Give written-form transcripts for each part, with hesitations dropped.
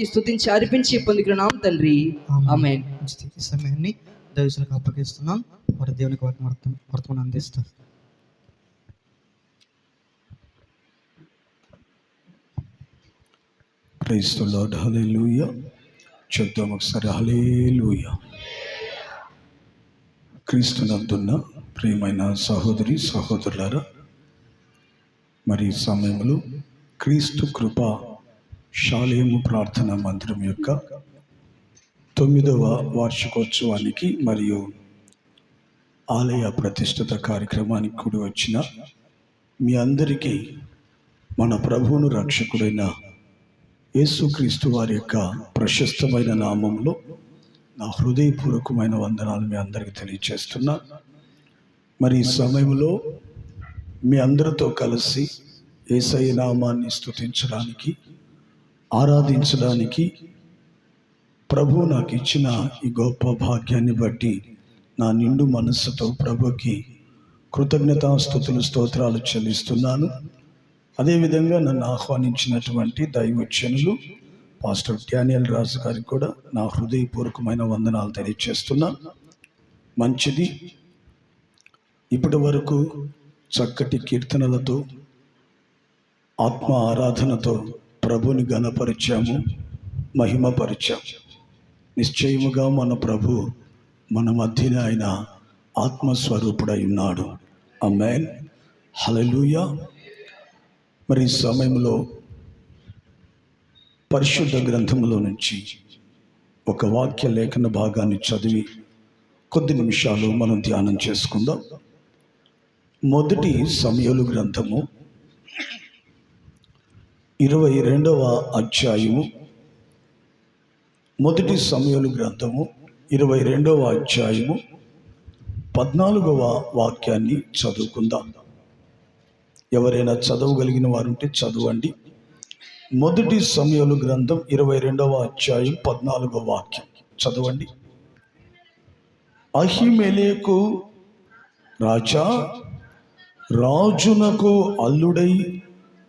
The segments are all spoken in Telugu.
స్తుతించి అర్పించి పొందుకున్నాం తండ్రి. ఆమేన్. ఈ సమయాన్ని దైవజనులకు అప్పగిస్తున్నాం. వారి దేవునికి వర్తమానం అందిస్తారు. Praise the Lord. హల్లెలూయా. చెప్దాం ఒకసారి హల్లెలూయా. క్రీస్తునందున్న ప్రియమైన సహోదరి సహోదరులారా, మరి ఈ సమయంలో క్రీస్తు కృప షాలేము ప్రార్థనా మందిరం యొక్క 9వ వార్షికోత్సవానికి మరియు ఆలయ ప్రతిష్ఠిత కార్యక్రమానికి కూడి వచ్చిన మీ అందరికీ మన ప్రభువును రక్షకుడైన యేసుక్రీస్తు వారి యొక్క ప్రశస్తమైన నామంలో నా హృదయపూర్వకమైన వందనాలు మీ అందరికీ తెలియజేస్తున్నా. మరి ఈ సమయంలో మీ అందరితో కలిసి యేసయ్య నామాన్ని స్తుతించడానికి, ఆరాధించడానికి ప్రభు నాకు ఇచ్చిన ఈ గొప్ప భాగ్యాన్ని బట్టి నా నిండు మనస్సుతో ప్రభుకి కృతజ్ఞతాస్తుతులు స్తోత్రాలు చెల్లిస్తున్నాను. అదేవిధంగా నన్ను ఆహ్వానించినటువంటి దైవజనులు పాస్టర్ డానియల్ రాజు గారికి కూడా నా హృదయపూర్వకమైన వందనాలు తెలియజేస్తున్నా. మంచిది, ఇప్పటి వరకు చక్కటి కీర్తనలతో ఆత్మ ఆరాధనతో ప్రభుని ఘనపరిచాము, మహిమపరిచాము. నిశ్చయముగా మన ప్రభు మన మధ్యన ఆయన ఆత్మస్వరూపుడై ఉన్నాడు. ఆమేన్. హల్లెలూయా. మరి ఈ సమయంలో పరిశుద్ధ గ్రంథములో నుంచి ఒక వాక్య లేఖన భాగాన్ని చదివి కొద్ది నిమిషాలు మనం ధ్యానం చేసుకుందాం. మొదటి సమూయేలు గ్రంథము 22వ అధ్యాయము, మొదటి సమూయేలు గ్రంథము 22వ అధ్యాయము 14వ వాక్యాన్ని చదువుకుందాం. ఎవరైనా చదవగలిగిన వారుంటే చదవండి. మొదటి సమూయేలు గ్రంథం 22వ అధ్యాయం 14వ వాక్యం చదవండి. అహీమెలెకు రాజా, రాజునకు అల్లుడై,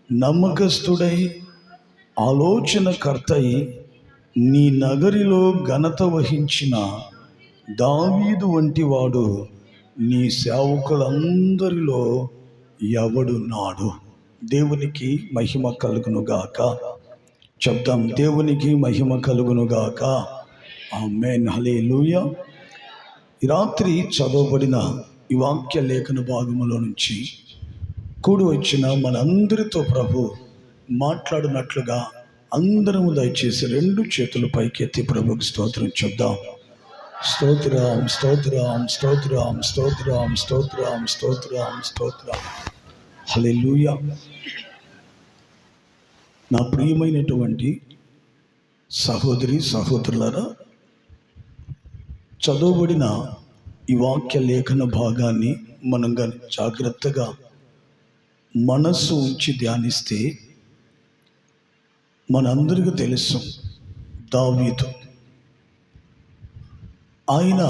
నమ్మకస్తుడై, ఆలోచనకర్తై, నీ నగరిలో ఘనత వహించిన దావీదు వంటి వాడు నీ సేవకులందరిలో ఎవడున్నాడు? దేవునికి మహిమ కలుగునుగాక. చెప్దాం, దేవునికి మహిమ కలుగునుగాక. ఆమేన్. హల్లెలూయా. ఈ రాత్రి చదవబడిన ఈ వాక్య లేఖన భాగములో నుంచి కూడి వచ్చిన మనందరితో ప్రభు మాట్లాడినట్లుగా అందరము దయచేసి 2 చేతులు పైకెత్తి ప్రభుకి స్తోత్రం చెప్దాం. స్తోత్రం, స్తోత్రం, స్తోత్రం, స్తోత్రం, స్తోత్రం, స్తోత్రం, స్తోత్రం. హల్లెలూయా. నా ప్రియమైనటువంటి సహోదరి సహోదరులారా, చదవబడిన ఈ వాక్య లేఖన భాగాన్ని మనం జాగ్రత్తగా మనస్సు ఉంచి ధ్యానిస్తే మనందరికీ తెలుసు, దావీదు ఆయన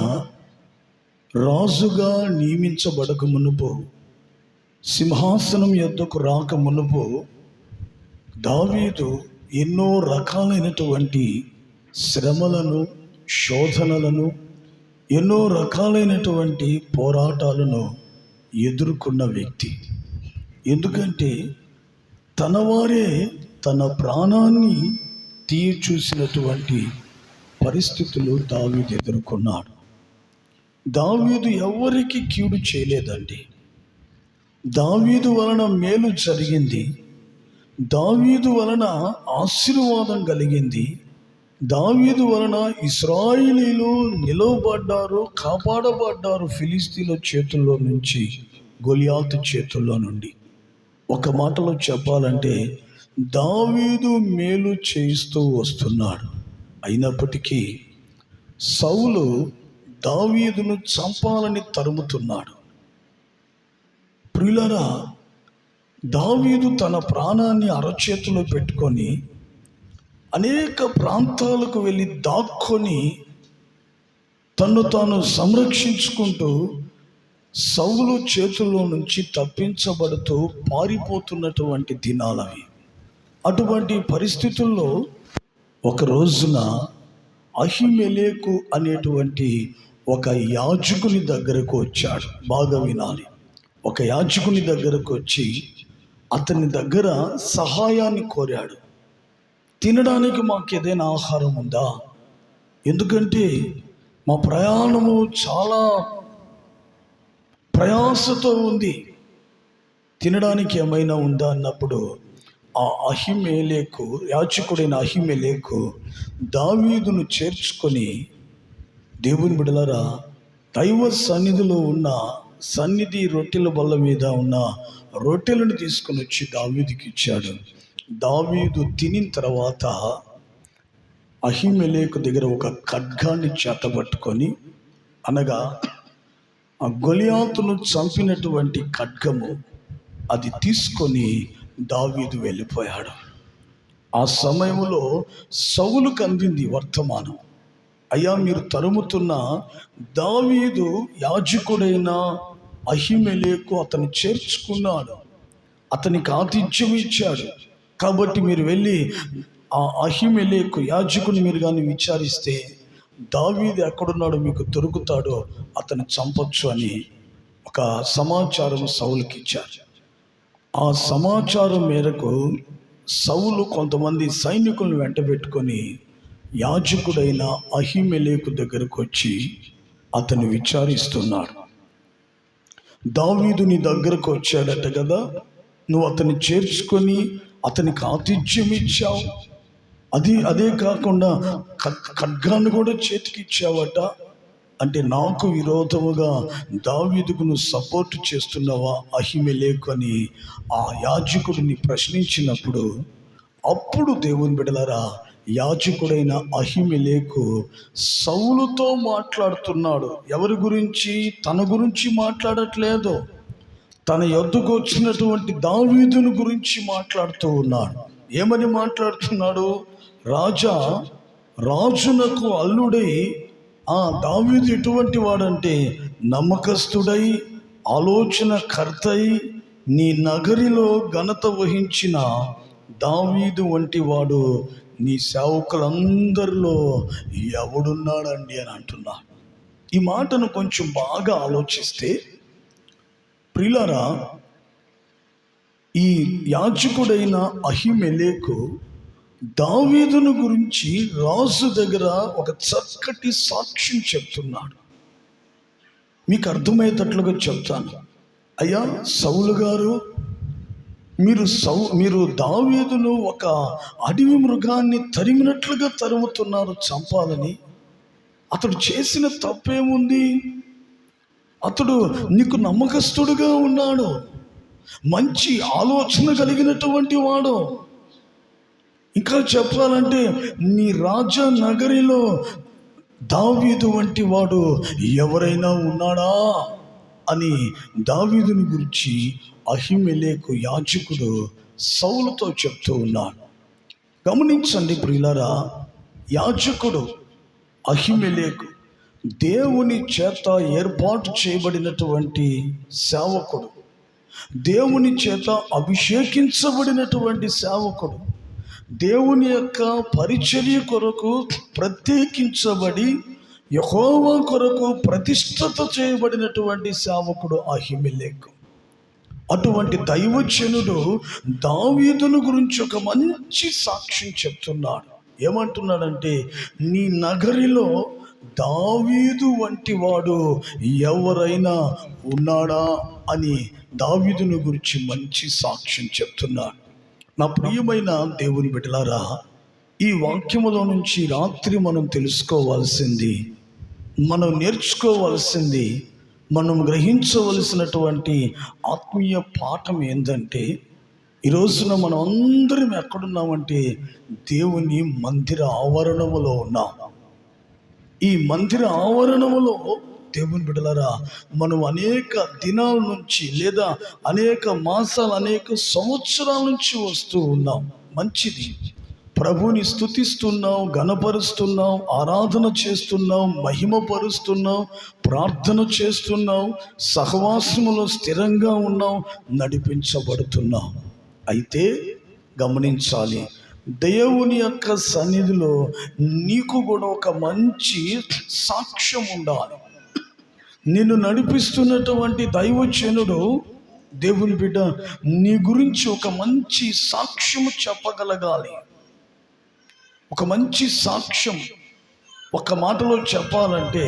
రాజుగా నియమించబడక మునుపు, సింహాసనం యొద్దకు రాక మునుపు దావీదు ఎన్నో రకాలైనటువంటి శ్రమలను, శోధనలను, ఎన్నో రకాలైనటువంటి పోరాటాలను ఎదుర్కొన్న వ్యక్తి. ఎందుకంటే తన వారే తన ప్రాణాన్ని తీయచూసినటువంటి పరిస్థితులు దావీదు ఎదుర్కొన్నాడు. దావీదు ఎవరికి కీడు చేయలేదండి. దావీదు వలన మేలు జరిగింది, దావీదు వలన ఆశీర్వాదం కలిగింది, దావీదు వలన ఇశ్రాయేలీయులు నిలవబడ్డారు, కాపాడబడ్డారు ఫిలిస్తీన్ల చేతుల్లో నుంచి, గొలియాతు చేతుల్లో నుండి. ఒక మాటలో చెప్పాలంటే దావీదు మేలు చేయిస్తూ వస్తున్నాడు. అయినప్పటికీ సౌలు దావీదును చంపాలని తరుముతున్నాడు. ప్రియులారా, దావీదు తన ప్రాణాన్ని అరచేతిలో పెట్టుకొని అనేక ప్రాంతాలకు వెళ్ళి దాక్కొని తన్ను తాను సంరక్షించుకుంటూ సౌలు చేతుల్లో నుంచి తప్పించబడుతూ పారిపోతున్నటువంటి దినాలవి. అటువంటి పరిస్థితుల్లో ఒక రోజున అహిమెలెకు అనేటువంటి ఒక యాజకుని దగ్గరకు వచ్చాడు. బాగా వినాలి. ఒక యాజకుని దగ్గరకు వచ్చి అతని దగ్గర సహాయాన్ని కోరాడు. తినడానికి మాకు ఏదైనా ఆహారం ఉందా? ఎందుకంటే మా ప్రయాణము చాలా ప్రయాసతో ఉంది, తినడానికి ఏమైనా ఉందా అన్నప్పుడు ఆ అహిమెలెకు, యాజకుడైన అహిమెలెకు దావీదును చేర్చుకొని, దేవుని బిడ్డలారా, దైవ సన్నిధిలో ఉన్న సన్నిధి రొట్టెల బల్ల మీద ఉన్న రొట్టెలను తీసుకొని వచ్చి దావీదుకి ఇచ్చాడు. దావీదు తినిన తర్వాత అహిమెలెకు దగ్గర ఒక ఖడ్గాన్ని చేతబట్టుకొని, అనగా ఆ గొలియాతును చంపినటువంటి ఖడ్గము, అది తీసుకొని దావీదు వెళ్ళిపోయాడు. ఆ సమయంలో సౌలుకు అందింది వర్తమానం, అయ్యా మీరు తరుముతున్న దావీదు యాజకుడైన అహిమెలెకు అతను చేర్చుకున్నాడు, అతనికి ఆతిథ్యం ఇచ్చాడు, కాబట్టి మీరు వెళ్ళి ఆ అహిమెలెకు యాజకుని మీరు కానీ విచారిస్తే దావీదు ఎక్కడున్నాడో మీకు దొరుకుతాడో అతను చంపొచ్చు అని ఒక సమాచారం సౌలుకి ఇచ్చారు. ఆ సమాచారం మేరకు సౌలు కొంతమంది సైనికులను వెంటబెట్టుకొని యాజకుడైన అహిమెలెకు దగ్గరకు వచ్చి అతను విచారిస్తున్నాడు. దావీదు నీ దగ్గరకు వచ్చాడట కదా, నువ్వు అతన్ని చేర్చుకొని అతనికి ఆతిథ్యం ఇచ్చావు, అదే కాకుండా ఖడ్గాన్ని కూడా చేతికి ఇచ్చావట, అంటే నాకు విరోధముగా దావీదుకు నువ్వు సపోర్ట్ చేస్తున్నావా అహిమెలెకు అని ఆ యాజకుడిని ప్రశ్నించినప్పుడు, అప్పుడు దేవుని బిడ్డలారా, యాజకుడైన అహిమెలెకు సౌలుతో మాట్లాడుతున్నాడు. ఎవరి గురించి? తన గురించి మాట్లాడట్లేదు, తన యొద్దకు వచ్చినటువంటి దావీదుని గురించి మాట్లాడుతూ ఉన్నాడు. ఏమని మాట్లాడుతున్నాడు? రాజునకు అల్లుడై దావీదు ఎటువంటి వాడంటే నమ్మకస్తుడై, ఆలోచనకర్తై, నీ నగరిలో ఘనత వహించిన దావీదు వంటి వాడు నీ సేవకులందరిలో ఎవడున్నాడండి అని అంటున్నా. ఈ మాటను కొంచెం బాగా ఆలోచిస్తే ప్రియులారా, ఈ యాజకుడైన అహిమెలెకు దావీదును గురించి రాజు దగ్గర ఒక చక్కటి సాక్ష్యం చెప్తున్నాడు. మీకు అర్థమయ్యేటట్లుగా చెప్తాను. అయ్యా సౌలు గారు, మీరు దావీదును ఒక అడవి మృగాన్ని తరిమినట్లుగా తరుముతున్నారు చంపాలని. అతడు చేసిన తప్పేముంది? అతడు నీకు నమ్మకస్తుడుగా ఉన్నాడు, మంచి ఆలోచన కలిగినటువంటి వాడు. ఇంకా చెప్పాలంటే నీ రాజ నగరిలో దావీదు వంటి వాడు ఎవరైనా ఉన్నాడా అని దావీదుని గురించి అహిమెలెకు యాజకుడు సౌలుతో చెప్తూ ఉన్నాడు. గమనించండి ప్రియులారా, యాజకుడు అహిమెలెకు దేవుని చేత ఏర్పాటు చేయబడినటువంటి సేవకుడు, దేవుని చేత అభిషేకించబడినటువంటి సేవకుడు, దేవుని యొక్క పరిచర్య కొరకు ప్రత్యేకించబడి యెహోవా కొరకు ప్రతిష్ఠత చేయబడినటువంటి సేవకుడు అహిమెలెకు. అటువంటి దైవజనుడు దావీదును గురించి ఒక మంచి సాక్ష్యం చెప్తున్నాడు. ఏమంటున్నాడంటే, నీ నగరిలో దావీదు వంటి వాడు ఎవరైనా ఉన్నాడా అని దావీదును గురించి మంచి సాక్ష్యం చెప్తున్నాడు. నా ప్రియమైన దేవుని బిడ్డలారా, ఈ వాక్యములో నుంచి రాత్రి మనం తెలుసుకోవాల్సింది, మనం నేర్చుకోవాల్సింది, మనం గ్రహించవలసినటువంటి ఆత్మీయ పాఠం ఏంటంటే, ఈ రోజున మనం అందరం ఎక్కడున్నామంటే దేవుని మందిర ఆవరణములో ఉన్నాం. ఈ మందిర ఆవరణములో దేవుని బిడ్డలారా, మనం అనేక దినాల నుంచి లేదా అనేక మాసాలు, అనేక సంవత్సరాల నుంచి వస్తూ ఉన్నాం. మంచిది, ప్రభుని స్తుతిస్తున్నాం, ఘనపరుస్తున్నాం, ఆరాధన చేస్తున్నాం, మహిమపరుస్తున్నాం, ప్రార్థన చేస్తున్నాం, సహవాసములో స్థిరంగా ఉన్నాం, నడిపించబడుతున్నాం. అయితే గమనించాలి, దేవుని యొక్క సన్నిధిలో నీకు కూడా ఒక మంచి సాక్ష్యం ఉండాలి. నిన్ను నడిపిస్తున్నటువంటి దైవజనుడు, దేవుని బిడ్డ, నీ గురించి ఒక మంచి సాక్ష్యము చెప్పగలగాలి. ఒక మంచి సాక్ష్యం. ఒక మాటలో చెప్పాలంటే,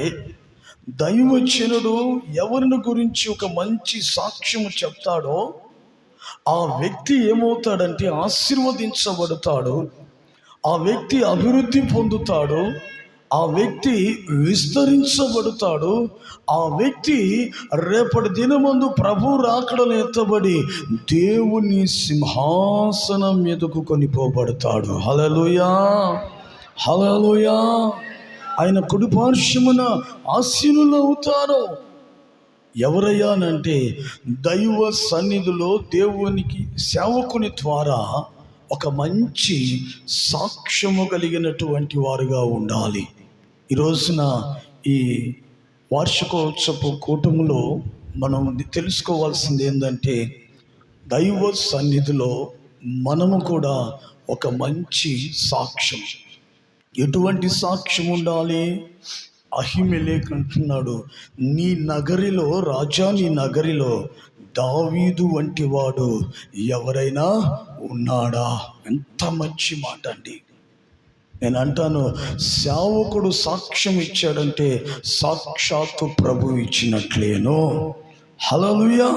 దైవజనుడు ఎవరిని గురించి ఒక మంచి సాక్ష్యము చెప్తాడో ఆ వ్యక్తి ఏమవుతాడంటే ఆశీర్వదించబడతాడు, ఆ వ్యక్తి అభివృద్ధి పొందుతాడు, ఆ వ్యక్తి విస్తరించబడతాడు, ఆ వ్యక్తి రేపటి దినమందు ప్రభు రాకడలో ఎత్తబడి దేవుని సింహాసనం మీదకు కొనిపోబడతాడు. హల్లెలూయా, హల్లెలూయా. ఆయన కుడిపార్శ్వమున ఆసీనులు అవుతారు. ఎవరయ్యానంటే దైవ సన్నిధిలో దేవునికి సేవకుని ద్వారా ఒక మంచి సాక్ష్యము కలిగినటువంటి వారుగా ఉండాలి. ఈ రోజున ఈ వార్షికోత్సవ కూటములో మనం తెలుసుకోవాల్సింది ఏంటంటే, దైవ సన్నిధిలో మనము కూడా ఒక మంచి సాక్ష్యం. ఎటువంటి సాక్ష్యం ఉండాలి? అహిమెలెకు అంటున్నాడు, నీ నగరిలో, రాజా నీ నగరిలో దావీదు వంటి వాడు ఎవరైనా ఉన్నాడా? ఎంత మంచి మాట అండి. నేను అంటాను, సేవకుడు సాక్ష్యం ఇచ్చాడంటే సాక్షాత్తు ప్రభు ఇచ్చినట్లేను. హల్లెలూయా.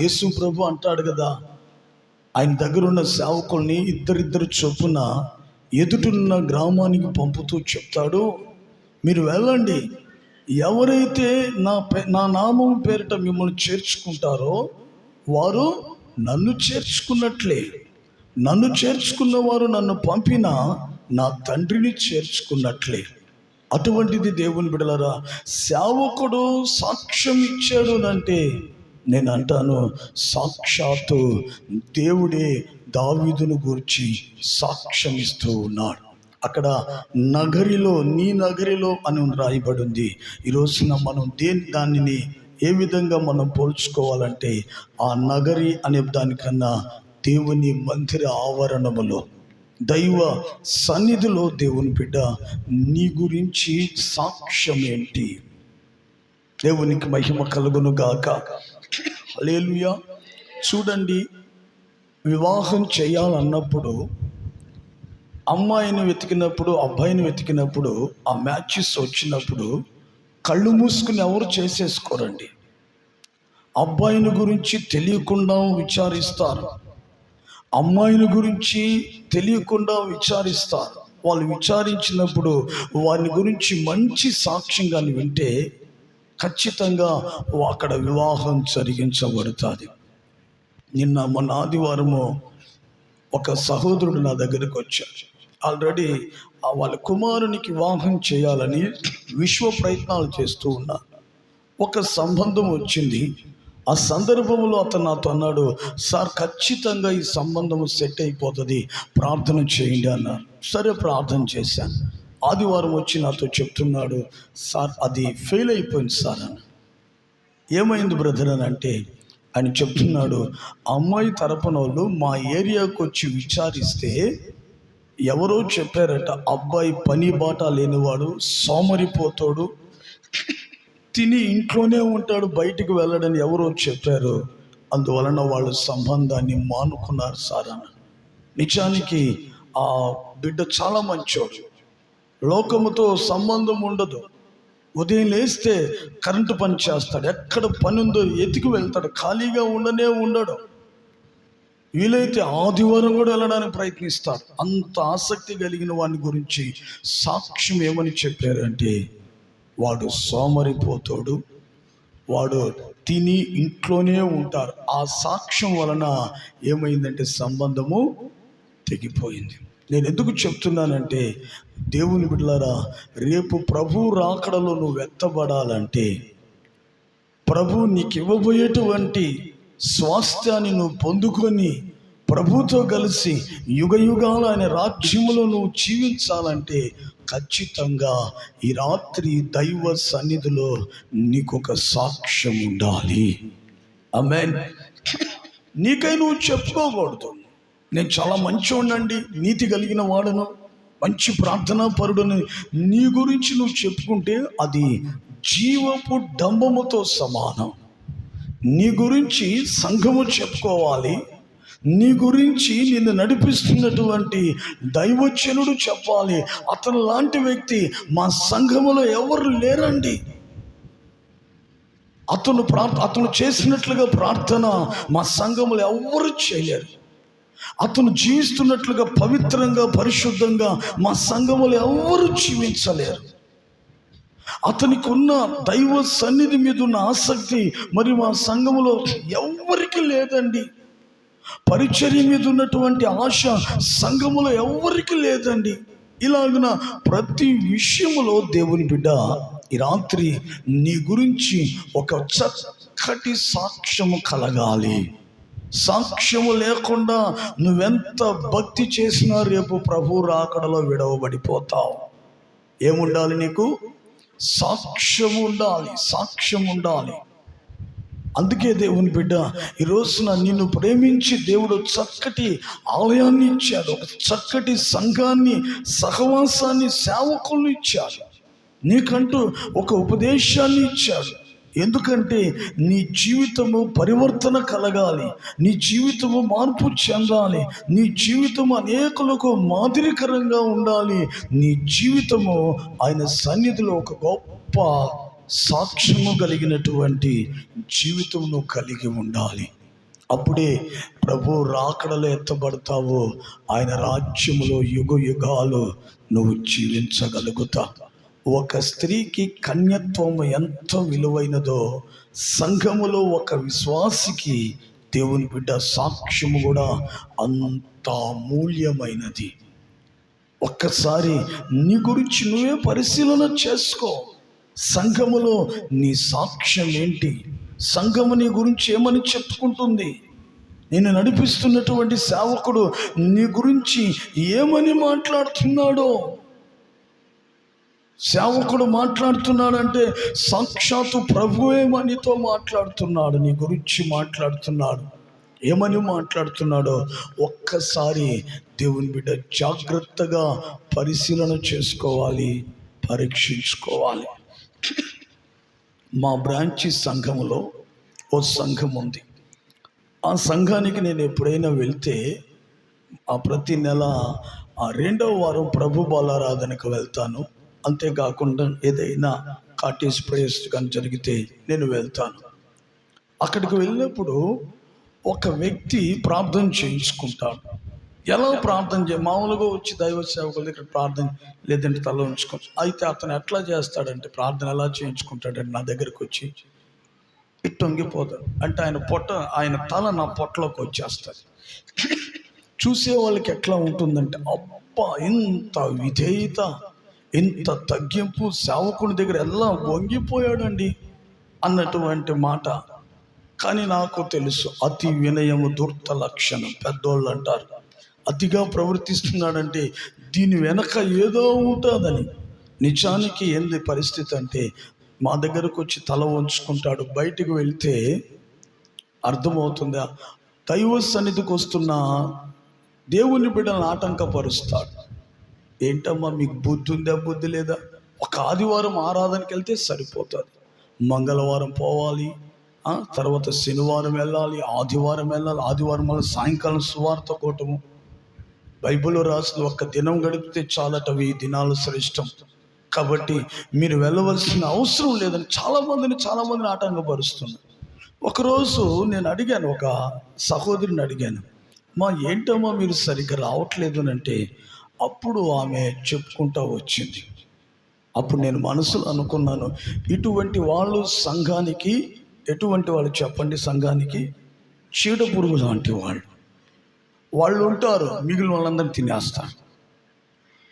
యేసు ప్రభు అంటాడు కదా, ఆయన దగ్గర ఉన్న సేవకుల్ని ఇద్దరిద్దరు చొప్పున ఎదుటిన్న గ్రామానికి పంపుతూ చెప్తాడు, మీరు వెళ్ళండి, ఎవరైతే నా నామం పేరిట మిమ్మల్ని చేర్చుకుంటారో వారు నన్ను చేర్చుకున్నట్లే, నన్ను చేర్చుకున్నవారు నన్ను పంపిన నా తండ్రిని చేర్చుకున్నట్లే. అటువంటిది దేవుని బిడ్డలారా, సేవకుడు సాక్ష్యం ఇచ్చాడు అంటే నేను అంటాను, సాక్షాత్తు దేవుడే దావీదును గురించి సాక్ష్యం ఇస్తూ ఉన్నాడు. అక్కడ నగరిలో, నీ నగరిలో అని రాయబడింది. ఈ రోజున మనం దానిని ఏ విధంగా మనం పోల్చుకోవాలంటే, ఆ నగరి అనే దానికన్నా దేవుని మందిర ఆవరణములో, దైవ సన్నిధిలో దేవుని బిడ్డ నీ గురించి సాక్ష్యం ఏంటి? దేవునికి మహిమ కలుగును గాక. హల్లెలూయా. చూడండి, వివాహం చేయాలన్నప్పుడు, అమ్మాయిని వెతికినప్పుడు, అబ్బాయిని వెతికినప్పుడు, ఆ మ్యాచెస్ వచ్చినప్పుడు కళ్ళు మూసుకుని ఎవరు చేసేసుకోరండి. అబ్బాయిని గురించి తెలియకుండా విచారిస్తారు, అమ్మాయిని గురించి తెలియకుండా విచారిస్తారు. వాళ్ళు విచారించినప్పుడు వారి గురించి మంచి సాక్ష్యం కానీ వింటే ఖచ్చితంగా అక్కడ వివాహం జరిగించబడుతుంది. మొన్న ఆదివారము ఒక సహోదరుడు నా దగ్గరకు వచ్చాడు. ఆల్రెడీ వాళ్ళ కుమారునికి వివాహం చేయాలని విశ్వ ప్రయత్నాలు చేస్తూ ఉన్నారు. ఒక సంబంధం వచ్చింది. ఆ సందర్భంలో అతను నాతో అన్నాడు, సార్ ఖచ్చితంగా ఈ సంబంధం సెట్ అయిపోతుంది, ప్రార్థన చేయండి అన్నారు. సరే, ప్రార్థన చేశాను. ఆదివారం వచ్చి నాతో చెప్తున్నాడు, సార్ అది ఫెయిల్ అయిపోయింది సార్ అని. ఏమైంది బ్రదర్ అని అంటే, ఆయన చెప్తున్నాడు, అమ్మాయి తరపున వాళ్ళు మా ఏరియాకు వచ్చి విచారిస్తే ఎవరో చెప్పారట, అబ్బాయి పని బాట లేనివాడు, సోమరిపోతాడు, తిని ఇంట్లోనే ఉంటాడు, బయటికి వెళ్ళడని ఎవరో చెప్పారు. అందువలన వాళ్ళు సంబంధాన్ని మానుకున్నారు సార్ అన్న. నిజానికి ఆ బిడ్డ చాలా మంచోడు, లోకముతో సంబంధం ఉండదు. ఉదయం లేస్తే కరెంటు పని చేస్తాడు, ఎక్కడ పని ఉందో ఎతికి వెళ్తాడు, ఖాళీగా ఉండడు. వీలైతే ఆదివారం కూడా వెళ్ళడానికి ప్రయత్నిస్తాడు. అంత ఆసక్తి కలిగిన వాని గురించి సాక్ష్యం ఏమని చెప్పారంటే, వాడు సోమరిపోతాడు, వాడు తిని ఇంట్లోనే ఉంటారు. ఆ సాక్ష్యం వలన ఏమైందంటే సంబంధము తెగిపోయింది. నేను ఎందుకు చెప్తున్నానంటే, దేవుని బిడ్డలారా, రేపు ప్రభు రాకడలో నువ్వు ఎత్తబడాలంటే, ప్రభు నీకు ఇవ్వబోయేటువంటి స్వాస్థ్యాన్ని నువ్వు పొందుకొని ప్రభుతో కలిసి యుగయుగాలు ఆయన రాజ్యములో నువ్వు జీవించాలంటే ఖచ్చితంగా ఈ రాత్రి దైవ సన్నిధిలో నీకు ఒక సాక్ష్యం ఉండాలి. ఆమేన్. నీకై నువ్వు చెప్పుకోకూడదు, నేను చాలా మంచివాడినండి, నీతి కలిగిన వాడను, మంచి ప్రార్థనా పరుడని నీ గురించి నువ్వు చెప్పుకుంటే అది జీవపు డంబముతో సమానం. నీ గురించి సంఘము చెప్పుకోవాలి, నీ గురించి నిన్ను నడిపిస్తున్నటువంటి దైవజనుడు చెప్పాలి, అతను లాంటి వ్యక్తి మా సంఘములో ఎవరు లేరండి, అతను చేసినట్లుగా ప్రార్థన మా సంఘములో ఎవరు చేయలేరు, అతను జీవిస్తున్నట్లుగా పవిత్రంగా పరిశుద్ధంగా మా సంఘములో ఎవరు జీవించలేరు. అతనికి ఉన్న దైవ సన్నిధి మీద ఉన్న ఆసక్తి మరి మా సంఘములో ఎవరికి లేదండి. పరిచర్య మీద ఉన్నటువంటి ఆశ సంఘములో ఎవరికి లేదండి. ఇలాగున ప్రతి విషయములో దేవుని బిడ్డ ఈ రాత్రి నీ గురించి ఒక చక్కటి సాక్ష్యము కలగాలి. సాక్ష్యము లేకుండా నువ్వెంత భక్తి చేసినా రేపు ప్రభు రాకడలో విడవబడిపోతావు. ఏముండాలి నీకు? సాక్ష్యం ఉండాలి, సాక్ష్యం ఉండాలి. అందుకే దేవుని బిడ్డ ఈ రోజున నిన్ను ప్రేమించి దేవుడు చక్కటి ఆలయాన్ని ఇచ్చాడు, ఒక చక్కటి సంఘాన్ని, సహవాసాన్ని, సేవకులను ఇచ్చాడు, నీకంటూ ఒక ఉపదేశాన్ని ఇచ్చాడు. ఎందుకంటే నీ జీవితము పరివర్తన కలగాలి, నీ జీవితము మార్పు చెందాలి, నీ జీవితము అనేకులకు మాదిరికరంగా ఉండాలి, నీ జీవితము ఆయన సన్నిధిలో ఒక గొప్ప సాక్ష్యము కలిగినటువంటి జీవితమును కలిగి ఉండాలి. అప్పుడే ప్రభు రాకడలో ఎత్తబడతావు, ఆయన రాజ్యములో యుగ యుగాలు నువ్వు జీవించగలుగుతావు. ఒక స్త్రీకి కన్యత్వం ఎంత విలువైనదో సంఘములో ఒక విశ్వాసికి దేవుని బిడ్డ సాక్ష్యము కూడా అంత మూల్యమైనది. ఒక్కసారి నీ గురించి నువ్వే పరిశీలన చేసుకో. సంఘములో నీ సాక్ష్యం ఏంటి? సంఘము నీ గురించి ఏమని చెప్పుకుంటుంది? నేను నడిపిస్తున్నటువంటి సేవకుడు నీ గురించి ఏమని మాట్లాడుతున్నాడో? సేవకుడు మాట్లాడుతున్నాడంటే సాక్షాత్తు ప్రభువే మనతో మాట్లాడుతున్నాడు, నీ గురించి మాట్లాడుతున్నాడు. ఏమని మాట్లాడుతున్నాడో ఒక్కసారి దేవుని బిడ్డ జాగ్రత్తగా పరిశీలన చేసుకోవాలి, పరీక్షించుకోవాలి. మా బ్రాంచి సంఘములో ఓ సంఘం ఉంది. ఆ సంఘానికి నేను ఎప్పుడైనా వెళ్తే ప్రతి నెల 2వ వారం ప్రభు బాలారాధనకు వెళ్తాను. అంతేకాకుండా ఏదైనా కాటేజ్ ప్రేయర్స్ కానీ జరిగితే నేను వెళ్తాను. అక్కడికి వెళ్ళినప్పుడు ఒక వ్యక్తి ప్రార్థన చేయించుకుంటాడు. ఎలా ప్రార్థన మామూలుగా వచ్చి దైవ సేవకుల దగ్గర ప్రార్థన లేదంటే తల ఉంచుకోవచ్చు. అయితే అతను ఎట్లా చేస్తాడంటే ప్రార్థన ఎలా చేయించుకుంటాడంటే నా దగ్గరికి వచ్చి ఇటు వంగిపోతాడు. అంటే ఆయన తల నా పొట్టలోకి వచ్చేస్తుంది. చూసే వాళ్ళకి ఎట్లా ఉంటుందంటే అబ్బా ఇంత విధేయత, ఇంత తగ్గింపు, సేవకుని దగ్గర ఎలా వంగిపోయాడండి అన్నటువంటి మాట. కానీ నాకు తెలుసు అతి వినయము దుర్త లక్షణం. పెద్దోళ్ళు అంటారు అతిగా ప్రవర్తిస్తున్నాడంటే దీని వెనక ఏదో ఉంటుందని. నిజానికి ఏంది పరిస్థితి అంటే మా దగ్గరకు వచ్చి తల వంచుకుంటాడు, బయటికి వెళ్తే అర్థమవుతుందా దైవ సన్నిధికి వస్తున్న దేవుని బిడ్డలను ఆటంకపరుస్తాడు. ఏంటమ్మా మీకు బుద్ధి ఉందా, బుద్ధి లేదా? ఒక ఆదివారం ఆరాధనకి వెళ్తే సరిపోతుంది, మంగళవారం పోవాలి, తర్వాత శనివారం వెళ్ళాలి, ఆదివారం వెళ్ళాలి, ఆదివారం మళ్ళీ సాయంకాలం సువార్త కూటము. బైబిల్లో రాసిన ఒక్క దినం గడిపితే చాలట 1000 దినాలు శ్రేష్టం. కాబట్టి మీరు వెళ్ళవలసిన అవసరం లేదని చాలామందిని ఆటంకపరుస్తున్నారు. ఒకరోజు నేను అడిగాను, ఒక సహోదరిని అడిగాను, ఏంటమ్మా మీరు సరిగ్గా రావట్లేదు అని అంటే అప్పుడు ఆమె చెప్పుకుంటూ వచ్చింది. అప్పుడు నేను మనసులో అనుకున్నాను, ఇటువంటి వాళ్ళు సంఘానికి ఎటువంటి వాళ్ళు చెప్పండి? సంఘానికి చీడ పురుగు లాంటి వాళ్ళు ఉంటారు, మిగిలిన వాళ్ళందరినీ తినేస్తారు.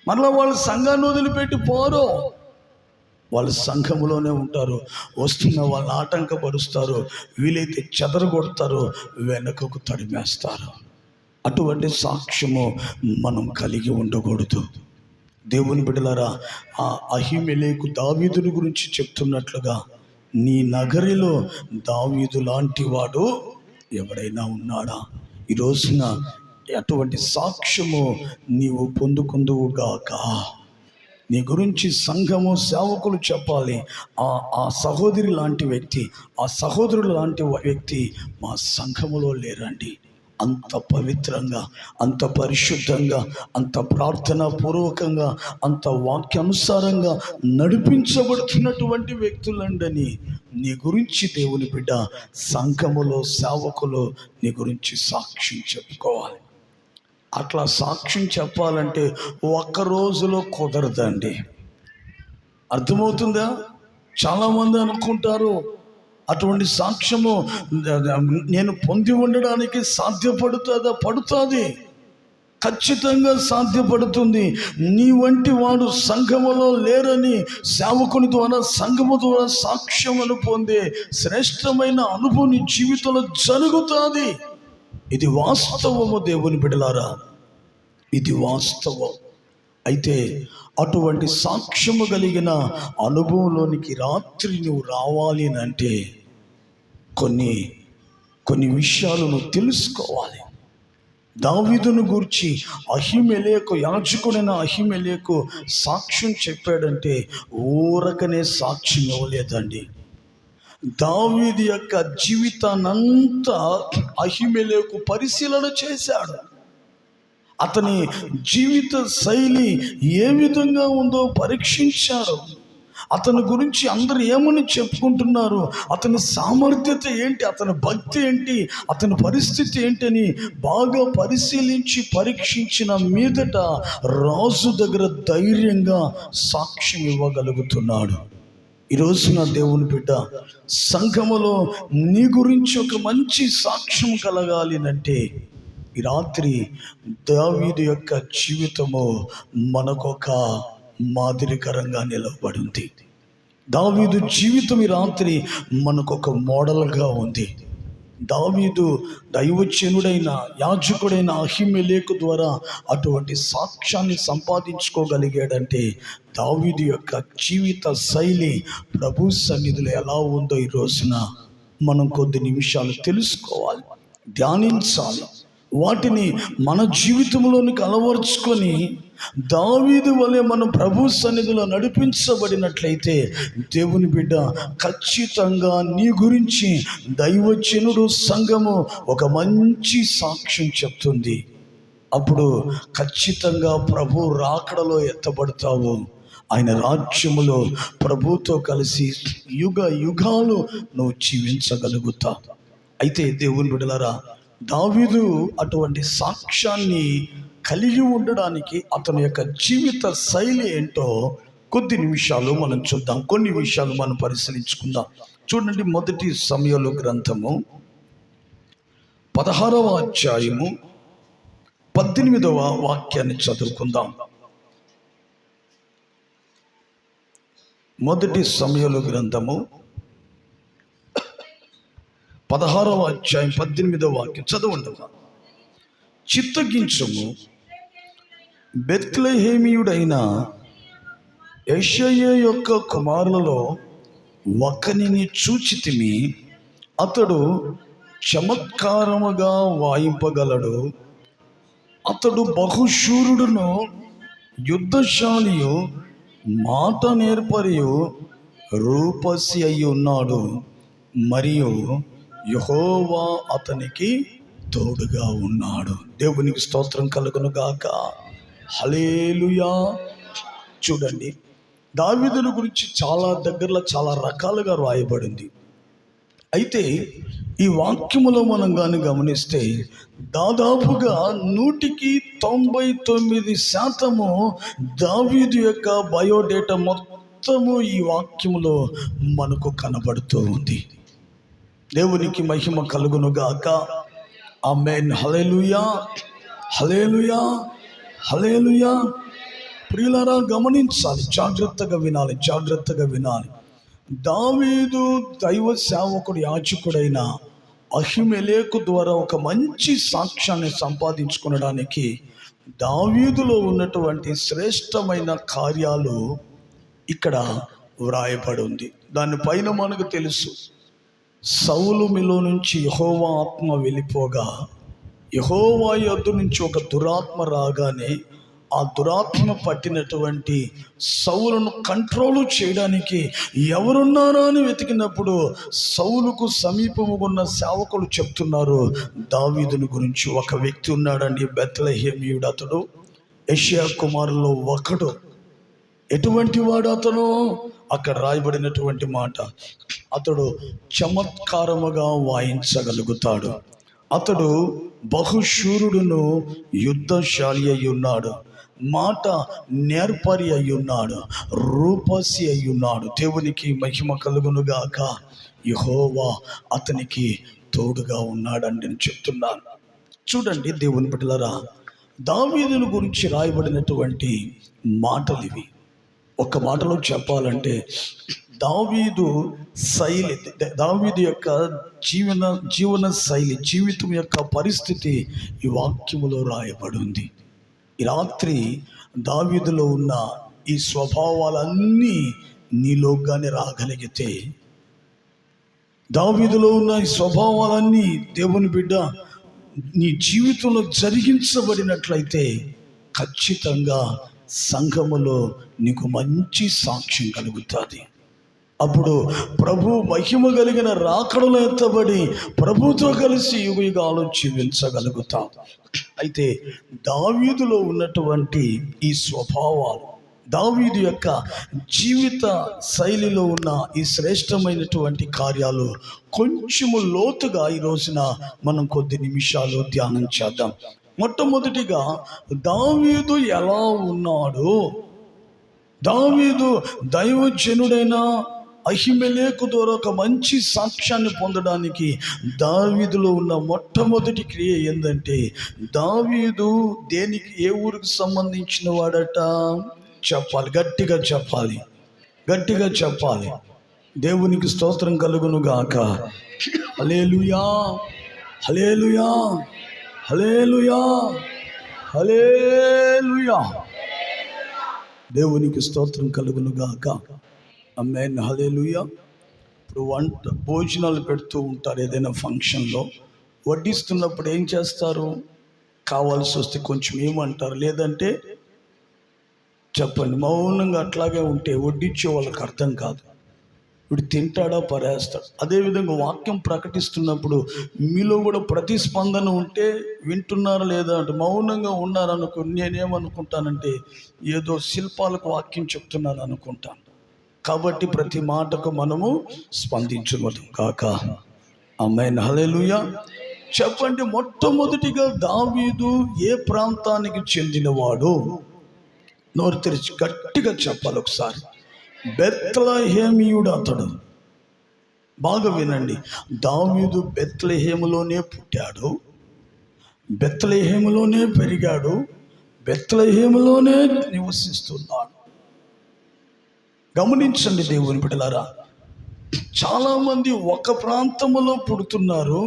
మరలా వాళ్ళు సంఘాన్ని వదిలిపెట్టి పోరు, వాళ్ళు సంఘములోనే ఉంటారు. వస్తున్న వాళ్ళని ఆటంకపరుస్తారు, వీలైతే చెదరగొడతారు, వెనుకకు తరిమేస్తారు. అటువంటి సాక్ష్యము మనం కలిగి ఉండకూడదు. దేవుని బిడ్డలారా, ఆ అహీమెలెకు దావీదుని గురించి చెప్తున్నట్లుగా నీ నగరిలో దావీదు లాంటి వాడు ఎవడైనా ఉన్నాడా? ఈ రోజున అటువంటి సాక్ష్యము నీవు పొందుకుందువుగాక. నీ గురించి సంఘము సేవకులు చెప్పాలి, ఆ సహోదరి లాంటి వ్యక్తి, ఆ సహోదరుడు లాంటి వ్యక్తి మా సంఘములో లేరండి. అంత పవిత్రంగా, అంత పరిశుద్ధంగా, అంత ప్రార్థనా పూర్వకంగా, అంత వాక్యానుసారంగా నడిపించబడుతున్నటువంటి వ్యక్తులండని నీ గురించి దేవుని బిడ్డ సంఘములో సేవకులు నీ గురించి సాక్ష్యం చెప్పుకోవాలి. అట్లా సాక్ష్యం చెప్పాలంటే ఒక్క రోజులో కుదరదండి. అర్థమవుతుందా? చాలామంది అనుకుంటారు అటువంటి సాక్ష్యము నేను పొంది ఉండడానికి పడుతుంది. ఖచ్చితంగా సాధ్యపడుతుంది. నీ వంటి వాడు సంఘములో లేరని సేవకుని ద్వారా, సంఘము ద్వారా సాక్ష్యమును పొందే శ్రేష్టమైన అనుభవం నీ జీవితంలో జరుగుతుంది. ఇది వాస్తవము దేవుని బిడ్డలారా, ఇది వాస్తవం. అయితే అటువంటి సాక్ష్యము కలిగిన అనుభవంలోనికి రాత్రి నువ్వు రావాలి అంటే కొన్ని విషయాలు నువ్వు తెలుసుకోవాలి. దావీదును గూర్చి యాజకుడైన అహీమెలెకు సాక్ష్యం చెప్పాడంటే ఊరకనే సాక్ష్యం ఇవ్వలేదండి. దావీదు యొక్క జీవితాన్నంతా అహీమెలెకు పరిశీలన చేశాడు. అతని జీవిత శైలి ఏ విధంగా ఉందో పరీక్షించాడు. అతని గురించి అందరు ఏమని చెప్పుకుంటున్నారు, అతని సామర్థ్యత ఏంటి, అతని భక్తి ఏంటి, అతని పరిస్థితి ఏంటని బాగా పరిశీలించి పరీక్షించిన మీదట రాజు దగ్గర ధైర్యంగా సాక్ష్యం ఇవ్వగలుగుతున్నాడు. ఈరోజు నా దేవుని బిడ్డ, సంఘములో నీ గురించి ఒక మంచి సాక్ష్యం కలగాలి అంటే ఈ రాత్రి దావీదు యొక్క జీవితము మనకొక మాదిరికరంగా నిలబడింది. దావీదు జీవితం ఈ రాత్రి మనకొక మోడల్గా ఉంది. దావీదు దైవజనుడైన యాజకుడైన అహీమెలెకు ద్వారా అటువంటి సాక్ష్యాన్ని సంపాదించుకోగలిగాడంటే దావీదు యొక్క జీవిత శైలి ప్రభు సన్నిధిలో ఎలా ఉందో ఈ రోజున మనం కొద్ది నిమిషాలు తెలుసుకోవాలి, ధ్యానించాలి. వాటిని మన జీవితంలోనికి అలవర్చుకొని దావీదు వలె మనం ప్రభు సన్నిధిలో నడిపించబడినట్లయితే దేవుని బిడ్డ ఖచ్చితంగా నీ గురించి దైవజనుడు సంఘము ఒక మంచి సాక్ష్యం చెప్తుంది. అప్పుడు ఖచ్చితంగా ప్రభు రాకడలో ఎత్తబడతావు. ఆయన రాజ్యములో ప్రభుతో కలిసి యుగ యుగాలు నువ్వు జీవించగలుగుతావు. అయితే దేవుని బిడ్డలారా, దావీదు అటువంటి సాక్ష్యాన్ని కలిగి ఉండడానికి అతని యొక్క జీవిత శైలి ఏంటో కొద్ది నిమిషాలు మనం చూద్దాం. కొన్ని విషయాలు మనం పరిశీలించుకుందాం. చూడండి, మొదటి సమూయేలు గ్రంథము 16వ అధ్యాయము 18వ వాక్యాన్ని చదువుకుందాం. మొదటి సమూయేలు గ్రంథము 16వ అధ్యాయం 18వ వాక్యం చదవండి. చిత్తగించుము, బెత్లెహేమీయుడైన యెషయా యొక్క కుమారులలో ఒకనిని చూచితిమి. అతడు చమత్కారముగా వాయింపగలడు. అతడు బహుశూరుడును, యుద్ధశాలియు, మాట నేర్పరియు, రూపసి అయి ఉన్నాడు. మరియు యెహోవా అతనికి తోడుగా ఉన్నాడు. దేవునికి స్తోత్రం కలుగును గాక. హల్లెలూయా. చూడండి, దావీదుని గురించి చాలా దగ్గరలో చాలా రకాలుగా రాయబడింది. అయితే ఈ వాక్యములో మనం కానీ గమనిస్తే దాదాపుగా 99% దావీదు యొక్క బయోడేటా మొత్తము ఈ వాక్యములో మనకు కనబడుతూ ఉంది. దేవునికి మహిమ కలుగును గాక. ఆమేన్. హల్లెలూయా, హల్లెలూయా, హల్లెలూయా. ప్రియులారా, గమనించాలి, జాగ్రత్తగా వినాలి. దావీదు దైవ సేవకుడు యాజకుడైన అహీమెలెకు ద్వారా ఒక మంచి సాక్ష్యాన్ని సంపాదించుకోవడానికి దావీదులో ఉన్నటువంటి శ్రేష్టమైన కార్యాలు ఇక్కడ వ్రాయబడి ఉంది. దానిపైన మనకు తెలుసు, సౌలు మీలో నుంచి యెహోవా ఆత్మ వెళ్ళిపోగా యెహోవా యొద్ద నుంచి ఒక దురాత్మ రాగానే ఆ దురాత్మ పట్టినటువంటి సౌలును కంట్రోల్ చేయడానికి ఎవరున్నారా అని వెతికినప్పుడు సౌలుకు సమీపముగా ఉన్న సేవకులు చెప్తున్నారు, దావీదుని గురించి ఒక వ్యక్తి ఉన్నాడండి, బెత్లెహేమీయుడు. అతడు యెషయా కుమారుల్లో ఒకడు. ఎటువంటి వాడు అతను? అక్కడ రాయబడినటువంటి మాట, అతడు చమత్కారముగా వాయించగలుగుతాడు, అతడు బహుశూరుడును యుద్ధశాలి అయి ఉన్నాడు, మాట నేర్పరి అయి ఉన్నాడు, రూపసి అయి ఉన్నాడు. దేవునికి మహిమ కలుగునుగాక. యెహోవా అతనికి తోడుగా ఉన్నాడండి అని చెప్తున్నాను. చూడండి దేవుని బిడ్డలారా, దావీదుని గురించి రాయబడినటువంటి మాటలు ఇవి. ఒక్క మాటలో చెప్పాలంటే దావీదు శైలి, దావీదు యొక్క జీవన శైలి, జీవితం యొక్క పరిస్థితి ఈ వాక్యములో రాయబడి ఉంది. ఈ రాత్రి దావీదులో ఉన్న ఈ స్వభావాలన్నీ నీలోగానే రాగలిగితే, దావీదులో ఉన్న ఈ స్వభావాలన్నీ దేవుని బిడ్డ నీ జీవితంలో జరిగించబడినట్లయితే ఖచ్చితంగా సంఘములో నీకు మంచి సాక్ష్యం కలుగుతుంది. అప్పుడు ప్రభు మహిమ కలిగిన రాకడలో ఎత్తబడి ప్రభుతో కలిసి యుగయుగాలు జీవించగలుగుతాం. అయితే దావీదులో ఉన్నటువంటి ఈ స్వభావాలు, దావీదు యొక్క జీవిత శైలిలో ఉన్న ఈ శ్రేష్టమైనటువంటి కార్యాలు కొంచెము లోతుగా ఈ రోజున మనం కొద్ది నిమిషాలు ధ్యానం చేద్దాం. మొట్టమొదటిగా దావీదు ఎలా ఉన్నాడు? దావీదు దైవజనుడైన అహిమెలెకు ద్వారా ఒక మంచి సాక్ష్యాన్ని పొందడానికి దావీదులో ఉన్న మొట్టమొదటి క్రియ ఏంటంటే, దావీదు దేనికి, ఏ ఊరికి సంబంధించిన వాడట? చెప్పాలి, గట్టిగా చెప్పాలి, గట్టిగా చెప్పాలి. దేవునికి స్తోత్రం కలుగును గాక. హల్లెలూయా, హల్లెలూయా, హల్లెలూయా, హల్లెలూయా. దేవునికి స్తోత్రం కలుగును గాక. ఆమేన్, హల్లెలూయా. ఇప్పుడు భోజనాలు పెడుతూ ఉంటారు ఏదైనా ఫంక్షన్లో. వడ్డిస్తున్నప్పుడు ఏం చేస్తారు? కావాల్సి వస్తే కొంచెం ఏమంటారు, లేదంటే చెప్పండి. మౌనంగా అట్లాగే ఉంటే వడ్డించే వాళ్ళకి అర్థం కాదు, వీడు తింటాడా పరేస్తాడు. అదేవిధంగా వాక్యం ప్రకటిస్తున్నప్పుడు మీలో కూడా ప్రతిస్పందన ఉంటే వింటున్నారా లేదా అంటే, మౌనంగా ఉన్నారనుకో, నేనేమనుకుంటానంటే ఏదో శిల్పాలకు వాక్యం చెప్తున్నాను అనుకుంటాను. కాబట్టి ప్రతి మాటకు మనము స్పందించగలం కాక. ఆమేన్, హల్లెలూయా. చెప్పండి, మొట్టమొదటిగా దావీదు ఏ ప్రాంతానికి చెందినవాడు? నోరు తెరిచి గట్టిగా చెప్పాలి ఒకసారి. బెత్లెహేమీయుడు అతడు. బాగా వినండి, దావీదు బెత్లెహేములోనే పుట్టాడు, బెత్లెహేములోనే పెరిగాడు, బెత్లెహేములోనే నివసిస్తున్నాడు. గమనించండి దేవుని బిడ్డలారా, చాలామంది ఒక ప్రాంతంలో పుడుతున్నారు,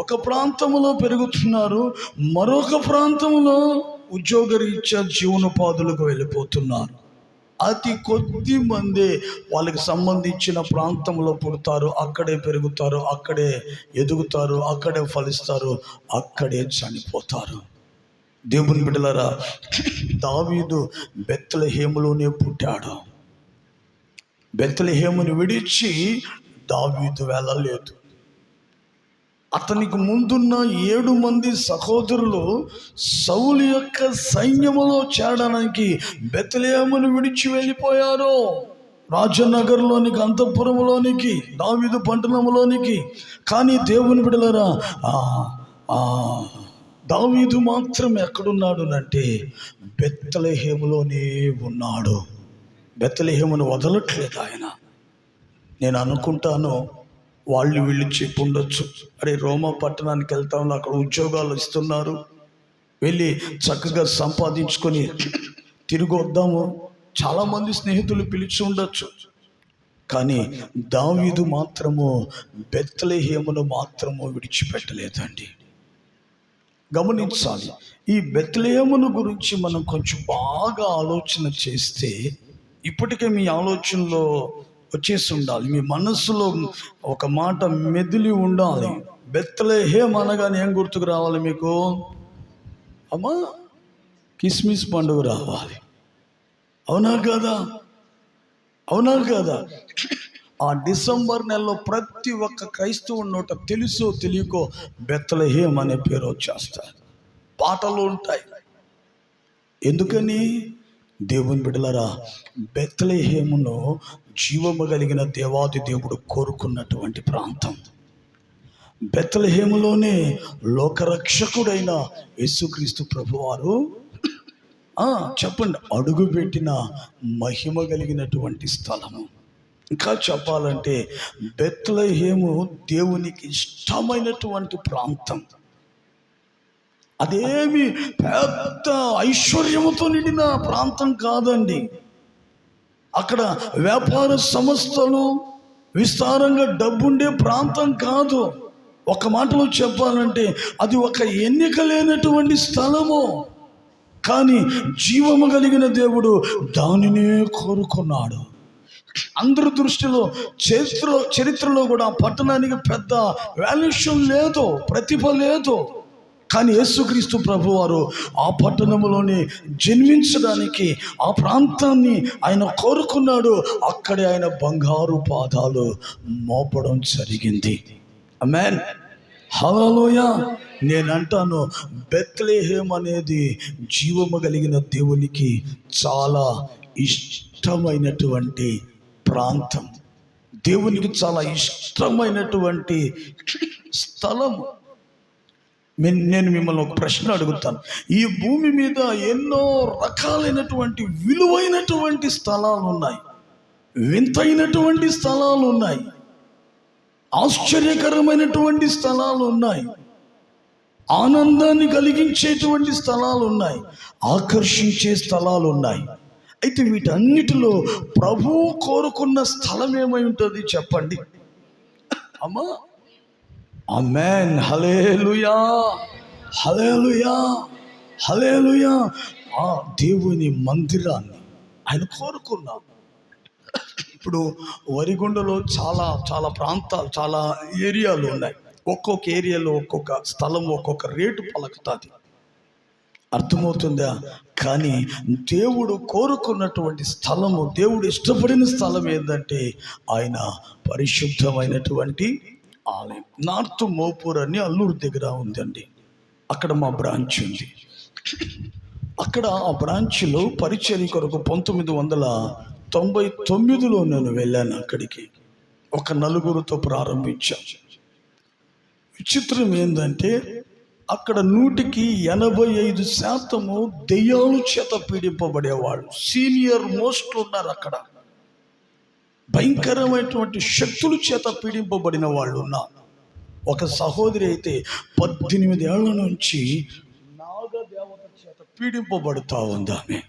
ఒక ప్రాంతంలో పెరుగుతున్నారు, మరొక ప్రాంతంలో ఉద్యోగరీత్యా జీవనోపాధులకు వెళ్ళిపోతున్నారు. అతి కొద్ది మంది వాళ్ళకి సంబంధించిన ప్రాంతంలో పుడతారు, అక్కడే పెరుగుతారు, అక్కడే ఎదుగుతారు, అక్కడే ఫలిస్తారు, అక్కడే చనిపోతారు. దేవుని బిడ్డలారా, దావీదు బెత్లెహేములోనే పుట్టాడు. బెత్లెహేమును విడిచి దావీదు వెళ్ళలేదు. అతనికి ముందున్న 7 మంది సహోదరులు సౌలు యొక్క సైన్యములో చేరడానికి బెత్లెహేమును విడిచి వెళ్ళిపోయారు. రాజనగర్లోనికి, అంతఃపురంలోనికి, దావీదు పట్టణంలోనికి. కానీ దేవుని బిడ్డలారా, దావీదు మాత్రం ఎక్కడున్నాడు అంటే బెత్లెహేములోనే ఉన్నాడు. బెత్లెహేమును వదలట్లేదు ఆయన. నేను అనుకుంటాను, వాళ్ళు వీళ్ళు చెప్పుండొచ్చు, అరే రోమా పట్టణానికి వెళ్తాము, అక్కడ ఉద్యోగాలు ఇస్తున్నారు, వెళ్ళి చక్కగా సంపాదించుకొని తిరిగి వద్దాము, చాలామంది స్నేహితులు పిలిచి ఉండొచ్చు. కానీ దావీదు మాత్రము బెత్లెహేమును మాత్రము విడిచిపెట్టలేదండి. గమనించాలి, ఈ బెత్లెహేమును గురించి మనం కొంచెం బాగా ఆలోచన చేస్తే, ఇప్పటికే మీ ఆలోచనలో వచ్చేసి ఉండాలి, మీ మనస్సులో ఒక మాట మెదిలి ఉండాలి. బెత్లెహేమ్ అనగానే ఏం గుర్తుకు రావాలి మీకు? అమ్మా, కిస్మిస్ పండుగ రావాలి. అవునా కదా? అవునా కదా? ఆ డిసెంబర్ నెలలో ప్రతి ఒక్క క్రైస్తవు నోట తెలుసో తెలియకో బెత్లెహేమ్ అనే పేరు వచ్చేస్తారు. పాటలు ఉంటాయి. ఎందుకని? దేవుని బిడ్డలారా, బెత్లెహేమును జీవము కలిగిన దేవాది దేవుడు కోరుకున్నటువంటి ప్రాంతం. బెత్లెహేములోనే లోకరక్షకుడైన యేసుక్రీస్తు ప్రభువారు చెప్పండి, అడుగుపెట్టిన మహిమ కలిగినటువంటి స్థలము. ఇంకా చెప్పాలంటే బెత్లెహేము దేవునికి ఇష్టమైనటువంటి ప్రాంతం. అదేమి పెద్ద ఐశ్వర్యముతో నిండిన ప్రాంతం కాదండి. అక్కడ వ్యాపార సంస్థలు, విస్తారంగా డబ్బుండే ప్రాంతం కాదు. ఒక మాటలో చెప్పాలంటే అది ఒక ఎన్నిక లేనటువంటి స్థలము. కానీ జీవము కలిగిన దేవుడు దానినే కోరుకున్నాడు. అందరి దృష్టిలో చరిత్రలో కూడా ఆ పట్టణానికి పెద్ద వాల్యుయేషన్ లేదు, ప్రతిభ లేదు. కానీ యేసుక్రీస్తు ప్రభువారు ఆ పట్టణంలోనే జన్మించడానికి ఆ ప్రాంతాన్ని ఆయన కోరుకున్నాడు. అక్కడే ఆయన బంగారు పాదాలు మోపడం జరిగింది. ఆమేన్, హల్లెలూయా. నేనంటాను, బెత్లెహేమ్ అనేది జీవము కలిగిన దేవునికి చాలా ఇష్టమైనటువంటి ప్రాంతం. దేవునికి చాలా ఇష్టమైనటువంటి స్థలము. నేను మిమ్మల్ని ఒక ప్రశ్న అడుగుతాను. ఈ భూమి మీద ఎన్నో రకాలైనటువంటి విలువైనటువంటి స్థలాలు ఉన్నాయి, వింతైనటువంటి స్థలాలు ఉన్నాయి, ఆశ్చర్యకరమైనటువంటి స్థలాలు ఉన్నాయి, ఆనందాన్ని కలిగించేటువంటి స్థలాలు ఉన్నాయి, ఆకర్షించే స్థలాలు ఉన్నాయి. అయితే వీటన్నిటిలో ప్రభువు కోరుకున్న స్థలం ఏమై ఉంటుంది చెప్పండి అమ్మా? ఆమేన్, హల్లెలూయా, హల్లెలూయా, హల్లెలూయా. ఆ దేవుని మందిరాన్ని ఆయన కోరుకున్నాడు. ఇప్పుడు వరిగొండలో చాలా చాలా ప్రాంతాలు, చాలా ఏరియాలు ఉన్నాయి. ఒక్కొక్క ఏరియాలో ఒక్కొక్క స్థలం ఒక్కొక్క రేటు పలుకుతుంది. అర్థమవుతుందా? కానీ దేవుడు కోరుకున్నటువంటి స్థలము, దేవుడు ఇష్టపడిన స్థలం ఏంటంటే ఆయన పరిశుద్ధమైనటువంటి ఆలయం. నార్త్ మోపూర్ అని అల్లూరు దగ్గర ఉందండి. అక్కడ మా బ్రాంచ్ ఉంది. అక్కడ ఆ బ్రాంచ్లో పరిచర్య కొరకు 1999లో నేను వెళ్ళాను. అక్కడికి ఒక నలుగురితో ప్రారంభించాను. విచిత్రం ఏంటంటే అక్కడ 100% దెయ్యాలు చేత పీడింపబడేవాళ్ళు, సీనియర్ మోస్ట్ ఉన్నారు అక్కడ. భయంకరమైనటువంటి శక్తుల చేత పీడింపబడిన వాళ్ళు ఉన్నారు. ఒక సహోదరి అయితే 18 ఏళ్ల నుంచి నాగదేవత చేత పీడింపబడుతూ ఉంది. ఆమె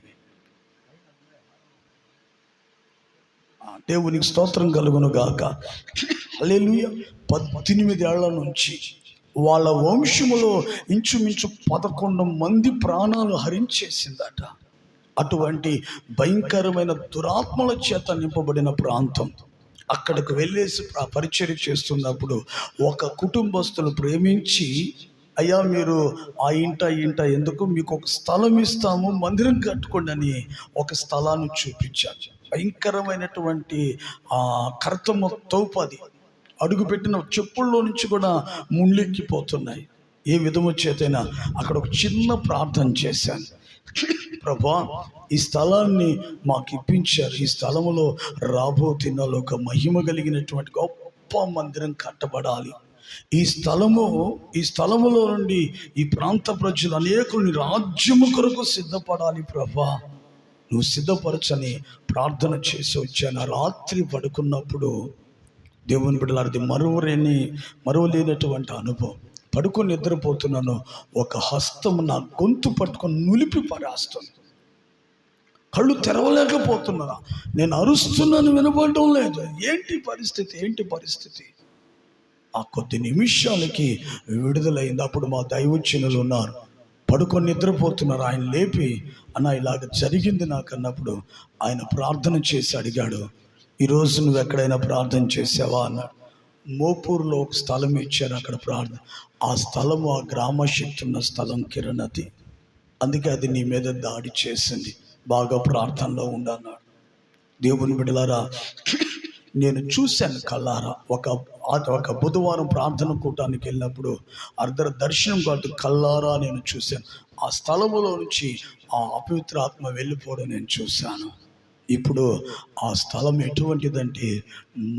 దేవునికి స్తోత్రం కలుగును గాక. హల్లెలూయా. 18 ఏళ్ల నుంచి వాళ్ళ వంశములో ఇంచుమించు 11 మంది ప్రాణాలు హరించేసిందట. అటువంటి భయంకరమైన దురాత్మల చేత నింపబడిన ప్రాంతం. అక్కడికి వెళ్ళేసి పరిచర్య చేస్తున్నప్పుడు ఒక కుటుంబస్తులు ప్రేమించి, అయ్యా మీరు ఆ ఇంట ఎందుకు, మీకు ఒక స్థలం ఇస్తాము, మందిరం కట్టుకోండి అని ఒక స్థలాన్ని చూపించారు. భయంకరమైనటువంటి కర్తమ తౌపది, అడుగుపెట్టిన చెప్పుల్లో నుంచి కూడా ముళ్ళెక్కిపోతున్నాయి. ఏ విధము చేతైనా అక్కడ ఒక చిన్న ప్రార్థన చేశాను. ప్రభా, ఈ స్థలాన్ని మాకు ఇప్పించారు. ఈ స్థలములో రాబో దినాల్లో ఒక మహిమ కలిగినటువంటి గొప్ప మందిరం కట్టబడాలి. ఈ స్థలములో నుండి ఈ ప్రాంత ప్రజలు అనేకుల్ని రాజ్యము కొరకు సిద్ధపడాలి. ప్రభా, నువ్వు సిద్ధపరచని ప్రార్థన చేసి వచ్చాను. రాత్రి పడుకున్నప్పుడు దేవుని బిడ్డలారిది మరువలేనటువంటి అనుభవం. పడుకొని నిద్రపోతున్నాను, ఒక హస్తం నా గొంతు పట్టుకొని నులిపి పడేస్తుంది. కళ్ళు తెరవలేకపోతున్నా, నేను అరుస్తున్నాను, వినపడడం లేదు. ఏంటి పరిస్థితి? ఆ కొద్ది నిమిషాలకి విడుదలైంది. అప్పుడు మా దైవజనులు ఉన్నారు, పడుకొని నిద్రపోతున్నారు. ఆయన లేపి, అన్న ఇలాగ జరిగింది నాకు అన్నప్పుడు ఆయన ప్రార్థన చేసి అడిగాడు, ఈరోజు నువ్వు ఎక్కడైనా ప్రార్థన చేసావా అన్నాడు. మోపూర్లో ఒక స్థలం ఇచ్చారు, అక్కడ ప్రార్థన. ఆ స్థలము ఆ గ్రామ శక్తి ఉన్న స్థలం కిరణది. అందుకే అది నీ మీద దాడి చేసింది. బాగా ప్రార్థనలో ఉండన్నాడు. దేవుని బిడ్డలారా, నేను చూశాను కల్లారా. ఒక బుధవారం ప్రార్థన కూటానికి వెళ్ళినప్పుడు దర్శనం కాదు, కల్లారా నేను చూశాను. ఆ స్థలములో నుంచి ఆ అపవిత్ర ఆత్మ వెళ్ళిపోవడం నేను చూశాను. ఇప్పుడు ఆ స్థలం ఎటువంటిదంటే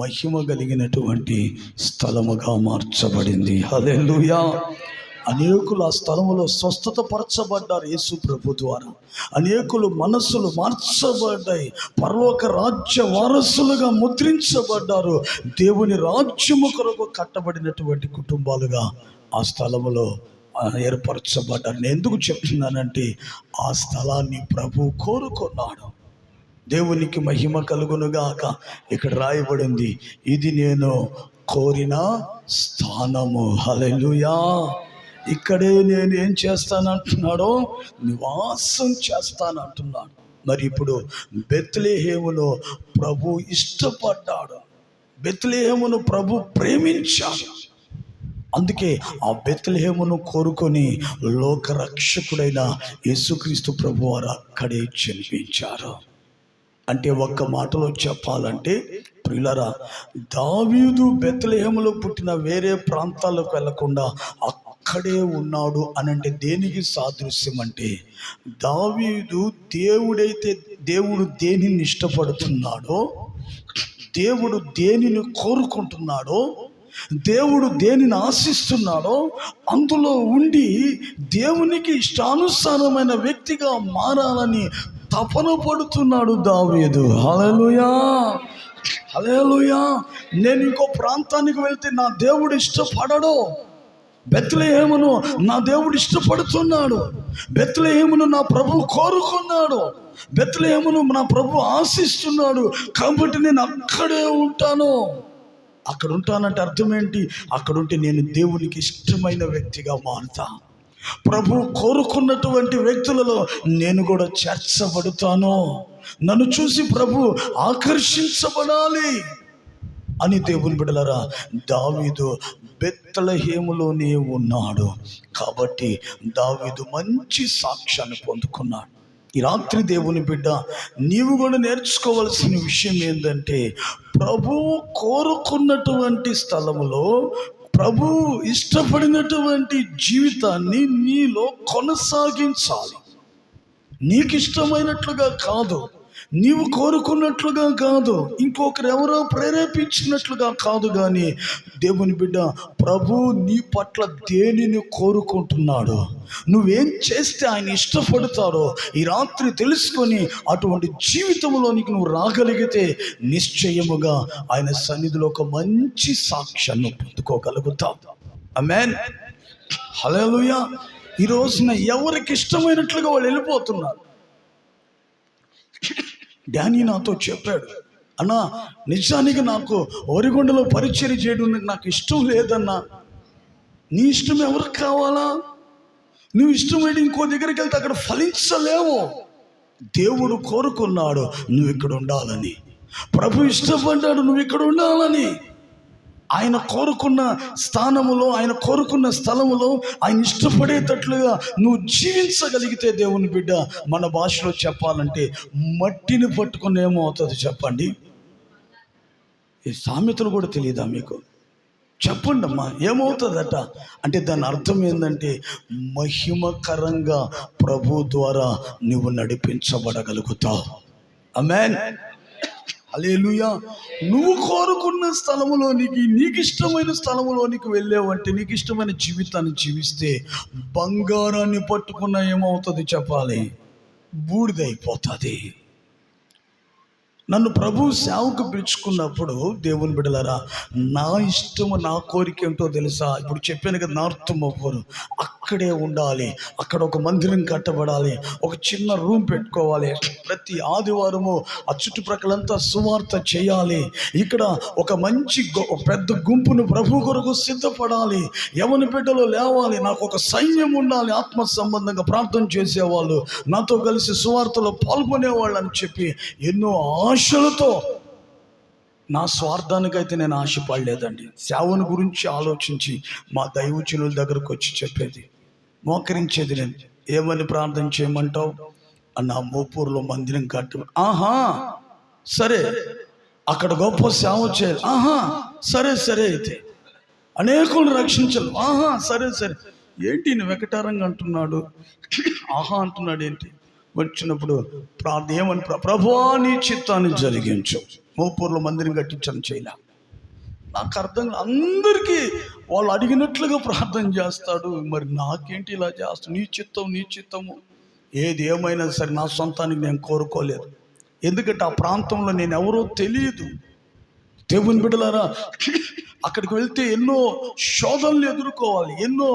మహిమ కలిగినటువంటి స్థలముగా మార్చబడింది. హల్లెలూయా. అనేకులు ఆ స్థలములో స్వస్థత పరచబడ్డారు యేసు ప్రభు ద్వారా. అనేకులు మనస్సులు మార్చబడ్డాయి, పరలోక రాజ్య వారసులుగా ముద్రించబడ్డారు. దేవుని రాజ్యము కొరకు కట్టబడినటువంటి కుటుంబాలుగా ఆ స్థలములో ఏర్పరచబడ్డారు. నేను ఎందుకు చెప్తున్నానంటే ఆ స్థలాన్ని ప్రభు కోరుకున్నాడు. దేవునికి మహిమ కలుగునుగాక. ఇక్కడ రాయబడింది, ఇది నేను కోరిన స్థానము. హల్లెలూయా. ఇక్కడే నేను ఏం చేస్తానంటున్నాడో, నివాసం చేస్తానంటున్నాడు. మరి ఇప్పుడు బెత్లెహేములో ప్రభు ఇష్టపడ్డాడు, బెత్లెహేమును ప్రభు ప్రేమించాడు. అందుకే ఆ బెత్లెహేమును కోరుకొని లోకరక్షకుడైన యేసుక్రీస్తు ప్రభు వారు అక్కడే జన్మించారు. అంటే ఒక్క మాటలో చెప్పాలంటే ప్రియులారా, దావీదు బెత్లెహేములో పుట్టిన వేరే ప్రాంతాలకు వెళ్లకుండా అక్కడే ఉన్నాడు అని అంటే దేనికి సాదృశ్యం అంటే, దావీదు దేవుడు దేనిని ఇష్టపడుతున్నాడో, దేవుడు దేనిని కోరుకుంటున్నాడో, దేవుడు దేనిని ఆశిస్తున్నాడో అందులో ఉండి దేవునికి ఇష్టానుసారమైన వ్యక్తిగా మారాలని తపన పడుతున్నాడు దావీదు. హల్లెలూయా, హల్లెలూయా. నేను ఇంకో ప్రాంతానికి వెళ్తే నా దేవుడు ఇష్టపడడు. బెత్లెహేమును నా దేవుడు ఇష్టపడుతున్నాడు. బెత్లెహేమును నా ప్రభు కోరుకున్నాడు. బెత్లెహేమును నా ప్రభు ఆశిస్తున్నాడు. కాబట్టి నేను అక్కడే ఉంటాను. అక్కడ ఉంటానంటే అర్థం ఏంటి? అక్కడుంటే నేను దేవునికి ఇష్టమైన వ్యక్తిగా మారుతా. ప్రభు కోరుకున్నటువంటి వ్యక్తులలో నేను కూడా చేర్చబడుతాను. నన్ను చూసి ప్రభు ఆకర్షించబడాలి అని దేవుని బిడ్డలారా, దావీదు బెత్లెహేములోనే ఉన్నాడు. కాబట్టి దావీదు మంచి సాక్ష్యాన్ని పొందుకున్నాడు. ఈ రాత్రి దేవుని బిడ్డ, నీవు కూడా నేర్చుకోవాల్సిన విషయం ఏంటంటే, ప్రభువు కోరుకున్నటువంటి స్థలములో ప్రభు ఇష్టపడినటువంటి జీవితాన్ని నీలో కొనసాగించాలి. నీకు ఇష్టమైనట్లుగా కాదు, నీవు కోరుకున్నట్లుగా కాదు, ఇంకొకరు ఎవరో ప్రేరేపించినట్లుగా కాదు. కానీ దేవుని బిడ్డ, ప్రభు నీ పట్ల దేనిని కోరుకుంటున్నాడో, నువ్వేం చేస్తే ఆయన ఇష్టపడతారో ఈ రాత్రి తెలుసుకొని అటువంటి జీవితంలోనికి నువ్వు రాగలిగితే నిశ్చయముగా ఆయన సన్నిధిలో ఒక మంచి సాక్ష్యాన్ని పొందుకోగలుగుతావు. ఆమేన్, హల్లెలూయా. ఈ రోజున ఎవరికి ఇష్టమైనట్లుగా వాళ్ళు వెళ్ళిపోతున్నారు. డానీ నాతో చెప్పాడు, అన్నా నిజానికి నాకు ఓరిగొండలో పరిచర్య చేయడం నాకు ఇష్టం లేదన్నా. నీ ఇష్టం ఎవరికి కావాలా? నువ్వు ఇష్టమైతే ఇంకో దగ్గరికి వెళ్తే అక్కడ ఫలించలేవు. దేవుడు కోరుకున్నాడు నువ్వు ఇక్కడ ఉండాలని, ప్రభు ఇష్టపడ్డాడు నువ్వు ఇక్కడ ఉండాలని. ఆయన కోరుకున్న స్థానములో, ఆయన కోరుకున్న స్థలములో ఆయన ఇష్టపడేటట్లుగా నువ్వు జీవించగలిగితే దేవుని బిడ్డ, మన భాషలో చెప్పాలంటే మట్టిని పట్టుకుని ఏమవుతుంది చెప్పండి? ఈ సామెతలు కూడా తెలియదా మీకు? చెప్పండి అమ్మా, ఏమవుతుందట అంటే దాని అర్థం ఏంటంటే మహిమకరంగా ప్రభు ద్వారా నువ్వు నడిపించబడగలుగుతావు. ఆమేన్, హల్లెలూయా. నువ్వు కోరుకున్న స్థలములోనికి, నీకు ఇష్టమైన స్థలములోనికి వెళ్ళావంటే, నీకు ఇష్టమైన జీవితాన్ని జీవిస్తే బంగారాన్ని పట్టుకున్న ఏమవుతుంది చెప్పాలి? బూడిదైపోతుంది. నన్ను ప్రభు సేవకు పిలుచుకున్నప్పుడు దేవుని బిడ్డలారా, నా ఇష్టము నా కోరిక ఏంటో తెలుసా? ఇప్పుడు చెప్పాను కదా, నార్త్ మోపూరు, అక్కడే ఉండాలి. అక్కడ ఒక మందిరం కట్టబడాలి, ఒక చిన్న రూమ్ పెట్టుకోవాలి. ప్రతి ఆదివారము ఆ చుట్టుప్రక్కలంతా సువార్త చేయాలి. ఇక్కడ ఒక మంచి పెద్ద గుంపును ప్రభు కొరకు సిద్ధపడాలి. యవన బిడ్డలు లేవాలి. నాకు ఒక సైన్యం ఉండాలి, ఆత్మ సంబంధంగా ప్రార్థన చేసేవాళ్ళు, నాతో కలిసి సువార్తలో పాల్గొనేవాళ్ళు అని చెప్పి ఎన్నో ఆశలతో నా స్వార్థానికైతే నేను ఆశపడలేదండి. సేవను గురించి ఆలోచించి మా దైవజనుల దగ్గరకు వచ్చి చెప్పేది, మోకరించేది. నేను ఏమని ప్రార్థన చేయమంటావు అన్న, మోపూర్లో మందిరం కట్టు. ఆహా సరే, అక్కడ గొప్ప సేవ చేయాలి. ఆహా సరే సరే, అయితే అనేకులను రక్షించాలి. ఆహా సరే సరే. ఏంటి నువ్వు వెకటారంగా అంటున్నాడు, ఆహా అంటున్నాడు ఏంటి? వచ్చినప్పుడు ఏమని ప్రభువా నీ చిత్తాన్ని జరిగించు. మోపూర్లో మందిరం కట్టించని చేయలే. నాకు అర్థం, అందరికీ వాళ్ళు అడిగినట్లుగా ప్రార్థన చేస్తాడు, మరి నాకేంటి ఇలా చేస్తాడు? నీ చిత్తం నీ చిత్తము. ఏది ఏమైనా సరే నా సొంతానికి నేను కోరుకోలేదు. ఎందుకంటే ఆ ప్రాంతంలో నేను ఎవరో తెలియదు. దేవుని బిడ్డలారా, అక్కడికి వెళ్తే ఎన్నో శోధనలు ఎదుర్కోవాలి, ఎన్నో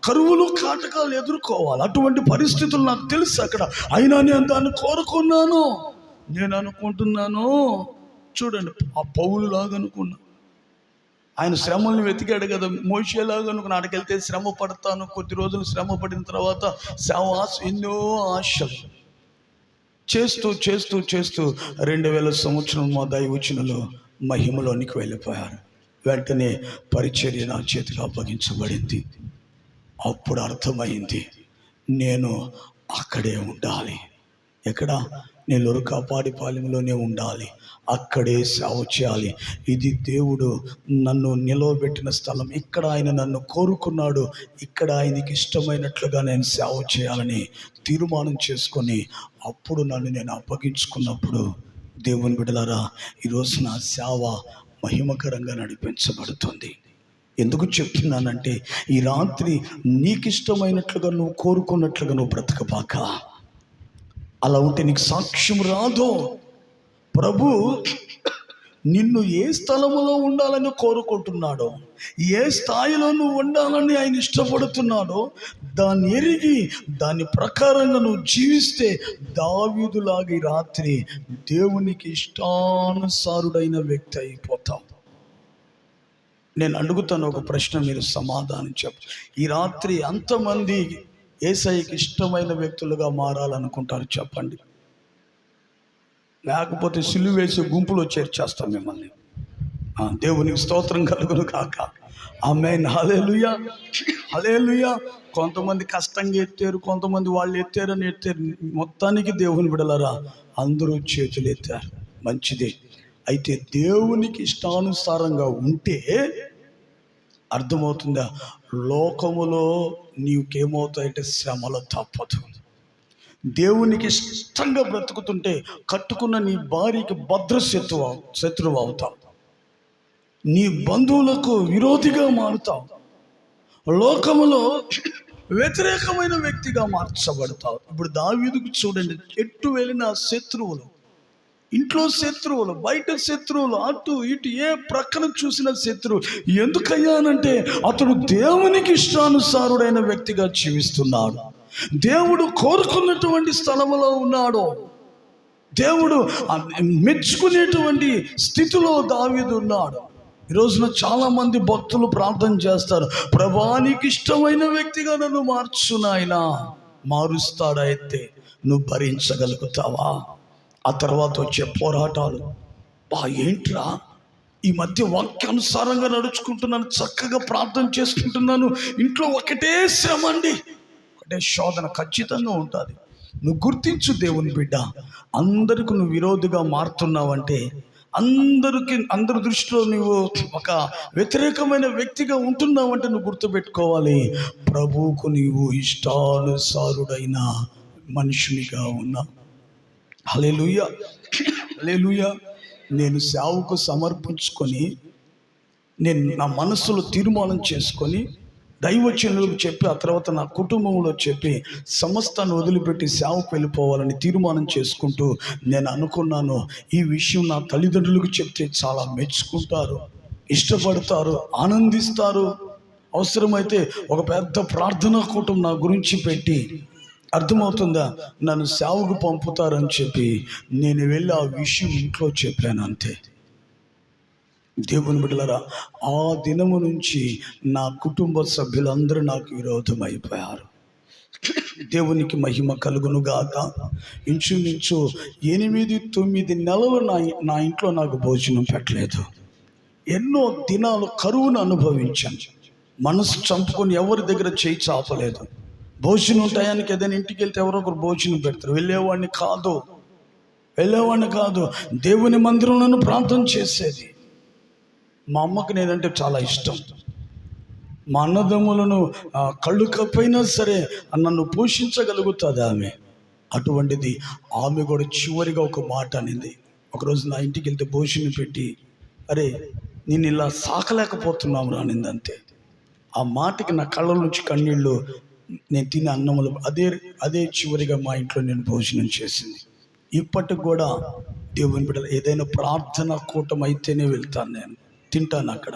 కరువులు కాటకాలు ఎదుర్కోవాలి. అటువంటి పరిస్థితులు నాకు తెలుసు అక్కడ. అయినా నేను దాన్ని కోరుకున్నాను. నేను అనుకుంటున్నాను, చూడండి, ఆ పౌలులాగా అనుకున్నా. ఆయన శ్రమల్ని వెతికాడు కదా, మోషేలాగా అనుకున్నా. అక్కడికి వెళ్తే శ్రమ పడతాను, కొద్ది రోజులు శ్రమ పడిన తర్వాత ఎన్నో ఆశలు చేస్తూ చేస్తూ చేస్తూ 2000 సంవత్సరం మా దైవచనులు మహిమలోనికి వెళ్ళిపోయారు. వెంటనే పరిచర్య నా చేతికి అప్పగించబడింది. అప్పుడు అర్థమైంది, నేను అక్కడే ఉండాలి. ఎక్కడ? నెల్లూరు కాపాడిపాలెంలోనే ఉండాలి, అక్కడే సేవ చేయాలి. ఇది దేవుడు నన్ను నిలవబెట్టిన స్థలం. ఇక్కడ ఆయన నన్ను కోరుకున్నాడు. ఇక్కడ ఆయనకి ఇష్టమైనట్లుగా నేను సేవ చేయాలని తీర్మానం చేసుకొని అప్పుడు నన్ను నేను అప్పగించుకున్నప్పుడు, దేవుని బిడ్డలారా, ఈరోజు నా సేవ మహిమకరంగా నడిపించబడుతుంది. ఎందుకు చెప్తున్నానంటే, ఈ రాత్రి నీకు ఇష్టమైనట్లుగా నువ్వు కోరుకున్నట్లుగా నువ్వు బ్రతకబాక. అలా ఉంటే నీకు సాక్ష్యం రాదు. ప్రభు నిన్ను ఏ స్థలములో ఉండాలని కోరుకుంటున్నాడో, ఏ స్థాయిలో నువ్వు ఉండాలని ఆయన ఇష్టపడుతున్నాడో దాన్ని ఎరిగి దాని ప్రకారంగా నువ్వు జీవిస్తే దావీదులాగా ఈ రాత్రి దేవునికి ఇష్టానుసారుడైన వ్యక్తి అయిపోతావు. నేను అడుగుతాను ఒక ప్రశ్న, మీరు సమాధానం చెప్పు. ఈ రాత్రి ఎంతమంది యేసయ్యకి ఇష్టమైన వ్యక్తులుగా మారాలనుకుంటారు చెప్పండి. లేకపోతే సిలువ వేసే గుంపులో చేర్చేస్తాం మిమ్మల్ని. దేవునికి స్తోత్రం కలుగును కాక. ఆమేన్. హల్లెలూయా, హల్లెలూయా. కొంతమంది కష్టంగా ఎత్తారు, కొంతమంది వాళ్ళు ఎత్తారని ఎత్తారు. మొత్తానికి దేవుని బిడలరా, అందరూ చేతులు ఎత్తారు. మంచిదే. అయితే దేవునికి ఇష్టానుసారంగా ఉంటే అర్థమవుతుందా, లోకములో నీకేమవుతాయంటే శ్రమలు తప్పదు. దేవునికి ఇష్టంగా బ్రతుకుతుంటే కట్టుకున్న నీ భార్యకి భద్ర శత్రువు అవుతావు. నీ బంధువులకు విరోధిగా మారుతావు. లోకములో వ్యతిరేకమైన వ్యక్తిగా మార్చబడతావు. ఇప్పుడు దావీదుకు చూడండి, ఎటు వెళ్ళిన శత్రువులు, ఇంట్లో శత్రువులు, బయట శత్రువులు, అటు ఇటు ఏ ప్రక్కన చూసిన శత్రువు. ఎందుకయ్యానంటే అతడు దేవునికి ఇష్టానుసారుడైన వ్యక్తిగా జీవిస్తున్నాడు. దేవుడు కోరుకున్నటువంటి స్థలములో ఉన్నాడు. దేవుడు మెచ్చుకునేటువంటి స్థితిలో దావీదు ఉన్నాడు. ఈ రోజున చాలా మంది భక్తులు ప్రార్థన చేస్తారు, ప్రభువా నీకు ఇష్టమైన వ్యక్తిగా నన్ను మార్చు నాయనా. మారుస్తాడైతే నువ్వు భరించగలుగుతావా? ఆ తర్వాత వచ్చే పోరాటాలు, ఏంట్రా ఈ మధ్య వాక్యానుసారంగా నడుచుకుంటున్నాను, చక్కగా ప్రార్థన చేసుకుంటున్నాను, ఇంట్లో ఒకటే శ్రమ అండి, ఒకటే శోధన ఖచ్చితంగా ఉంటుంది. నువ్వు గుర్తించు దేవుని బిడ్డ, అందరికి నువ్వు విరోధిగా మారుతున్నావంటే, అందరి దృష్టిలో నువ్వు ఒక వ్యతిరేకమైన వ్యక్తిగా ఉంటున్నావంటే నువ్వు గుర్తుపెట్టుకోవాలి, ప్రభువుకు నీవు ఇష్టానుసారుడైన మనుషునిగా ఉన్నావు. హల్లెలూయా, హల్లెలూయా. నేను సేవకు సమర్పించుకొని, నేను నా మనసులో తీర్మానం చేసుకొని దైవజనులకు చెప్పి, ఆ తర్వాత నా కుటుంబంలో చెప్పి సమస్తాన్ని వదిలిపెట్టి సేవకు వెళ్ళిపోవాలని తీర్మానం చేసుకుంటూ నేను అనుకున్నాను, ఈ విషయం నా తల్లిదండ్రులకు చెప్తే చాలా మెచ్చుకుంటారు, ఇష్టపడతారు, ఆనందిస్తారు. అవసరమైతే ఒక పెద్ద ప్రార్థనా కూటం నా గురించి పెట్టి, అర్థమవుతుందా, నన్ను సేవకు పంపుతారని చెప్పి నేను వెళ్ళి ఆ విషయం ఇంట్లో చెప్పాను, అంతే. దేవుని బిడ్డలారా, ఆ దినము నుంచి నా కుటుంబ సభ్యులందరూ నాకు విరోధం అయిపోయారు. దేవునికి మహిమ కలుగును గాక. ఇంచుమించు 8-9 నెలలు నా ఇంట్లో నాకు భోజనం పెట్టలేదు. ఎన్నో దినాలు కరువును అనుభవించాను. మనసు చంపుకొని ఎవరి దగ్గర చేయి చాపలేదు. భోజనం టయానికి ఏదైనా ఇంటికి వెళ్తే ఎవరో ఒకరు భోజనం పెడతారు. వెళ్ళేవాడిని కాదు. దేవుని మందిరంలోనూ ప్రార్థన చేసేది. మా అమ్మకు నేనంటే చాలా ఇష్టం. మా అన్నదమ్ములను కళ్ళు కప్పైనా సరే నన్ను పోషించగలుగుతుంది ఆమె. అటువంటిది ఆమె కూడా చివరిగా ఒక మాట అనింది. ఒకరోజు నా ఇంటికి వెళ్తే భోజనం పెట్టి, అరే నేను ఇలా సాకలేకపోతున్నాము రానింది. అంతే. ఆ మాటకి నా కళ్ళ నుంచి కన్నీళ్ళు, నేను తినే అన్నములు అదే చివరిగా మా ఇంట్లో నేను భోజనం చేసింది. ఇప్పటికి కూడా దేవుని బిడ్డలు ఏదైనా ప్రార్థన కూటం అయితేనే వెళ్తాను, నేను తింటాను అక్కడ.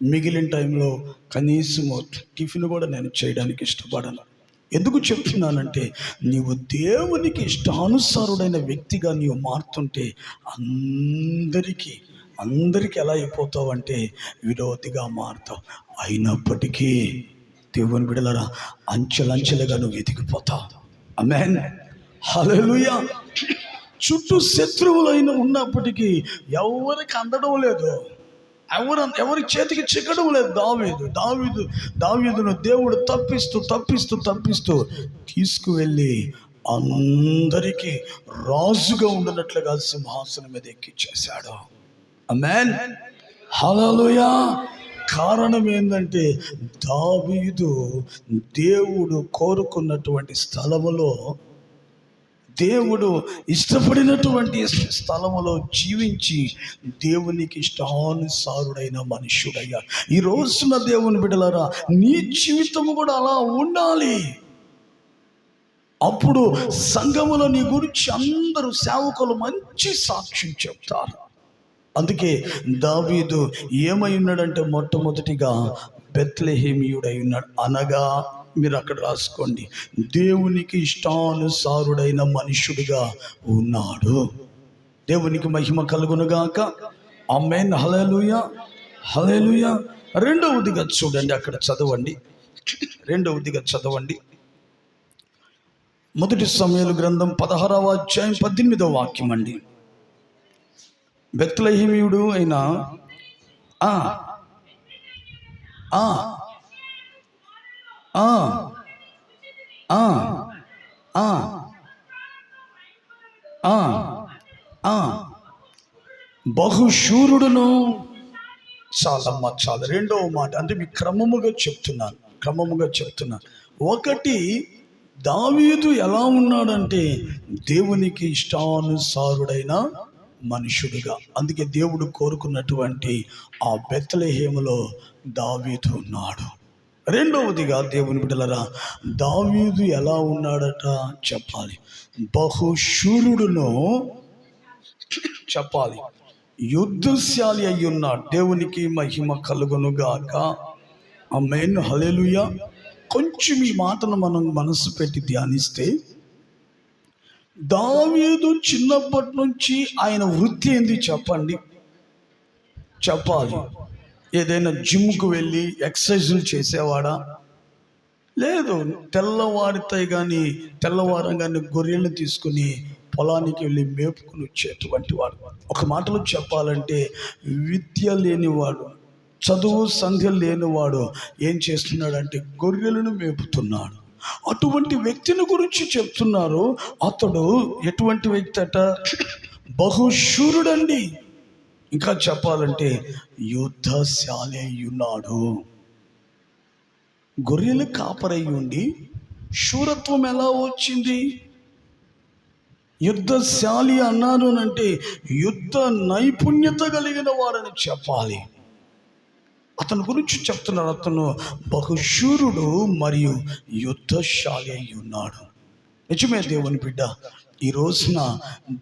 మిగిలిన టైంలో కనీసం టిఫిన్ కూడా నేను చేయడానికి ఇష్టపడను. ఎందుకు చెప్తున్నానంటే, నీవు దేవునికి ఇష్టానుసారుడైన వ్యక్తిగా నీవు మారుతుంటే అందరికీ ఎలా అయిపోతావు అంటే విరోధిగా మారుతావు. అయినప్పటికీ దేవుని బిడ్డలారా, అంచెలంచెలుగా నువ్వు ఎదిగిపోతావు. ఆమేన్, హల్లెలూయా. చుట్టూ శత్రువులైన ఉన్నప్పటికీ ఎవరికి అందడం లేదు, ఎవరి చేతికి చిక్కడం లేదు. దావీదును దేవుడు తప్పిస్తూ తీసుకువెళ్ళి అందరికీ రాజుగా ఉండనట్లుగా సింహాసనం మీద ఎక్కించేశాడు. ఆమేన్, హల్లెలూయా. కారణం ఏంటంటే, దావీదు దేవుడు కోరుకున్నటువంటి స్థలములో, దేవుడు ఇష్టపడినటువంటి స్థలములో జీవించి దేవునికి ఇష్టానుసారుడైన మనుష్యుడయ్యాడు. ఈ రోజున దేవుని బిడ్డలారా, నీ జీవితము కూడా అలా ఉండాలి. అప్పుడు సంఘములో నీ గురించి అందరూ సేవకులు మంచి సాక్ష్యం చెప్తారు. అందుకే దావీదు ఏమై ఉన్నాడంటే, మొట్టమొదటిగా బెత్లెహేమీయుడై ఉన్నాడు. అనగా మీరు అక్కడ రాసుకోండి, దేవునికి ఇష్టానుసారుడైన మనుష్యుడిగా ఉన్నాడు. దేవునికి మహిమ కలుగునుగాక. ఆమేన్, హల్లెలూయా, హల్లెలూయా. రెండవదిగా చూడండి, అక్కడ చదవండి. 1 సమూయేలు గ్రంథం 16వ అధ్యాయం 18వ వాక్యం అండి. బెత్లెహేమీయుడు అయిన బహుశూరుడును. చాలా రెండవ మాట అంటే మీకు క్రమముగా చెప్తున్నాను. ఒకటి, దావీదు ఎలా ఉన్నాడంటే దేవునికి ఇష్టానుసారుడైన మనుషుడిగా. అందుకే దేవుడు కోరుకున్నటువంటి ఆ బెత్లెహేములో దావీదు ఉన్నాడు. రెండవదిగా దేవుని బిడ్డలారా, దావీదు ఎలా ఉన్నాడట చెప్పాలి. బహుశూరుడును చెప్పాలి, యుద్ధశాలి అయి ఉన్నాడు. దేవునికి మహిమ కలుగునుగాక. ఆమేన్, హల్లెలూయా. కొంచెం ఈ మాటను మనం మనసు పెట్టి ధ్యానిస్తే, దావీదు చిన్నప్పటి నుంచి ఆయన వృత్తి ఏంది చెప్పండి? చెప్పాలి. ఏదైనా జిమ్కు వెళ్ళి ఎక్సర్సైజులు చేసేవాడా? లేదు. తెల్లవారంగానే గొర్రెలను తీసుకుని పొలానికి వెళ్ళి మేపుకుని వచ్చేటువంటి వాడు. ఒక మాటలో చెప్పాలంటే, విద్య లేనివాడు, చదువు సంధ్య లేనివాడు ఏం చేస్తున్నాడంటే గొర్రెలను మేపుతున్నాడు. అటువంటి వ్యక్తిని గురించి చెప్తున్నారు. అతడు ఎటువంటి వ్యక్తి అట? బహుశూరుడండి. ఇంకా చెప్పాలంటే యుద్ధశాలి ఉన్నాడు. గొర్రెలు కాపరై ఉండి శూరత్వం ఎలా వచ్చింది? యుద్ధశాలి అన్నారు అంటే యుద్ధ నైపుణ్యత కలిగిన వాడని చెప్పాలి. అతని గురించి చెప్తున్నారు. అతను బహుశూరుడు మరియు యుద్ధశాలి అయి ఉన్నాడు. నిజమే దేవుని బిడ్డ, ఈ రోజున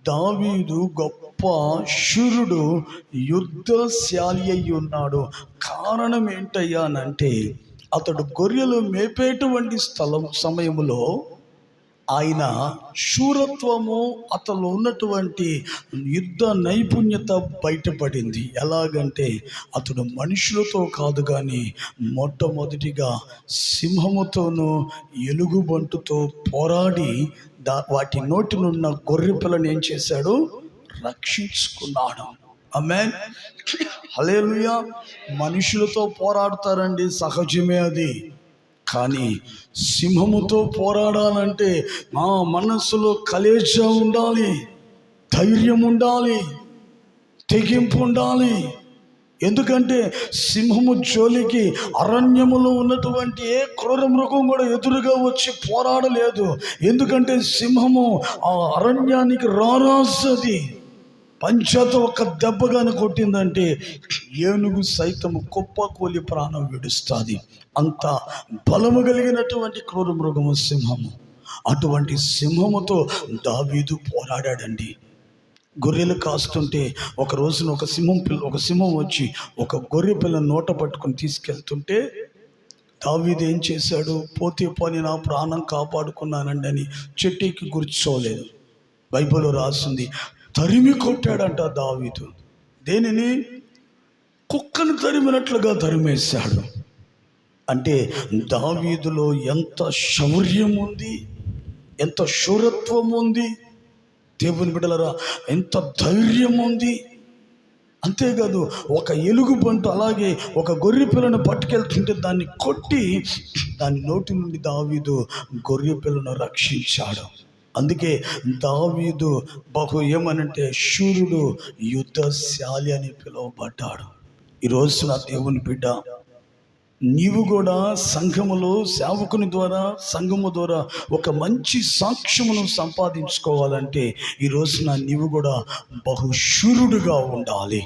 దావీదు గొప్ప శూరుడు, యుద్ధశాలి అయి ఉన్నాడు. కారణం ఏంటయ్యానంటే, అతడు గొర్రెలు మేపేటువంటి సమయంలో ఆయన శూరత్వము, అతను ఉన్నటువంటి యుద్ధ నైపుణ్యత బయటపడింది. ఎలాగంటే అతడు మనుషులతో కాదు కానీ మొట్టమొదటిగా సింహముతోనూ ఎలుగుబంటుతో పోరాడి వాటి నోటి నున్న గొర్రె పిల్లని ఏం చేశాడు? రక్షించుకున్నాడు. ఆమేన్, హల్లెలూయా. మనుషులతో పోరాడతారండి, సహజమే అది. కానీ సింహముతో పోరాడాలంటే మా మనస్సులో కలేజా ఉండాలి, ధైర్యం ఉండాలి, తెగింపు ఉండాలి. ఎందుకంటే సింహము జోలికి అరణ్యములో ఉన్నటువంటి ఏ క్రూర మృగం కూడా ఎదురుగా వచ్చి పోరాడలేదు. ఎందుకంటే సింహము ఆ అరణ్యానికి రారాజది. పంచతో ఒక దెబ్బగానే కొట్టిందంటే ఏనుగు సైతము కుప్పకూలి ప్రాణం విడుస్తుంది. అంత బలము కలిగినటువంటి క్రూర మృగము సింహము. అటువంటి సింహముతో దావీదు పోరాడాడండి. గొర్రెలు కాస్తుంటే ఒక రోజున ఒక సింహం వచ్చి ఒక గొర్రె పిల్ల నోట పట్టుకుని తీసుకెళ్తుంటే దావీదు ఏం చేశాడు? పోతే పోని నా ప్రాణం కాపాడుకున్నానండి అని చెట్టుకి కూర్చోలేదు. బైబిల్లో రాసింది, తరిమి కొట్టాడంట దావీదు. దేనిని? కుక్కను తరిమినట్లుగా తరిమేశాడు. అంటే దావీదులో ఎంత శౌర్యం ఉంది, ఎంత శూరత్వం ఉంది, దేవుని బిడ్డలారా ఎంత ధైర్యం ఉంది. అంతేకాదు, ఒక ఎలుగుబంటు అలాగే ఒక గొర్రె పిల్లను పట్టుకెళ్తుంటే దాన్ని కొట్టి దాని నోటి నుండి దావీదు గొర్రె పిల్లను రక్షించాడు. అందుకే దావీదు ఏమనంటే శూరుడు, యుద్ధశాలి అని పిలువబడ్డాడు. ఈరోజు నా దేవుని బిడ్డ, నీవు కూడా సంఘములో సేవకుని ద్వారా, సంఘము ద్వారా ఒక మంచి సాక్ష్యమును సంపాదించుకోవాలంటే ఈ రోజున నీవు కూడా బహుశూరుడుగా ఉండాలి.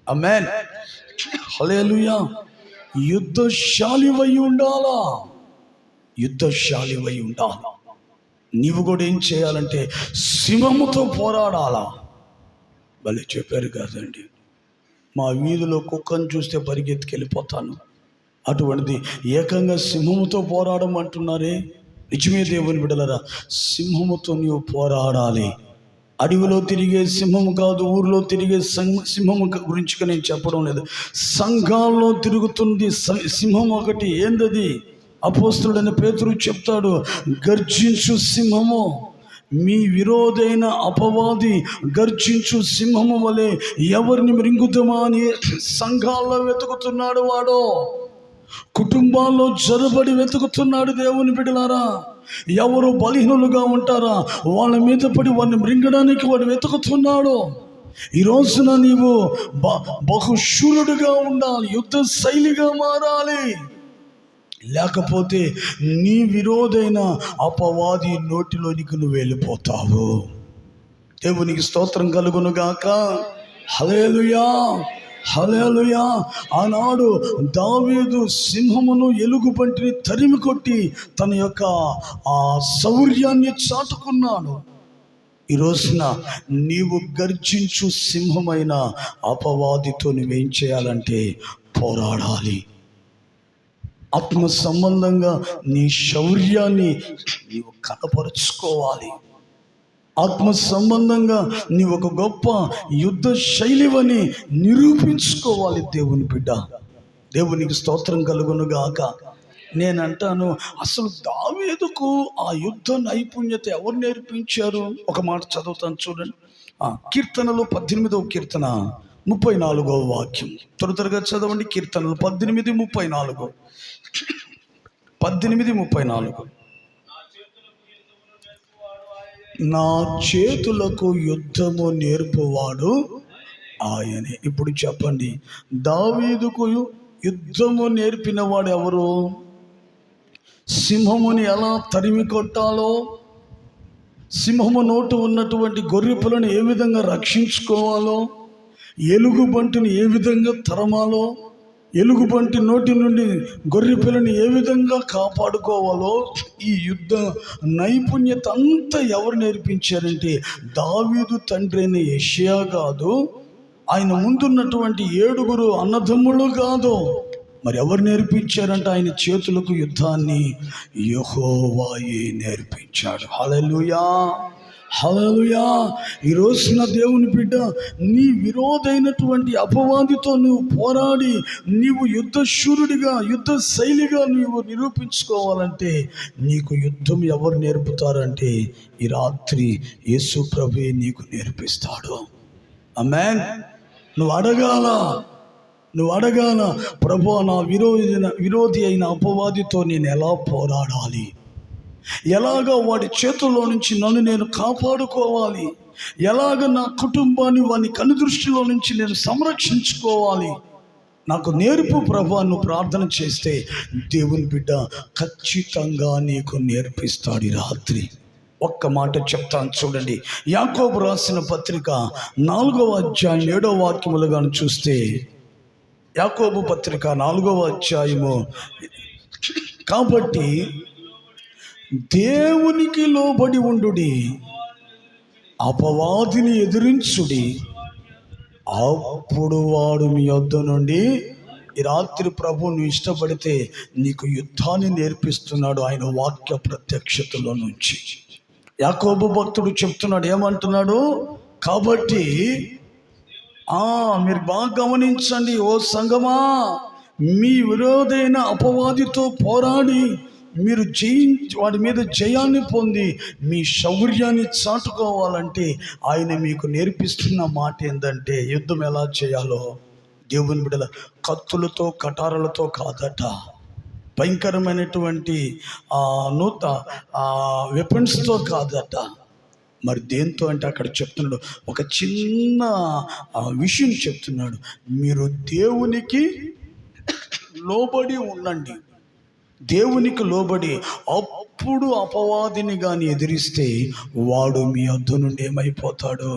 ఆమేన్, హల్లెలూయా. యుద్ధశాలివై ఉండాలా, యుద్ధశాలివై ఉండాలి. నీవు కూడా ఏం చేయాలంటే సింహముతో పోరాడాలా. భలే చెప్పారు కదండి. మా వీధిలో కుక్కను చూస్తే పరిగెత్తుకెళ్ళిపోతాను, అటువంటిది ఏకంగా సింహముతో పోరాడమంటున్నారే. నిజమే దేవుని బిడ్డలారా, సింహముతో నీవు పోరాడాలి. అడవిలో తిరిగే సింహము కాదు, ఊరిలో తిరిగే సింహము గురించి నేను చెప్పడం లేదు. సంఘాల్లో తిరుగుతుంది సింహం ఒకటి. ఏందది? అపోస్తలుడైన పేతురు చెప్తాడు, గర్జించు సింహము, మీ విరోధైన అపవాది గర్జించు సింహము వలె ఎవరిని మృంగుతామా అని సంఘాల్లో వెతుకుతున్నాడు. వాడు కుటుంబాల్లో జరబడి వెతుకుతున్నాడు. దేవుని బిడ్డలారా, ఎవరు బలహీనులుగా ఉంటారా వాళ్ళ మీద పడి వారిని మృంగడానికి వాడు వెతుకుతున్నాడు. ఈ రోజున నీవు బహుశూరుడుగా ఉండాలి, యుద్ధ శైలిగా మారాలి. లేకపోతే నీ విరోధైన అపవాది నోటిలోనికి నువ్వు వెళ్ళిపోతావు. దేవునికి స్తోత్రం కలుగునుగాక. హల్లెలూయా, హల్లెలూయా. ఆనాడు దావీదు సింహమును, ఎలుగుబంటిని తరిమి కొట్టి తన యొక్క ఆ శౌర్యాన్ని చాటుకున్నాడు. ఈ రోజున నీవు గర్జించు సింహమైన అపవాదితో నువ్వేం చేయాలంటే పోరాడాలి. ఆత్మ సంబంధంగా నీ శౌర్యాన్ని నీవు కనపరుచుకోవాలి. ఆత్మ సంబంధంగా నీవు ఒక గొప్ప యుద్ధ శైలివని నిరూపించుకోవాలి. దేవుని బిడ్డ, దేవునికి స్తోత్రం కలుగునుగాక. నేనంటాను, అసలు దావీదుకు ఆ యుద్ధ నైపుణ్యత ఎవరు నేర్పించారు? ఒక మాట చదువుతాను చూడండి. కీర్తనలు 18వ కీర్తన 34వ వాక్యం. త్వరగా చదవండి. కీర్తనలు 18:34. 18:34. నా చేతులకు యుద్ధము నేర్పువాడు ఆయనే. ఇప్పుడు చెప్పండి, దావీదుకు యుద్ధము నేర్పిన వాడు ఎవరు? సింహముని ఎలా తరిమి కొట్టాలో, సింహము నోటు ఉన్నటువంటి గొర్రెపిల్లను ఏ విధంగా రక్షించుకోవాలో, ఎలుగుబంటిని ఏ విధంగా తరమాలో, ఎలుగుబంటి నోటి నుండి గొర్రెపిల్లని ఏ విధంగా కాపాడుకోవాలో, ఈ యుద్ధ నైపుణ్యత అంతా ఎవరు నేర్పించారంటే దావీదు తండ్రి అయిన యెషయా కాదు, ఆయన ముందున్నటువంటి 7 అన్నదమ్ములు కాదు, మరి ఎవరు నేర్పించారంటే ఆయన చేతులకు యుద్ధాన్ని యెహోవాయే నేర్పించాడు. హల్లెలూయా, హల్లెలూయా. ఈ రోజున దేవుని బిడ్డ, నీ విరోధైనటువంటి అపవాదితో నువ్వు పోరాడి నీవు యుద్ధశూరుడిగా, యుద్ధ శైలిగా నీవు నిరూపించుకోవాలంటే నీకు యుద్ధం ఎవరు నేర్పుతారంటే ఈ రాత్రి యేసు ప్రభువే నీకు నేర్పిస్తాడు. ఆమేన్. నువ్వు అడగాల, ప్రభువా, నా విరోధి అయిన అపవాదితో నేను ఎలా పోరాడాలి, ఎలాగ వాడి చేతుల్లో నుంచి నన్ను నేను కాపాడుకోవాలి, ఎలాగ నా కుటుంబాన్ని వాని కనుదృష్టిలో నుంచి నేను సంరక్షించుకోవాలి, నాకు నేర్పు ప్రభువా. నువ్వు ప్రార్థన చేస్తే దేవుని బిడ్డ ఖచ్చితంగా నీకు నేర్పిస్తాడు. ఈ రాత్రి ఒక్క మాట చెప్తాను చూడండి. యాకోబు రాసిన పత్రిక 4వ అధ్యాయం 7వ వాక్యములుగా చూస్తే, యాకోబు పత్రిక 4వ అధ్యాయము, కాబట్టి దేవునికి లోబడి ఉండుడి, అపవాదిని ఎదిరించుడి, అప్పుడు వాడు మీ యొద్ద నుండి. ఈ రాత్రి ప్రభు నువ్వు ఇష్టపడితే నీకు యుద్ధాన్ని నేర్పిస్తున్నాడు ఆయన వాక్య ప్రత్యక్షతలో నుంచి. యాకోబు భక్తుడు చెప్తున్నాడు, ఏమంటున్నాడు? కాబట్టి మీరు బాగా గమనించండి ఓ సంగమా, మీ విరోధైన అపవాదితో పోరాడి మీరు వాడి మీద జయాన్ని పొంది మీ శౌర్యాన్ని చాటుకోవాలంటే ఆయన మీకు నేర్పిస్తున్న మాట ఏంటంటే, యుద్ధం ఎలా చేయాలో. దేవుని బిడ్డల, కత్తులతో కటారులతో కాదట, భయంకరమైనటువంటి వెపన్స్తో కాదట. మరి దేంతో అంటే అక్కడ చెప్తున్నాడు, ఒక చిన్న విషయం చెప్తున్నాడు. మీరు దేవునికి లోబడి ఉండండి, దేవునికి లోబడి. అప్పుడు అపవాదిని కానీ ఎదిరిస్తే వాడు మీ వద్ద నుండి ఏమైపోతాడు?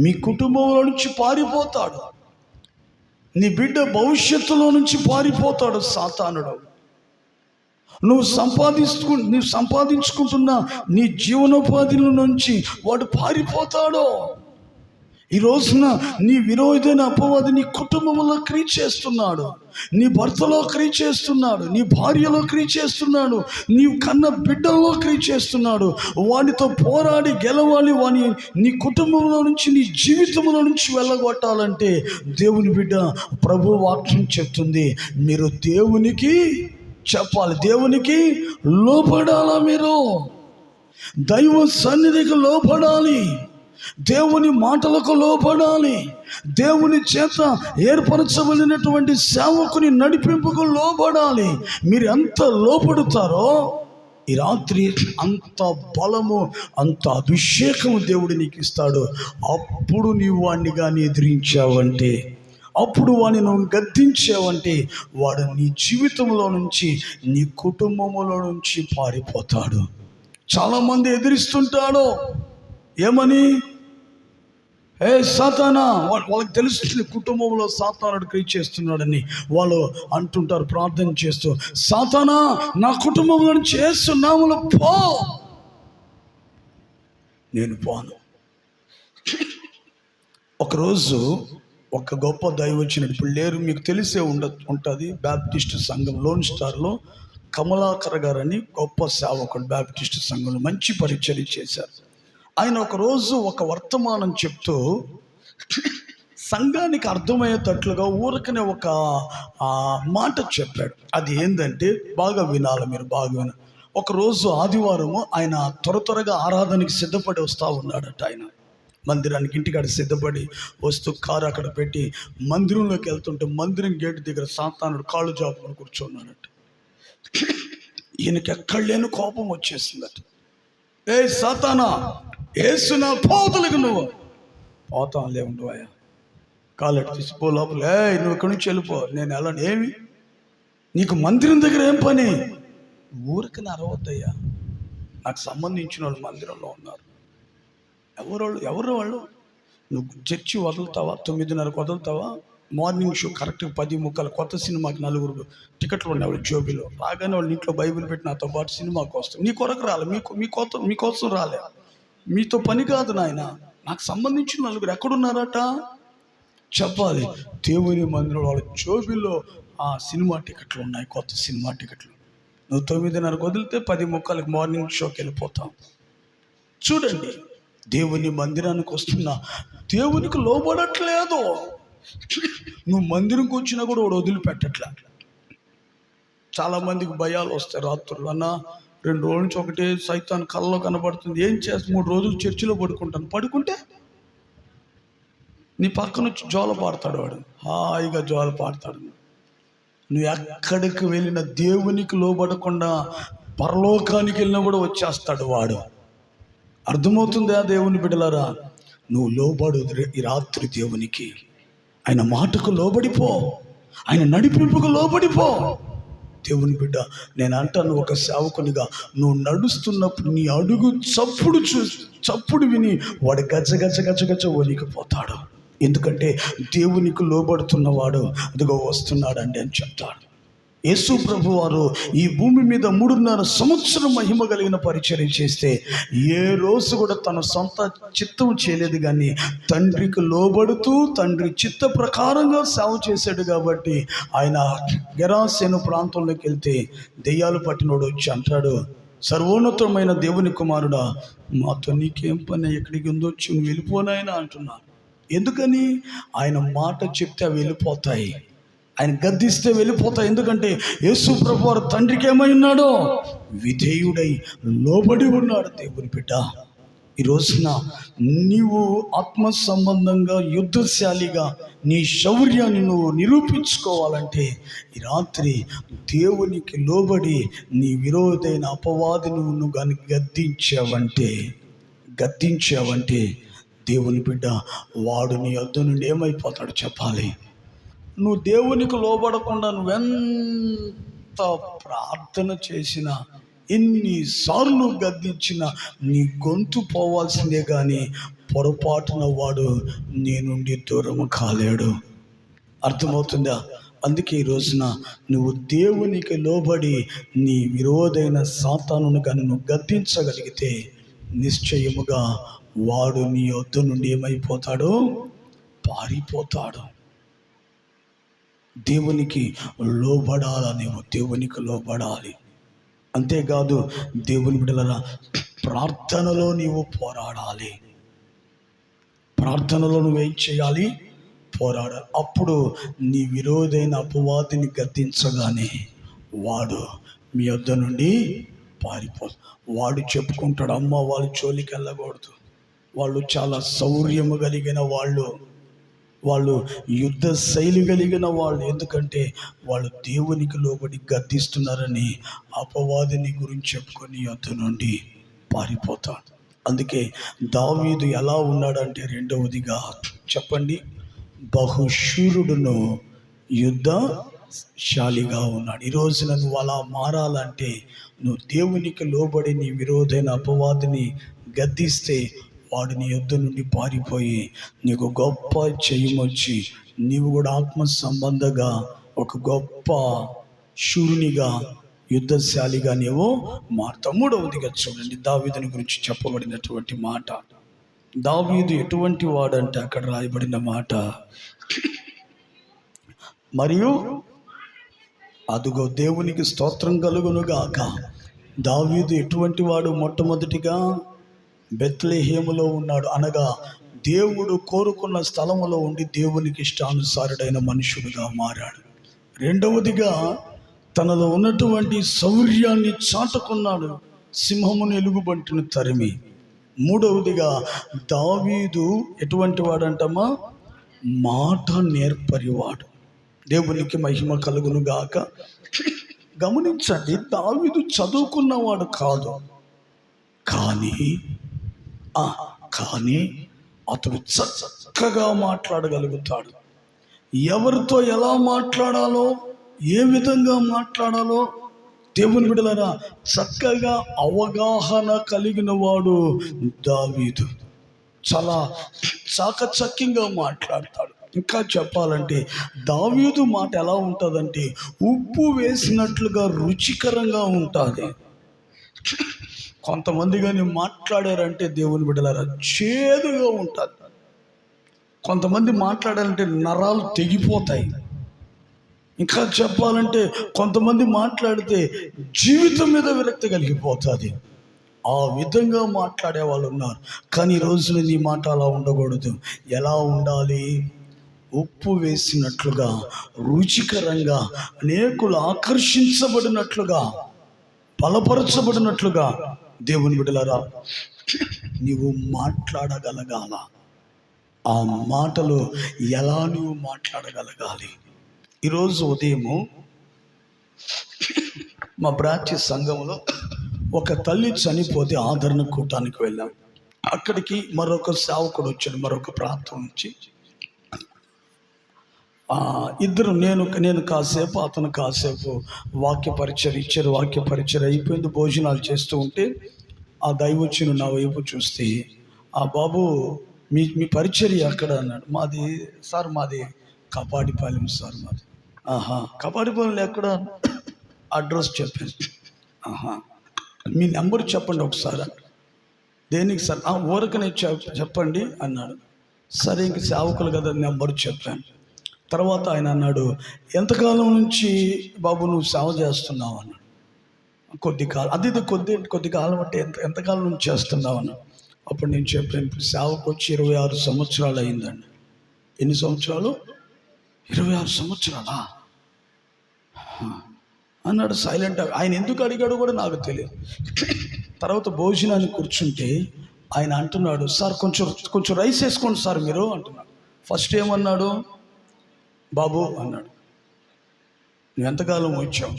మీ కుటుంబంలో నుంచి పారిపోతాడు, నీ బిడ్డ భవిష్యత్తులో నుంచి పారిపోతాడు సాతానుడు. నువ్వు సంపాదించుకుంటున్న నీ జీవనోపాధిల నుంచి వాడు పారిపోతాడు. ఈ రోజున నీ విరోధైన అపవాది నీ కుటుంబంలో క్రియ చేస్తున్నాడు, నీ భర్తలో క్రియ చేస్తున్నాడు, నీ భార్యలో క్రియ చేస్తున్నాడు, నీవు కన్న బిడ్డల్లో క్రియ చేస్తున్నాడు. వానితో పోరాడి గెలవాలి, వాని నీ కుటుంబంలో నుంచి, నీ జీవితంలో నుంచి వెళ్ళగొట్టాలంటే దేవుని బిడ్డ ప్రభు వాక్యం చెప్తుంది, మీరు దేవునికి చెప్పాలి, దేవునికి లోపడాలా, మీరు దైవ సన్నిధికి లోపడాలి, దేవుని మాటలకు లోపడాలి, దేవుని చేత ఏర్పరచబడినటువంటి సేవకుని నడిపింపుకు లోపడాలి. మీరు ఎంత లోపడతారో ఈ రాత్రి అంత బలము, అంత అభిషేకము దేవుడు నీకు ఇస్తాడు. అప్పుడు నీవు వాడిని కానీ ఎదిరించావంటే, అప్పుడు వాడిని నువ్వు గద్దించావంటే వాడు నీ జీవితంలో నుంచి, నీ కుటుంబంలో నుంచి పారిపోతాడు. చాలామంది ఎదిరిస్తుంటాడు, ఏమని? సాతానా, వాళ్ళకి తెలుస్తుంది కుటుంబంలో సాతానుడు క్రియ చేస్తున్నాడని. వాళ్ళు అంటుంటారు ప్రార్థన చేస్తూ, సాతానా నా కుటుంబంలో నుంచి యేసు నామములో పో. నేను పోను. ఒకరోజు ఒక గొప్ప దైవజనుడు, ఇప్పుడు లేరు, మీకు తెలిసే ఉంటుంది, బ్యాప్టిస్ట్ సంఘం లోన్ స్టార్లో కమలాకర్ గారు అని గొప్ప సేవకుడు, బ్యాప్టిస్ట్ సంఘంలో మంచి పరిచర్య చేశారు. ఆయన ఒకరోజు ఒక వర్తమానం చెప్తూ సంఘానికి అర్థమయ్యేటట్లుగా ఊరకనే ఒక మాట చెప్పాడు. అది ఏంటంటే బాగా వినాలి, మీరు బాగా వినాలి. ఒకరోజు ఆదివారము ఆయన త్వరగా ఆరాధనకి సిద్ధపడి వస్తూ ఉన్నాడట. ఆయన మందిరానికి ఇంటికాడ సిద్ధపడి వస్తూ కారు అక్కడ పెట్టి మందిరంలోకి వెళ్తుంటే మందిరం గేటు దగ్గర సాతానుడు కాళ్ళు జాపుకొని కూర్చున్నాడట. ఈయనకి ఎక్కడ లేని కోపం వచ్చేసిందట. సాతానా, యేసు నా పోతలకు నువ్వు పోతాం లేవుండు అయ్యా, కాలెట్ తీసిపో లోపల, నువ్వు ఇక్కడి నుంచి వెళ్ళిపో, నేను వెళ్ళను. ఏమి నీకు మందిరం దగ్గర ఏం పని? ఊరికి అరవద్దయ్యా, నాకు సంబంధించిన వాళ్ళు మందిరంలో ఉన్నారు. ఎవరు వాళ్ళు? నువ్వు చర్చి వదులుతావా? 9:30 వదులుతావా? మార్నింగ్ షో కరెక్ట్గా 10:30 కొత్త సినిమాకి 4 టికెట్లు ఉన్నాయి వాళ్ళు జోబీలో. రాగానే వాళ్ళు ఇంట్లో బైబిల్ పెట్టి నాతో పాటు సినిమాకి వస్తాం. నీ కొరకు రాలే, మీకోసం రాలే, మీతో పని కాదు నాయన, నాకు సంబంధించిన 4 ఎక్కడున్నారట? చెప్పాలి. దేవుని మందిరంలో వాళ్ళ జోబిలో ఆ సినిమా టికెట్లు ఉన్నాయి, కొత్త సినిమా టికెట్లు. నువ్వు 9:30 వదిలితే 10:15 మార్నింగ్ షోకి వెళ్ళిపోతావు. చూడండి, దేవుని మందిరానికి వస్తున్నా దేవునికి లోబడట్లేదు. నువ్వు మందిరంకి వచ్చినా కూడా వాడు వదిలిపెట్టట్లే. చాలామందికి భయాలు వస్తాయి రాత్రులు. అన్న 2 రోజుల నుంచి ఒకటే సైతాన్ కళ్ళలో కనబడుతుంది, ఏం చేస్తా 3 రోజులు చర్చిలో పడుకుంటే నీ పక్కన వచ్చి జోల పాడతాడు వాడు, హాయిగా జోల పాడతాడు. నువ్వు ఎక్కడికి వెళ్ళిన దేవునికి లోబడకుండా పరలోకానికి వెళ్ళినా కూడా వచ్చేస్తాడు వాడు. అర్థమవుతుందా దేవుని బిడ్డలారా? నువ్వు లోబడు ఈ రాత్రి దేవునికి. ఆయన మాటకు లోబడిపో, ఆయన నడిపింపుకు లోబడిపో. దేవుని బిడ్డ, నేను అంటాను ఒక సేవకునిగా, నువ్వు నడుస్తున్నప్పుడు నీ అడుగు చప్పుడు విని వాడు గచ్చ వణికిపోతాడు. ఎందుకంటే దేవునికి లోబడుతున్నవాడు అదిగో వస్తున్నాడండి అని చెప్తాడు. యేసు ప్రభు వారు ఈ భూమి మీద 3.5 సంవత్సరం మహిమ కలిగిన పరిచర్య చేస్తే ఏ రోజు కూడా తన సొంత చిత్తం చేయలేదు, కానీ తండ్రికి లోబడుతూ తండ్రి చిత్త ప్రకారంగా సేవ చేశాడు. కాబట్టి ఆయన గెరాసేను ప్రాంతంలోకి వెళ్తే దెయ్యాలు పట్టినోడు వచ్చి అంటాడు, సర్వోన్నతమైన దేవుని కుమారుడా, మాతో నీకేం పని, ఎక్కడికి ఉందో వచ్చి నువ్వు వెళ్ళిపోనాయన అంటున్నాను. ఎందుకని? ఆయన మాట చెప్తే అవి వెళ్ళిపోతాయి, ఆయన గద్దిస్తే వెళ్ళిపోతాయి. ఎందుకంటే యేసు ప్రభు వారు తండ్రికి ఏమై ఉన్నాడో విధేయుడై లోబడి ఉన్నాడు. దేవుని బిడ్డ, ఈ రోజున నీవు ఆత్మ సంబంధంగా యుద్ధశాలిగా నీ శౌర్యాన్ని నువ్వు నిరూపించుకోవాలంటే ఈ రాత్రి దేవునికి లోబడి నీ విరోధైన అపవాదిని నువ్వు కానీ గద్దించావంటే దేవుని బిడ్డ, వాడు నీ వద్ద నుండి ఏమైపోతాడు చెప్పాలి. నువ్వు దేవునికి లోబడకుండా నువ్వెంత ప్రార్థన చేసినా, ఎన్నిసార్లు గద్దించినా నీ గొంతు పోవాల్సిందే, కానీ పొరపాటున వాడు నీ నుండి దూరం కాలేడు. అర్థమవుతుందా? అందుకే ఈ రోజున నువ్వు దేవునికి లోబడి నీ విరోధైన సాతానును కానీ నువ్వు గద్దించగలిగితే నిశ్చయముగా వాడు నీ వద్ద నుండి ఏమైపోతాడో పారిపోతాడు. దేవునికి లోబడాలనేమో, దేవునికి లోబడాలి. అంతేకాదు దేవుని బిడ్డలారా, ప్రార్థనలో నీవు పోరాడాలి. ప్రార్థనలో నువ్వేం చేయాలి? పోరాడాలి. అప్పుడు నీ విరోధైన అపవాదిని గద్దించగానే వాడు మీ వద్ద నుండి పారిపోదు. వాడు చెప్పుకుంటాడు, అమ్మ వాళ్ళు జోలికి వెళ్ళకూడదు, వాళ్ళు చాలా శౌర్యము కలిగిన వాళ్ళు యుద్ధ శైలి కలిగిన వాళ్ళు. ఎందుకంటే వాళ్ళు దేవునికి లోబడి గద్దిస్తున్నారని అపవాదిని గురించి చెప్పుకొని యొద్ద నుండి పారిపోతాడు. అందుకే దావీదు ఎలా ఉన్నాడంటే, రెండవదిగా చెప్పండి, బహుశూరుడును యుద్ధశాలిగా ఉన్నాడు. ఈ రోజున నువ్వు అలా మారాలంటే నువ్వు దేవునికి లోబడి నీ విరోధైన అపవాదిని గద్దిస్తే వాడు నీ యొద్ద నుండి పారిపోయి నీకు గొప్ప చేయమొచ్చి నీవు కూడా ఆత్మ సంబంధంగా ఒక గొప్ప శూరునిగా యుద్ధశాలిగా నీవు మారుతావు. 3వదిగా చూడండి, దావీదుని గురించి చెప్పబడినటువంటి మాట. దావీదు ఎటువంటి వాడంటే అక్కడ రాయబడిన మాట, మరియు అదుగో దేవునికి స్తోత్రం కలుగునుగాక. దావీదు ఎటువంటి వాడు? మొట్టమొదటిగా బెత్లెహేములో ఉన్నాడు, అనగా దేవుడు కోరుకున్న స్థలములో ఉండి దేవునికి ఇష్టానుసారుడైన మనుషుడుగా మారాడు. రెండవదిగా తనలో ఉన్నటువంటి శౌర్యాన్ని చాటుకున్నాడు, సింహమును ఎలుగుబంటిని తరిమి. మూడవదిగా దావీదు ఎటువంటి వాడంటమ్మా? మాట నేర్పరివాడు. దేవునికి మహిమ కలుగును గాక. గమనించండి, దావీదు చదువుకున్నవాడు కాదు, కానీ అతడు చక్కగా మాట్లాడగలుగుతాడు. ఎవరితో ఎలా మాట్లాడాలో, ఏ విధంగా మాట్లాడాలో దేవుని బిడ్డలారా చక్కగా అవగాహన కలిగిన వాడు దావీదు. చాలా చాకచక్యంగా మాట్లాడతాడు. ఇంకా చెప్పాలంటే దావీదు మాట ఎలా ఉంటుందంటే ఉప్పు వేసినట్లుగా రుచికరంగా ఉంటుంది. కొంతమంది కానీ మాట్లాడారంటే దేవుని బిడ్డలారా చేదుగా ఉంటుంది. కొంతమంది మాట్లాడాలంటే నరాలు తెగిపోతాయి. ఇంకా చెప్పాలంటే కొంతమంది మాట్లాడితే జీవితం మీద విరక్తి కలిగిపోతుంది. ఆ విధంగా మాట్లాడే వాళ్ళు ఉన్నారు. కానీ ఈ రోజున నీ మాట అలా ఉండకూడదు. ఎలా ఉండాలి? ఉప్పు వేసినట్లుగా, రుచికరంగా, అనేకులు ఆకర్షించబడినట్లుగా, బలపరచబడినట్లుగా. దేవుని బిడ్డలారా, నీవు మాట్లాడగలగాల. ఆ మాటలు ఎలా నువ్వు మాట్లాడగలగాలి? ఈరోజు ఉదయము మా బ్రాంచ్ సంఘంలో ఒక తల్లి చనిపోతే ఆదరణ కూటానికి వెళ్ళాం. అక్కడికి మరొక సేవకుడు వచ్చాడు, మరొక ప్రాంతం నుంచి. ఇద్దరు, నేను కాసేపు, అతను కాసేపు వాక్య పరిచయం ఇచ్చారు. వాక్య పరిచయం అయిపోయింది. భోజనాలు చేస్తూ ఉంటే ఆ దైవజనుడు నా వైపు చూస్తే, ఆ బాబు మీ పరిచర్య ఎక్కడ అన్నాడు. మాది కపాడిపాలెం సార్. మాది కపాడిపాలెం ఎక్కడ? అడ్రస్ చెప్పాను. మీ నెంబర్ చెప్పండి ఒకసారి. దేనికి సార్? ఊరకనే చెప్పండి అన్నాడు. సరే, ఇంక సేవకులు కదా, నెంబర్ చెప్పాను. తర్వాత ఆయన అన్నాడు, ఎంతకాలం నుంచి బాబు నువ్వు సేవ చేస్తున్నావు అన్నాడు. కొద్ది కాలం. అది కొద్ది కాలం అంటే ఎంతకాలం నుంచి చేస్తున్నావు అన్నాడు. అప్పుడు నేను చెప్పాను, ఇప్పుడు సేవకు వచ్చి 26 సంవత్సరాలు అయిందండి. ఎన్ని సంవత్సరాలు? 26 సంవత్సరాలా అన్నాడు సైలెంట్. ఆయన ఎందుకు అడిగాడో కూడా నాకు తెలియదు. తర్వాత భోజనాన్ని కూర్చుంటే ఆయన అంటున్నాడు, సార్ కొంచెం రైస్ వేసుకోండి సార్ మీరు అంటున్నాడు. ఫస్ట్ ఏమన్నాడు? బాబు అన్నాడు, నువ్వు ఎంతకాలం వచ్చావు?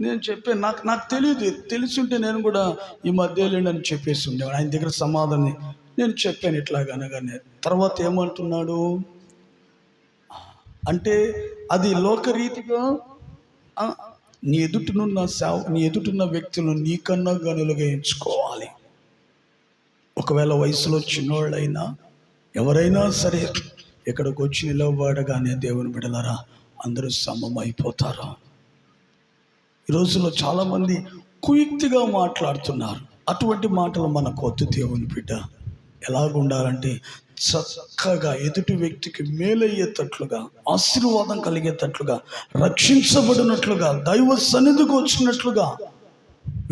నేను చెప్పాను, నాకు తెలియదు. తెలుసుంటే నేను కూడా ఈ మధ్య వెళ్ళండి చెప్పేసి ఉండేవాడు. ఆయన దగ్గర సమాధానం నేను చెప్పాను ఇట్లాగనగానే. తర్వాత ఏమంటున్నాడు అంటే, అది లోకరీతిగా నీ ఎదుటున్న వ్యక్తులను నీకన్నా గనులుగా ఎంచుకోవాలి. ఒకవేళ వయసులో చిన్నోళ్ళైనా ఎవరైనా సరే ఇక్కడికి వచ్చి నిలవబడగానే దేవుని బిడ్డలారా అందరూ సమం అయిపోతారు. ఈ రోజుల్లో చాలామంది కుయుక్తిగా మాట్లాడుతున్నారు. అటువంటి మాటలు మనకు వద్దు. దేవుని బిడ్డ ఎలాగుండాలంటే చక్కగా ఎదుటి వ్యక్తికి మేలయ్యేటట్లుగా, ఆశీర్వాదం కలిగేటట్లుగా, రక్షించబడినట్లుగా, దైవ సన్నిధికి వచ్చినట్లుగా,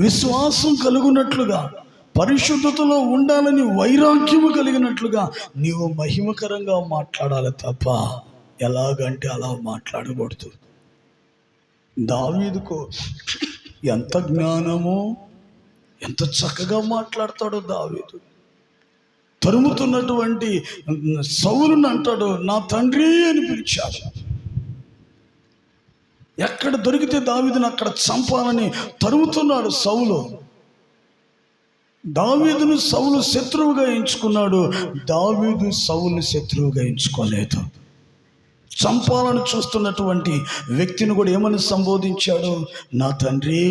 విశ్వాసం కలుగునట్లుగా, పరిశుద్ధతలో ఉండాలని వైరాగ్యము కలిగినట్లుగా నీవు మహిమకరంగా మాట్లాడాలి తప్ప ఎలాగంటే అలా మాట్లాడకూడదు. దావీదుకు ఎంత జ్ఞానమో, ఎంత చక్కగా మాట్లాడతాడో దావీదు. తరుముతున్నటువంటి సౌలుని అంటాడు, నా తండ్రి అని పిలిచాడు. ఎక్కడ దొరికితే దావీదుని అక్కడ చంపాలని తరుముతున్నాడు సౌలు. దావీదును సౌలు శత్రువుగా ఎంచుకున్నాడు. దావీదు సౌలుని శత్రువుగా ఎంచుకోలేదు. చంపాలని చూస్తున్నటువంటి వ్యక్తిని కూడా ఏమని సంబోధించాడు? నా తండ్రి,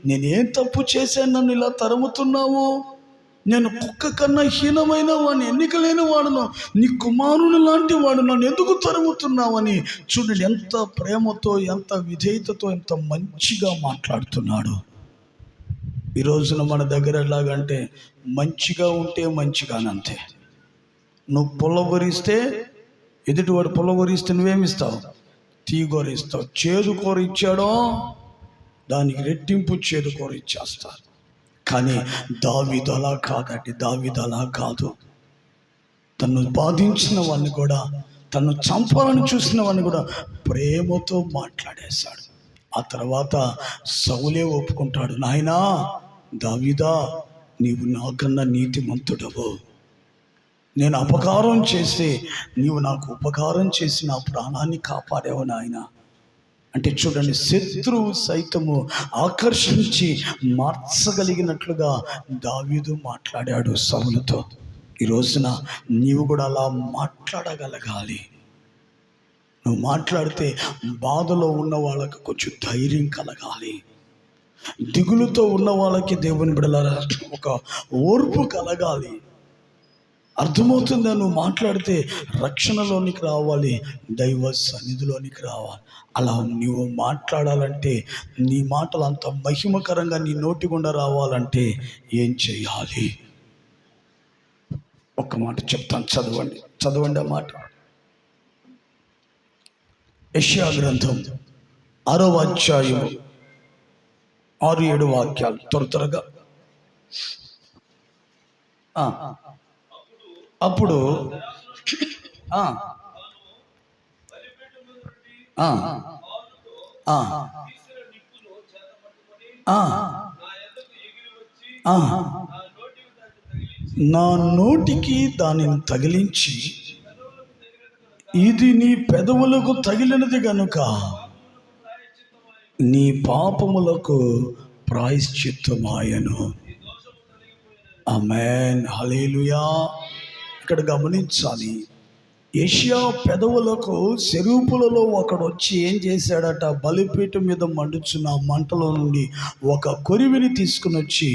నేనేం తప్పు చేశాను నన్ను ఇలా తరుముతున్నావు? నేను కుక్క కన్నా హీనమైన వాడిని, ఎన్నిక లేని వాడును, నీ కుమారుని లాంటి వాడు, నన్ను ఎందుకు తరుముతున్నావని. చూడండి ఎంత ప్రేమతో, ఎంత విధేయతతో, ఎంత మంచిగా మాట్లాడుతున్నాడు. ఈ రోజున మన దగ్గర ఎలాగంటే మంచిగా ఉంటే మంచిగానంతే. నువ్వు పుల్లగొరిస్తే, ఎదుటివాడు పుల్లగొరిస్తే నువ్వేమిస్తావు? తీగొరిస్తావు. చేదు కూర ఇచ్చాడో దానికి రెట్టింపు చేదు కూర ఇచ్చేస్తారు. కానీ దావీదు అలా కాదండి. దావీదు అలా కాదు. తను బాధించిన వాడిని కూడా, తను చంపాలని చూసిన వాడిని కూడా ప్రేమతో మాట్లాడేశాడు. ఆ తర్వాత సౌలే ఒప్పుకుంటాడు, నాయనా దావీదా, నీవు నాకన్నా నీతిమంతుడవు. నేను అపకారం చేస్తే నీవు నాకు ఉపకారం చేసి నా ప్రాణాన్ని కాపాడావు నాయన అంటే. చూడండి, శత్రువు సైతము ఆకర్షించి మార్చగలిగినట్లుగా దావీదు మాట్లాడాడు సౌలుతో. ఈ రోజున నీవు కూడా అలా మాట్లాడగలగాలి. నువ్వు మాట్లాడితే బాధలో ఉన్న వాళ్ళకి కొంచెం ధైర్యం కలగాలి. దిగులుతో ఉన్న వాళ్ళకి దేవుని బిడ్డలారా ఒక ఓర్పు కలగాలి. అర్థమవుతుందా? నువ్వు మాట్లాడితే రక్షణలోనికి రావాలి, దైవ సన్నిధిలోనికి రావాలి. అలా నువ్వు మాట్లాడాలంటే, నీ మాటలు అంత మహిమకరంగా నీ నోటి గుండా రావాలంటే ఏం చేయాలి? ఒక్క మాట చెప్తాను, చదవండి. చదవండి ఆ మాట. యెషయా గ్రంథం 6వ అధ్యాయం 6-7 వాక్యాలు త్వరగా. అప్పుడు నా నోటికి దానిని తగిలించి, ఇది నీ పెదవులకు తగిలినది గనుక నీ పాపములకు ప్రాయశ్చిత్తమాయను. ఆమేన్, హల్లెలూయా. ఇక్కడ గమనించాలి, యెషయా పెదవులకు సెరూపులలో ఒకడు వచ్చి ఏం చేశాడట, బలిపీఠం మీద మండుచున్న మంటలో నుండి ఒక కొరివిని తీసుకుని వచ్చి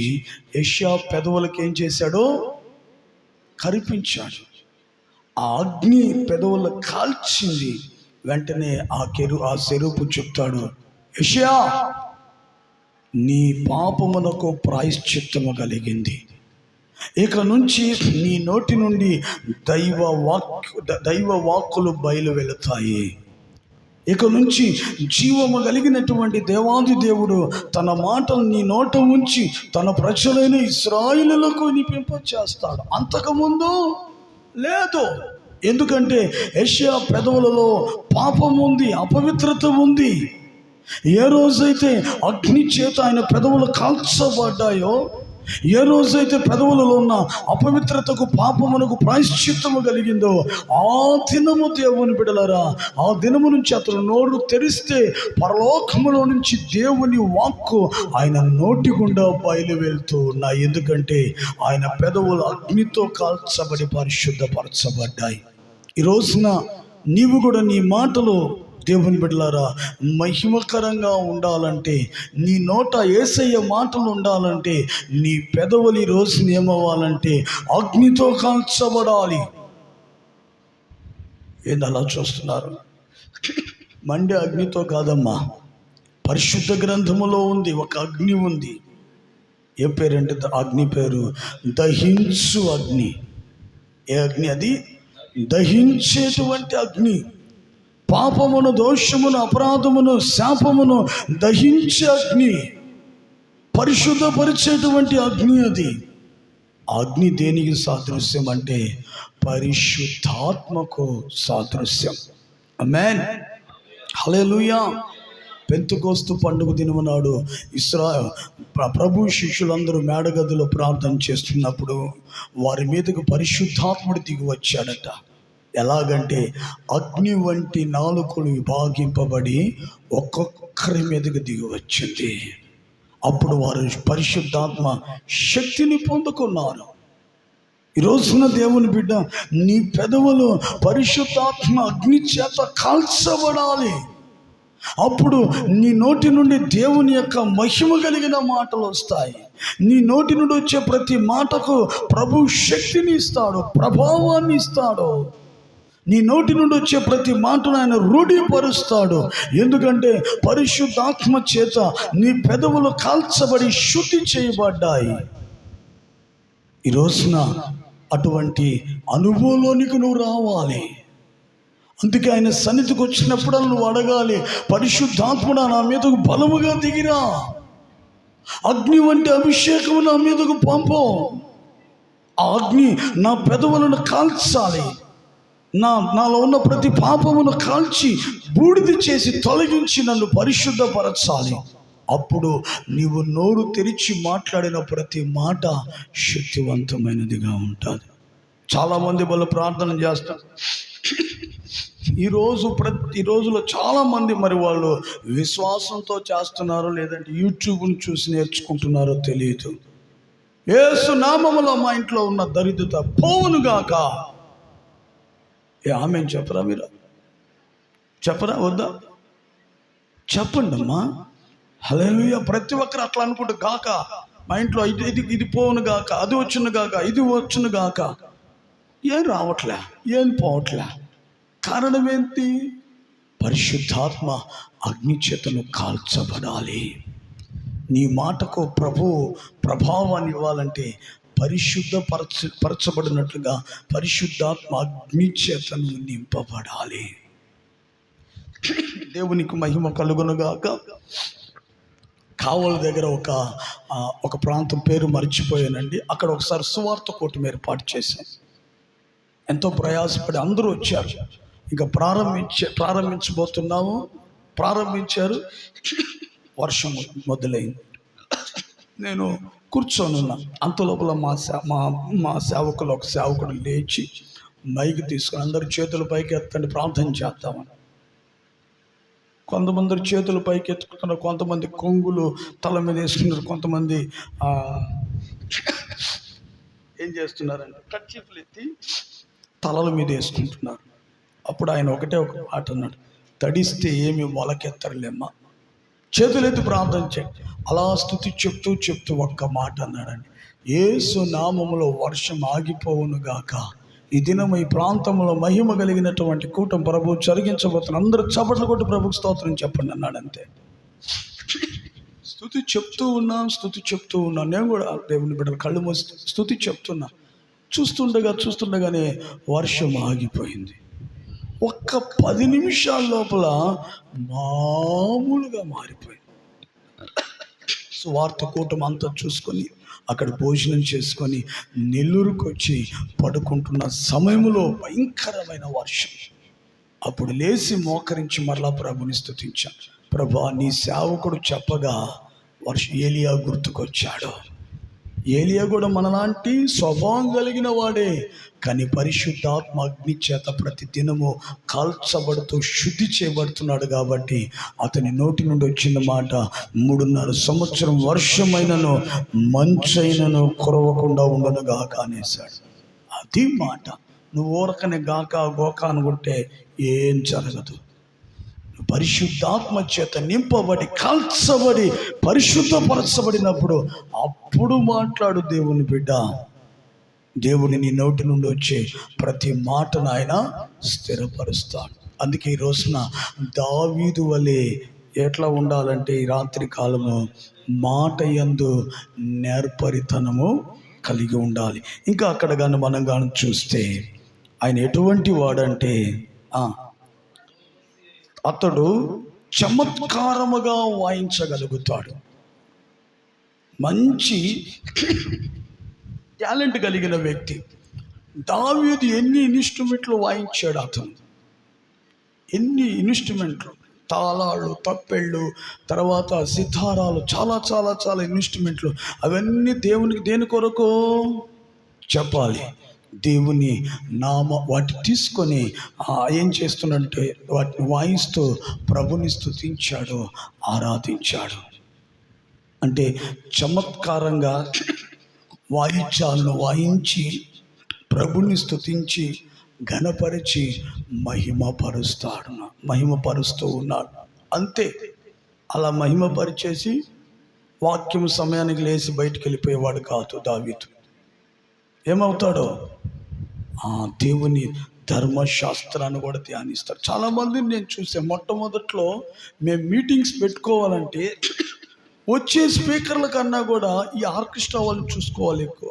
యెషయా పెదవులకు ఏం చేశాడో కరిపించాడు. ఆ అగ్ని పెదవులు కాల్చింది. వెంటనే ఆ సెరూపు చెప్తాడు, యెషయా, నీ పాపమునకు ప్రాయశ్చిత్తము కలిగింది. ఇక నుంచి నీ నోటి నుండి దైవ వాక్కులు బయలు వెళతాయి. ఇక నుంచి జీవము కలిగినటువంటి దేవాది దేవుడు తన మాటలు నీ నోట ఉంచి తన ప్రజలైన ఇశ్రాయేలులకు వినిపింపచేస్తాడు. అంతకుముందు లేదు. ఎందుకంటే యెషయా పెదవులలో పాపం ఉంది, అపవిత్రత ఉంది. ఏ రోజైతే అగ్ని చేత ఆయన పెదవులు కాల్చబడ్డాయో, ఏ రోజైతే పెదవులలో ఉన్న అపవిత్రతకు, పాపమునకు ప్రాయశ్చిత్తము కలిగిందో, ఆ దినము దేవుని బిడ్డలారా, ఆ దినము నుంచి అతను నోరు తెరిస్తే పరలోకములో నుంచి దేవుని వాక్కు ఆయన నోటి గుండా బయలు వెళ్తూ ఉన్నాయి. ఎందుకంటే ఆయన పెదవులు అగ్నితో కాల్చబడి పరిశుద్ధపరచబడ్డాయి. ఈ రోజున నీవు కూడా నీ మాటలు దేవుని బిడ్డలారా మహిమకరంగా ఉండాలంటే, నీ నోట యేసయ్య మాటలు ఉండాలంటే, నీ పెదవులు ఈ రోజు ఏమవ్వాలంటే అగ్నితో కాల్చబడాలి. ఏంది అలా చూస్తున్నారు? మండే అగ్నితో కాదమ్మా, పరిశుద్ధ గ్రంథములో ఉంది ఒక అగ్ని ఉంది. ఏ పేరంటే అగ్ని పేరు దహించు అగ్ని. ఏ అగ్ని అది? దహించేటువంటి అగ్ని. పాపమును, దోషమును, అపరాధమును, శాపమును దహించే అగ్ని, పరిశుద్ధపరిచేటువంటి అగ్ని అది. అగ్ని దేనికి సాదృశ్యం అంటే పరిశుద్ధాత్మకు సాదృశ్యం. ఆమేన్, హల్లెలూయా. పెంతెకోస్తు పండుగ దినము నాడు ప్రభు శిష్యులందరూ మేడగదిలో ప్రార్థన చేస్తున్నప్పుడు వారి మీదకు పరిశుద్ధాత్ముడు దిగి వచ్చాడట. ఎలాగంటే అగ్ని వంటి నాలుకలు విభాగింపబడి ఒక్కొక్కరి మీదకి దిగి వచ్చింది. అప్పుడు వారు పరిశుద్ధాత్మ శక్తిని పొందుకున్నారు. ఈ రోజున దేవుని బిడ్డ, నీ పెదవులు పరిశుద్ధాత్మ అగ్ని చేత కాల్చబడాలి. అప్పుడు నీ నోటి నుండి దేవుని యొక్క మహిమ కలిగిన మాటలు వస్తాయి. నీ నోటి నుండి వచ్చే ప్రతి మాటకు ప్రభు శక్తిని ఇస్తాడు, ప్రభావాన్ని ఇస్తాడు. నీ నోటి నుండి వచ్చే ప్రతి మాటను ఆయన రూఢీపరుస్తాడు. ఎందుకంటే పరిశుద్ధాత్మ చేత నీ పెదవులు కాల్చబడి శుద్ధి చేయబడ్డాయి. ఈ రోజున అటువంటి అనుభవంలోనికి నువ్వు రావాలి. అందుకే ఆయన సన్నిధికి వచ్చినప్పుడు నువ్వు అడగాలి, పరిశుద్ధాత్ముడా నా మీదకు బలముగా దిగిరా, అగ్ని వంటి అభిషేకము నా మీదకు పంపు. ఆ అగ్ని నా పెదవులను కాల్చాలి, నాలో ఉన్న ప్రతి పాపమును కాల్చి బూడిద చేసి తొలగించి నన్ను పరిశుద్ధపరచాలి. అప్పుడు నీవు నోరు తెరిచి మాట్లాడిన ప్రతి మాట శక్తివంతమైనదిగా ఉంటుంది. చాలామంది వాళ్ళు ప్రార్థన చేస్తారు. ఈ రోజులో చాలామంది మరి వాళ్ళు విశ్వాసంతో చేస్తున్నారో లేదంటే యూట్యూబ్ని చూసి నేర్చుకుంటున్నారో తెలియదు. యేసు నామములో మా ఇంట్లో ఉన్న దరిద్రత పోవునుగాక. ఆమేన్ చెప్పరా? మీరు చెప్పరా వద్దా? చెప్పండి అమ్మా. హల్లెలూయా. ప్రతి ఒక్కరు అట్లా అనుకుంటూ గాక, మా ఇంట్లో ఇది పోవును గాక, అది వచ్చును గాక, ఇది వచ్చును గాక. ఏం రావట్లే, ఏం పోవట్లే. కారణం ఏంటి? పరిశుద్ధాత్మ అగ్ని చేతను కాల్చబడాలి. నీ మాటకు ప్రభు ప్రభావాన్ని ఇవ్వాలంటే పరచబడినట్లుగా పరిశుద్ధాత్మ అగ్ని చేత నువ్వు నింపబడాలి. దేవునికి మహిమ కలుగునుగాక. కావల దగ్గర ఒక ప్రాంతం పేరు మర్చిపోయానండి. అక్కడ ఒకసారి సువార్త కూటమి ఏర్పాటు చేశాం. ఎంతో ప్రయాసపడి అందరూ వచ్చారు. ఇంకా ప్రారంభించబోతున్నాము. ప్రారంభించారు, వర్షం మొదలైంది. నేను కూర్చొని ఉన్నా. అంతలోపల మా సేవకులు ఒక సేవకుడు లేచి మైకి తీసుకొని అందరు చేతుల పైకి ఎత్తండి, ప్రార్థన చేద్దామని. కొంతమంది చేతులు పైకి ఎత్తుకున్నారు, కొంతమంది కొంగులు తల మీద వేసుకున్నారు, కొంతమంది ఏం చేస్తున్నారంటే కర్చీఫ్లు ఎత్తి తలల మీద వేసుకుంటున్నారు. అప్పుడు ఆయన ఒకటే ఒక మాట అన్నాడు, తడిస్తే ఏమి మొలకెత్తరులేమ్మా, చేతులెత్తి ప్రార్థన చేయండి. అలా స్తుతి చెప్తూ ఒక్క మాట అన్నాడండి, యేసు నామములో వర్షం ఆగిపోవును గాక. ఈ దినం ఈ ప్రాంతంలో మహిమ కలిగినటువంటి కూటం ప్రభు జరిగించబోతున్న అందరూ చప్పట్లు కొట్టి ప్రభుకు స్తోత్రం చెప్పండి అన్నాడు. అంతే. స్తుతి చెప్తూ ఉన్నా నేను కూడా దేవుని బిడ్డలు కళ్ళు మూసి స్తుతి చెప్తున్నా. చూస్తుండగానే వర్షం ఆగిపోయింది. ఒక్క 10 నిమిషాల లోపల మామూలుగా మారిపోయింది. సువార్త కూటం అంతా చూసుకొని అక్కడ భోజనం చేసుకొని నెల్లూరుకు వచ్చి పడుకుంటున్న సమయంలో భయంకరమైన వర్షం. అప్పుడు లేచి మోకరించి మరలా ప్రభుని స్తుతించాను. ప్రభా, నీ సేవకుడు చెప్పగా ఏలియా గుర్తుకొచ్చాడు. ఏలియా కూడా మనలాంటి స్వభావం కలిగిన వాడే, కానీ పరిశుద్ధాత్మ అగ్ని చేత ప్రతి దినము కాల్చబడుతూ శుద్ధి చేయబడుతున్నాడు. కాబట్టి అతని నోటి నుండి వచ్చిన మాట 3.5 సంవత్సరం వర్షమైనను మంచైనను కురవకుండా ఉండను గాక అనేసాడు. అది మాట. నువ్వు ఊరకనే గాక గోక అనుకుంటే ఏం జరగదు. పరిశుద్ధాత్మ చేత నింపబడి కాల్చబడి పరిశుద్ధపరచబడినప్పుడు అప్పుడు మాట్లాడు దేవుని బిడ్డ. దేవుని నీ నోటి నుండి వచ్చే ప్రతి మాటను ఆయన స్థిరపరుస్తాడు. అందుకే ఈ రోజున దావీదు వలె ఎట్లా ఉండాలంటే ఈ రాత్రి కాలము మాట యందు నేర్పరితనము కలిగి ఉండాలి. ఇంకా అక్కడ కానీ మనం కానీ చూస్తే ఆయన ఎటువంటి వాడంటే అతడు చమత్కారముగా వాయించగలుగుతాడు. మంచి టాలెంట్ కలిగిన వ్యక్తి. దావీదు ఎన్ని ఇన్స్ట్రుమెంట్లు వాయించాడు. అతను ఎన్ని ఇన్స్ట్రుమెంట్లు, తాళాలు, తప్పెళ్ళు, తర్వాత సితారాలు, చాలా చాలా చాలా ఇన్స్ట్రుమెంట్లు. అవన్నీ దేవునికి దేని కొరకు చెప్పాలి. దేవుని వాటిని తీసుకొని ఏం చేస్తున్నట్టే వాటిని వాయిస్తూ ప్రభుని స్తుతించాడు, ఆరాధించాడు. అంటే చమత్కారంగా వాయిద్యాలను వాయించి ప్రభుని స్తుతించి ఘనపరిచి మహిమపరుస్తూ ఉన్నాడు. అంతే. అలా మహిమపరిచేసి వాక్యం సమయానికి లేచి బయటికి వెళ్ళిపోయేవాడు కాదు దావీదు. ఏమవుతాడో దేవుని ధర్మశాస్త్రాన్ని కూడా ధ్యానిస్తాడు. చాలామందిని నేను చూసే మొట్టమొదట్లో మేము మీటింగ్స్ పెట్టుకోవాలంటే వచ్చే స్పీకర్ల కన్నా కూడా ఈ ఆర్కెస్ట్రా వాళ్ళని చూసుకోవాలి ఎక్కువ.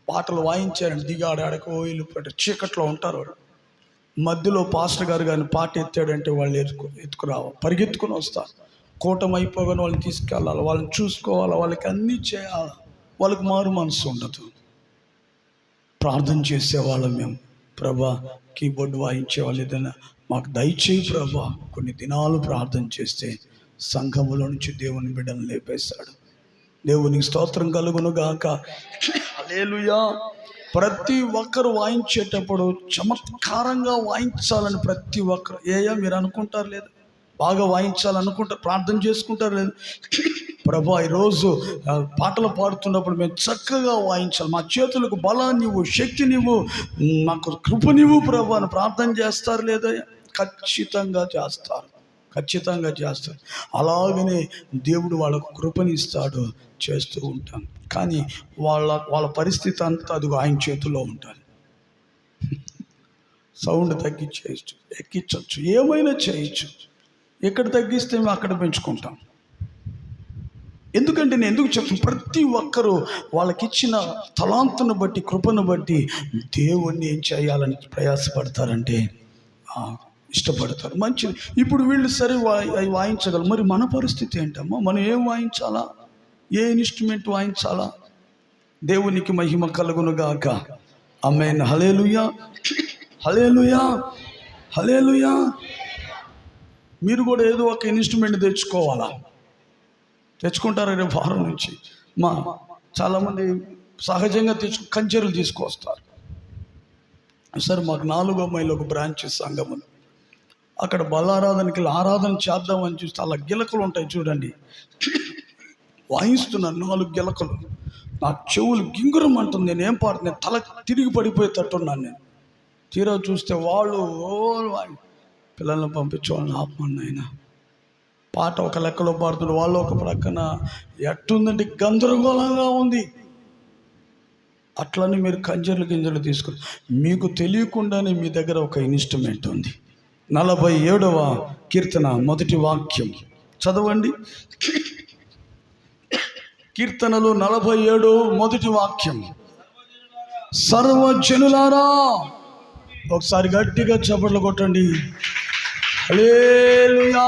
పాటలు వాయించారండి, దిగాడాడకో వీళ్ళు చీకట్లో ఉంటారు. వాళ్ళు మధ్యలో పాస్టర్ గారు కానీ పాట ఎత్తాడంటే వాళ్ళు ఎత్తుకురావాలి, పరిగెత్తుకుని వస్తారు. కూటమి అయిపోగానే వాళ్ళని తీసుకెళ్ళాలి, వాళ్ళని చూసుకోవాలి, వాళ్ళకి అన్నీ చేయాలి. వాళ్ళకి మారు మనసు ఉండదు. ప్రార్థన చేసేవాళ్ళం మేము. ప్రభా, కీబోర్డ్ వాయించేవాళ్ళు ఏదైనా మాకు దయచేయి ప్రభా. కొన్ని దినాలు ప్రార్థన చేస్తే సంఘములో నుంచి దేవుని బిడ్డను లేపేశాడు. దేవునికి స్తోత్రం కలుగును గాక. హల్లెలూయా. ప్రతి ఒక్కరు వాయించేటప్పుడు చమత్కారంగా వాయించాలని ప్రతి ఒక్కరు మీరు అనుకుంటారు లేదు, బాగా వాయించాలనుకుంటారు, ప్రార్థన చేసుకుంటారు లేదు. ప్రభా, ఈరోజు పాటలు పాడుతున్నప్పుడు మేము చక్కగా వాయించాలి, మా చేతులకు బలాన్ని ఇవ్వు, శక్తినివ్వు, మాకు కృపనివ్వు ప్రభా అని ప్రార్థన చేస్తారు లేదా? ఖచ్చితంగా చేస్తారు. అలాగనే దేవుడు వాళ్ళకు కృపనిస్తాడు, చేస్తూ ఉంటాం. కానీ వాళ్ళ పరిస్థితి అంతా అది ఆయన చేతుల్లో ఉంటుంది. సౌండ్ తగ్గించేయచ్చు, ఎక్కించవచ్చు, ఏమైనా చేయొచ్చు. ఎక్కడ తగ్గిస్తే మేము అక్కడ పెంచుకుంటాం. ఎందుకంటే నేను ఎందుకు చెప్తాను, ప్రతి ఒక్కరూ వాళ్ళకిచ్చిన తలాంతును బట్టి, కృపను బట్టి దేవుణ్ణి ఏం చేయాలని ప్రయాసపడతారంటే ఇష్టపడతారు. మంచిది. ఇప్పుడు వీళ్ళు సరే అవి వాయించగలరు, మరి మన పరిస్థితి ఏంటమ్మా? మనం ఏం వాయించాలా? ఏ ఇన్స్ట్రుమెంట్ వాయించాలా? దేవునికి మహిమ కలుగును గాక. ఆమేన్. హల్లెలూయా, హల్లెలూయా, హల్లెలూయా. మీరు కూడా ఏదో ఒక ఇన్స్ట్రుమెంట్ తెచ్చుకోవాలా? తెచ్చుకుంటారు రేపు వారం నుంచి. చాలామంది సహజంగా కంచెలు తీసుకొస్తారు. సరే, మాకు 4వ మైలు ఒక బ్రాంచ్ సంఘం ఉంది. అక్కడ బలారాధనకి ఆరాధన చేద్దామని చూస్తే అలా గిలకలు ఉంటాయి చూడండి, వాయిస్తున్నాను 4 గిలకలు. నా చెవులు గింగురం అంటుంది. నేనేం పాడుతున్నాను, తల తిరిగి పడిపోయేటట్టున్నాను నేను. తీరా చూస్తే వాళ్ళు పిల్లల్ని పంపించేవాళ్ళని ఆపమని ఆయన పాట ఒక లెక్కలో పాడుతున్నారు, వాళ్ళు ఒక ప్రక్కన. ఎట్టుందంటే గందరగోళంగా ఉంది. అట్లని మీరు గింజలు తీసుకుని మీకు తెలియకుండానే మీ దగ్గర ఒక ఇన్స్ట్రుమెంట్ ఉంది. 47వ కీర్తన 1వ వాక్యం చదవండి. కీర్తనలు 47 1వ వాక్యం. సర్వజనులారా, ఒకసారి గట్టిగా చప్పట్లు కొట్టండి. హల్లెలూయా.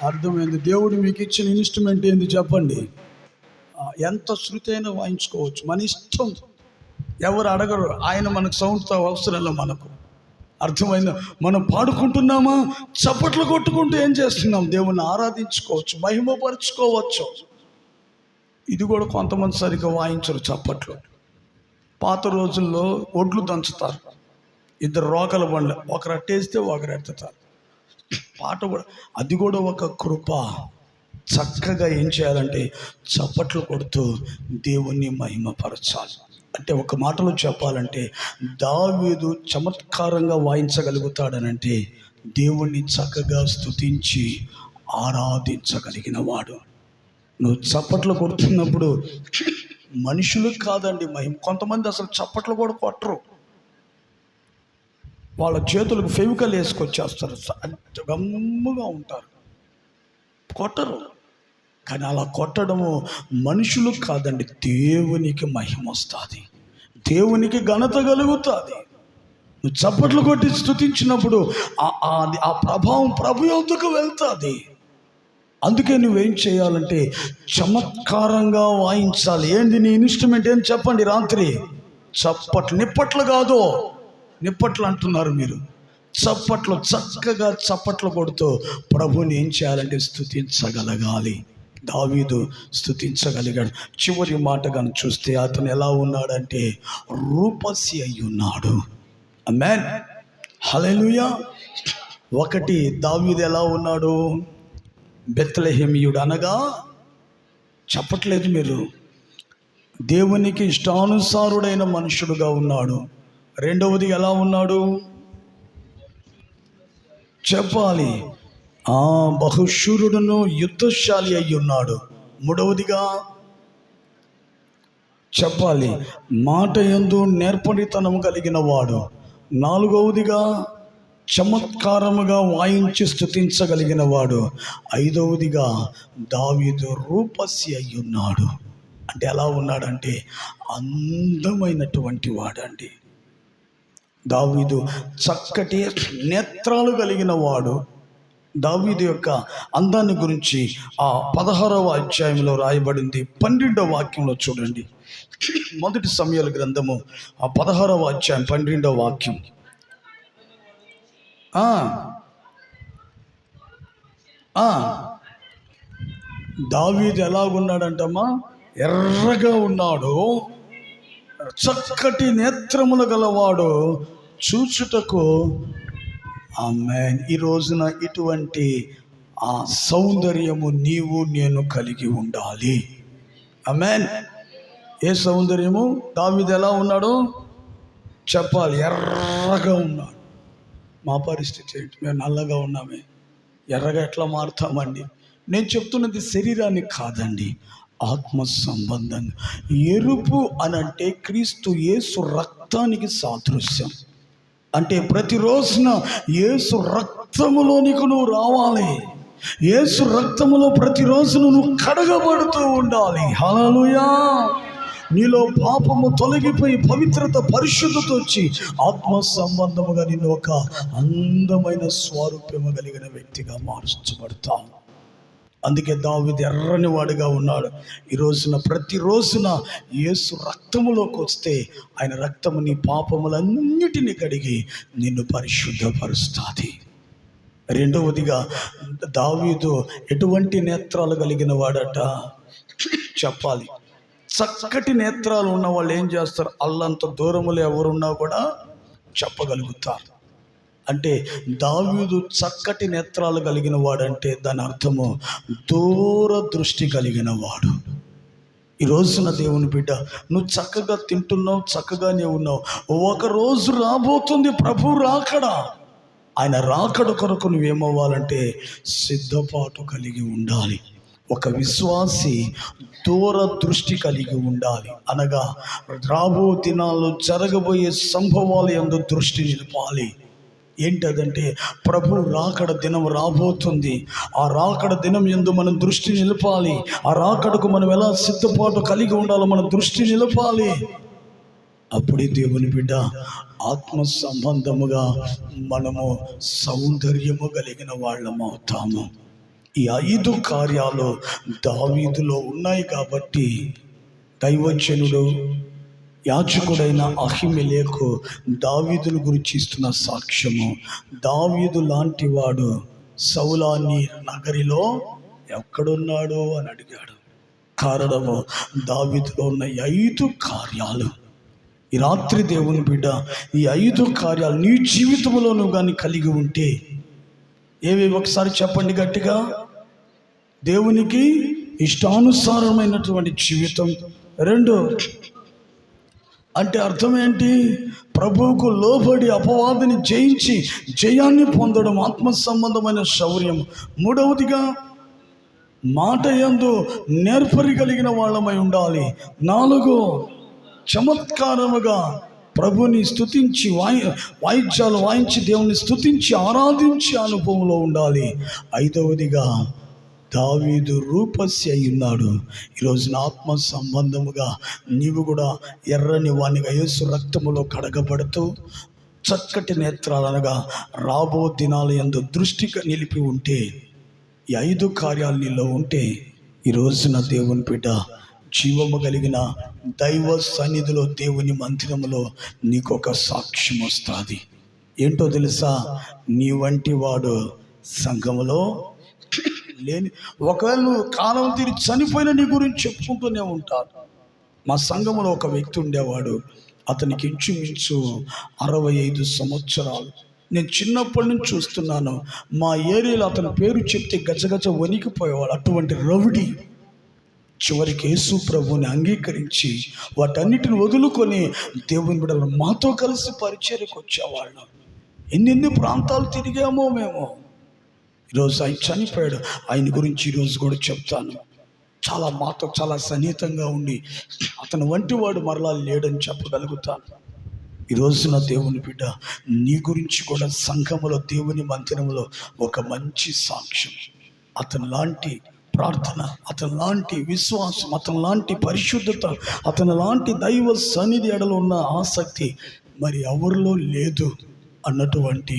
అర్థమైంది. దేవుడు మీకు ఇచ్చిన ఇన్స్ట్రుమెంట్ ఏంది చెప్పండి. ఎంత శృతి అయినా వాయించుకోవచ్చు, మన ఇష్టం. ఎవరు అడగరు. ఆయన మనకు సౌండ్తో అవసరంలో మనకు. అర్థమైందా? మనం పాడుకుంటున్నామా, చప్పట్లు కొట్టుకుంటూ ఏం చేస్తున్నాం? దేవుణ్ణి ఆరాధించుకోవచ్చు, మహిమపరుచుకోవచ్చు. ఇది కూడా కొంతమంది సరిగ్గా వాయించరు చప్పట్లు. పాత రోజుల్లో ఒడ్లు దంచుతారు, 2 రోకల బండ్లు, ఒకరు అట్టేస్తే ఒకరు ఎత్తుతారు. పాట కూడా, అది కూడా ఒక కృప. చక్కగా ఏం చేయాలంటే చప్పట్లు కొడుతూ దేవుణ్ణి మహిమపరచాలి. అంటే ఒక మాటలో చెప్పాలంటే దావీదు చమత్కారంగా వాయించగలుగుతాడనంటే దేవుణ్ణి చక్కగా స్తుతించి ఆరాధించగలిగిన వాడు. నువ్వు చప్పట్లు కొడుతున్నప్పుడు మనుషులు కాదండి మహిమ. కొంతమంది అసలు చప్పట్లు కూడా కొట్టరు, వాళ్ళ చేతులకు ఫెవికల్ వేసుకొచ్చేస్తారు, గమ్ముగా ఉంటారు, కొట్టరు. కానీ అలా కొట్టడము మనుషులు కాదండి, దేవునికి మహిమ వస్తుంది, దేవునికి ఘనత కలుగుతుంది. నువ్వు చప్పట్లు కొట్టి స్తుతించినప్పుడు ఆ ప్రభావం ప్రభు యొద్దకు వెళ్తుంది. అందుకే నువ్వేం చేయాలంటే చమత్కారంగా వాయించాలి. ఏంది నీ ఇన్స్ట్రుమెంట్ ఏం చెప్పండి? రాత్రి చప్పట్లు, నిప్పట్లు కాదు, నిప్పట్లు అంటున్నారు మీరు. చప్పట్లు, చక్కగా చప్పట్లు కొడుతూ ప్రభుని ఏం చేయాలంటే స్తుతించగలగాలి. దావీదు స్తుతించగలిగాడు. చివరి మాట కానీ చూస్తే అతను ఎలా ఉన్నాడంటే రూపసి అయి ఉన్నాడు. ఆమేన్. హల్లెలూయా. 1 దావీదు ఎలా ఉన్నాడు? బెత్లెహేమీయుడు అనగా, చెప్పట్లేదు మీరు, దేవునికి ఇష్టానుసారుడైన మనుషుడుగా ఉన్నాడు. 2వది ఎలా ఉన్నాడు చెప్పాలి? బహుశూరుడును యుద్ధశాలి అయి ఉన్నాడు. 3వదిగా చెప్పాలి, మాట యందు నేర్పరితనము కలిగిన వాడు. 4వదిగా చమత్కారముగా వాయించి స్తుతించగలిగిన వాడు. 5వదిగా దావీదు రూపసి అయి ఉన్నాడు. అంటే ఎలా ఉన్నాడంటే అందమైనటువంటి వాడండి. దావీదు చక్కటి నేత్రాలు కలిగిన వాడు. దావీదు యొక్క అందాన్ని గురించి 16వ అధ్యాయంలో రాయబడింది. 12వ వాక్యంలో చూడండి. 1 సమూయేలు గ్రంథము 16వ అధ్యాయం 12వ వాక్యం. దావీదు ఎలాగున్నాడంటమ్మా? ఎర్రగా ఉన్నాడు, చక్కటి నేత్రములు గలవాడు, చూచుటకు. ఆమేన్. ఈ రోజున ఇటువంటి సౌందర్యము నీవు నేను కలిగి ఉండాలి. ఆమేన్. ఏ సౌందర్యము? దావీదు ఎలా ఉన్నాడు చెప్పాలి? ఎర్రగా ఉన్నాడు. మా పరిస్థితి ఏంటి? మేము నల్లగా ఉన్నామే, ఎర్రగా ఎట్లా మారుతామండి? నేను చెప్తున్నది శరీరానికి కాదండి, ఆత్మ సంబంధంగా. ఎరుపు అనంటే క్రీస్తు యేసు రక్తానికి సాదృశ్యం. అంటే ప్రతిరోజున యేసు రక్తములోనికి నువ్వు రావాలి. యేసు రక్తములో ప్రతిరోజు నువ్వు కడగబడుతూ ఉండాలి. హల్లెలూయా. నీలో పాపము తొలగిపోయి పవిత్రత పరిశుద్ధత వచ్చి ఆత్మ సంబంధముగా నిన్ను ఒక అందమైన స్వరూపము కలిగిన వ్యక్తిగా మార్చబడతావు. అందుకే దావీదు ఎర్రని వాడిగా ఉన్నాడు. ప్రతిరోజున యేసు రక్తములోకి వస్తే ఆయన రక్తము నీ పాపములన్నిటినీ కడిగి నిన్ను పరిశుద్ధపరుస్తుంది. రెండవదిగా దావీదు ఎటువంటి నేత్రాలు కలిగిన వాడట చెప్పాలి. చక్కటి నేత్రాలు ఉన్న వాళ్ళు ఏం చేస్తారు? అల్లంత దూరములో ఎవరున్నా కూడా చెప్పగలుగుతారు. అంటే దావీదు చక్కటి నేత్రాలు కలిగిన వాడంటే దాని అర్థము దూరదృష్టి కలిగిన వాడు. ఈ రోజున దేవుని బిడ్డ, నువ్వు చక్కగా తింటున్నావు, చక్కగానే ఉన్నావు. ఒక రోజు రాబోతుంది ప్రభు రాకడా. ఆయన రాకడ కొరకు నువ్వేమవ్వాలంటే సిద్ధపాటు కలిగి ఉండాలి. ఒక విశ్వాసి దూరదృష్టి కలిగి ఉండాలి. అనగా రాబో దినాల్లో జరగబోయే సంభవాలు యందు దృష్టి నిలపాలి. ఏంటదంటే ప్రభు రాకడ దినం రాబోతుంది. ఆ రాకడ దినం యందు మనం దృష్టి నిలపాలి. ఆ రాకడకు మనం ఎలా సిద్ధపాటు కలిగి ఉండాలో మనం దృష్టి నిలపాలి. అప్పుడే దేవుని బిడ్డ ఆత్మ సంబంధముగా మనము సౌందర్యము కలిగిన వాళ్ళము అవుతాము. ఈ 5 కార్యాలు దావీదులో ఉన్నాయి కాబట్టి దైవజనుడు యాజకుడైన అహిమెలెకు దావీదును గురించి ఇస్తున్న సాక్ష్యము, దావీదు లాంటి వాడు సౌలాని నగరిలో ఎక్కడున్నాడు అని అడిగాడు. కారణము దావీదులో ఉన్న 5 కార్యాలు. ఈ రాత్రి దేవుని బిడ్డ, ఈ 5 కార్యాలు నీ జీవితంలో నువ్వు కానీ కలిగి ఉంటే ఏవి ఒకసారి చెప్పండి గట్టిగా. దేవునికి ఇష్టానుసారమైనటువంటి జీవితం. 2 అంటే అర్థం ఏంటి? ప్రభువుకు లోబడి అపవాదిని జయించి జయాన్ని పొందడం ఆత్మ సంబంధమైన శౌర్యం. 3వదిగా మాట యందు నేర్పరి కలిగిన వాళ్ళమై ఉండాలి. 4 చమత్కారముగా ప్రభుని స్తుతించి వాయిద్యాలు వాయించి దేవుని స్తుతించి ఆరాధించి అనుభవంలో ఉండాలి. 5వదిగా దావీదు రూపస్య అయి ఉన్నాడు. ఈరోజున ఆత్మ సంబంధముగా నీవు కూడా ఎర్రని వానిగా యేసు రక్తములో కడగబడుతూ చక్కటి నేత్రాలు అనగా రాబో దినాల యందు దృష్టిగా నిలిపి ఉంటే, ఈ 5 కార్యాలు నీలో ఉంటే ఈ రోజున దేవుని బిడ్డ జీవము కలిగిన దైవ సన్నిధిలో దేవుని మందిరములో నీకు ఒక సాక్ష్యం వస్తుంది. ఏంటో తెలుసా? నీ వంటి వాడు సంఘములో లేని. ఒకవేళ నువ్వు కాలం తీరి చనిపోయిన నీ గురించి చెప్పుకుంటూనే ఉంటారు. మా సంఘములో ఒక వ్యక్తి ఉండేవాడు. అతనికి ఇంచుమించు 65 సంవత్సరాలు. నేను చిన్నప్పటి నుంచి చూస్తున్నాను. మా ఏరియాలో అతని పేరు చెప్తే గజగజ వణికిపోయేవాడు. అటువంటి రౌడీ. చివరికి యేసు ప్రభువుని అంగీకరించి వాటన్నిటిని వదులుకొని దేవుని బిడ్డలు మాతో కలిసి పరిచర్యకు వచ్చేవాళ్ళం. ఎన్నెన్ని ప్రాంతాలు తిరిగామో మేము. ఈరోజు ఆయన చనిపోయాడు. ఆయన గురించి ఈరోజు కూడా చెప్తాను. మాతో చాలా సన్నిహితంగా ఉండి అతను వంటి వాడు మరలా లేడని చెప్పగలుగుతాను. ఈరోజు నా దేవుని బిడ్డ, నీ గురించి కూడా సంఘములో దేవుని మందిరంలో ఒక మంచి సాక్ష్యం. అతను లాంటి ప్రార్థన, అతని లాంటి విశ్వాసం, అతని లాంటి పరిశుద్ధత, అతని లాంటి దైవ సన్నిధి ఎడలో ఉన్న ఆసక్తి మరి ఎవరిలో లేదు అన్నటువంటి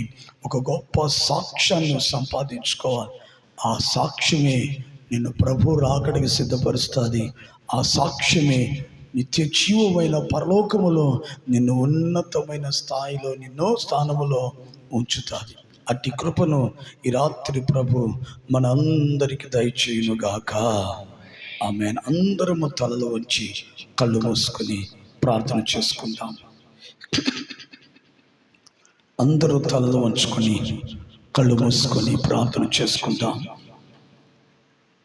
ఒక గొప్ప సాక్ష్యాన్ని సంపాదించుకోవాలి. ఆ సాక్ష్యమే నిన్ను ప్రభు రాకడికి సిద్ధపరుస్తుంది. ఆ సాక్ష్యమే నిత్య జీవమైన పరలోకములో నిన్ను ఉన్నతమైన స్థాయిలో స్థానములో ఉంచుతుంది. అట్టి కృపను ఈ రాత్రి ప్రభు మన అందరికి దయచేయునుగాక. ఆమేన్. అందరము తలలో వంచి కళ్ళు మూసుకొని ప్రార్థన చేసుకుందాం. అందరూ తలలో వంచుకొని కళ్ళు మూసుకొని ప్రార్థన చేసుకుందాం.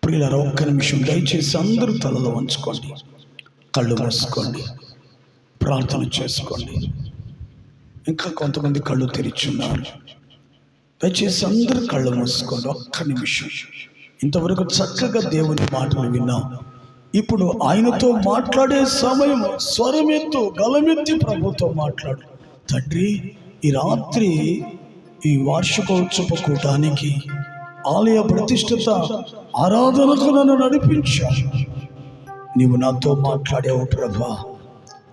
ప్రియులారా, ఒక్క నిమిషం దయచేసి అందరూ తలలో వంచుకోండి, కళ్ళు మూసుకోండి, ప్రార్థన చేసుకోండి. ఇంకా కొంతమంది కళ్ళు తెరిచున్నారు. దయచేసి అందరూ కళ్ళు మూసుకోండి ఒక్క నిమిషం. ఇంతవరకు చక్కగా దేవుని మాటలు విన్నాం. ఇప్పుడు ఆయనతో మాట్లాడే సమయం. స్వరమెత్తు, గలమెత్తి ప్రభుతో మాట్లాడు. తండ్రి, ఈ రాత్రి ఈ వార్షికోత్సవ కూటానికి ఆలయ ప్రతిష్ఠిత ఆరాధనకు నన్ను నడిపించావు. నీవు నాతో మాట్లాడావు ప్రభా.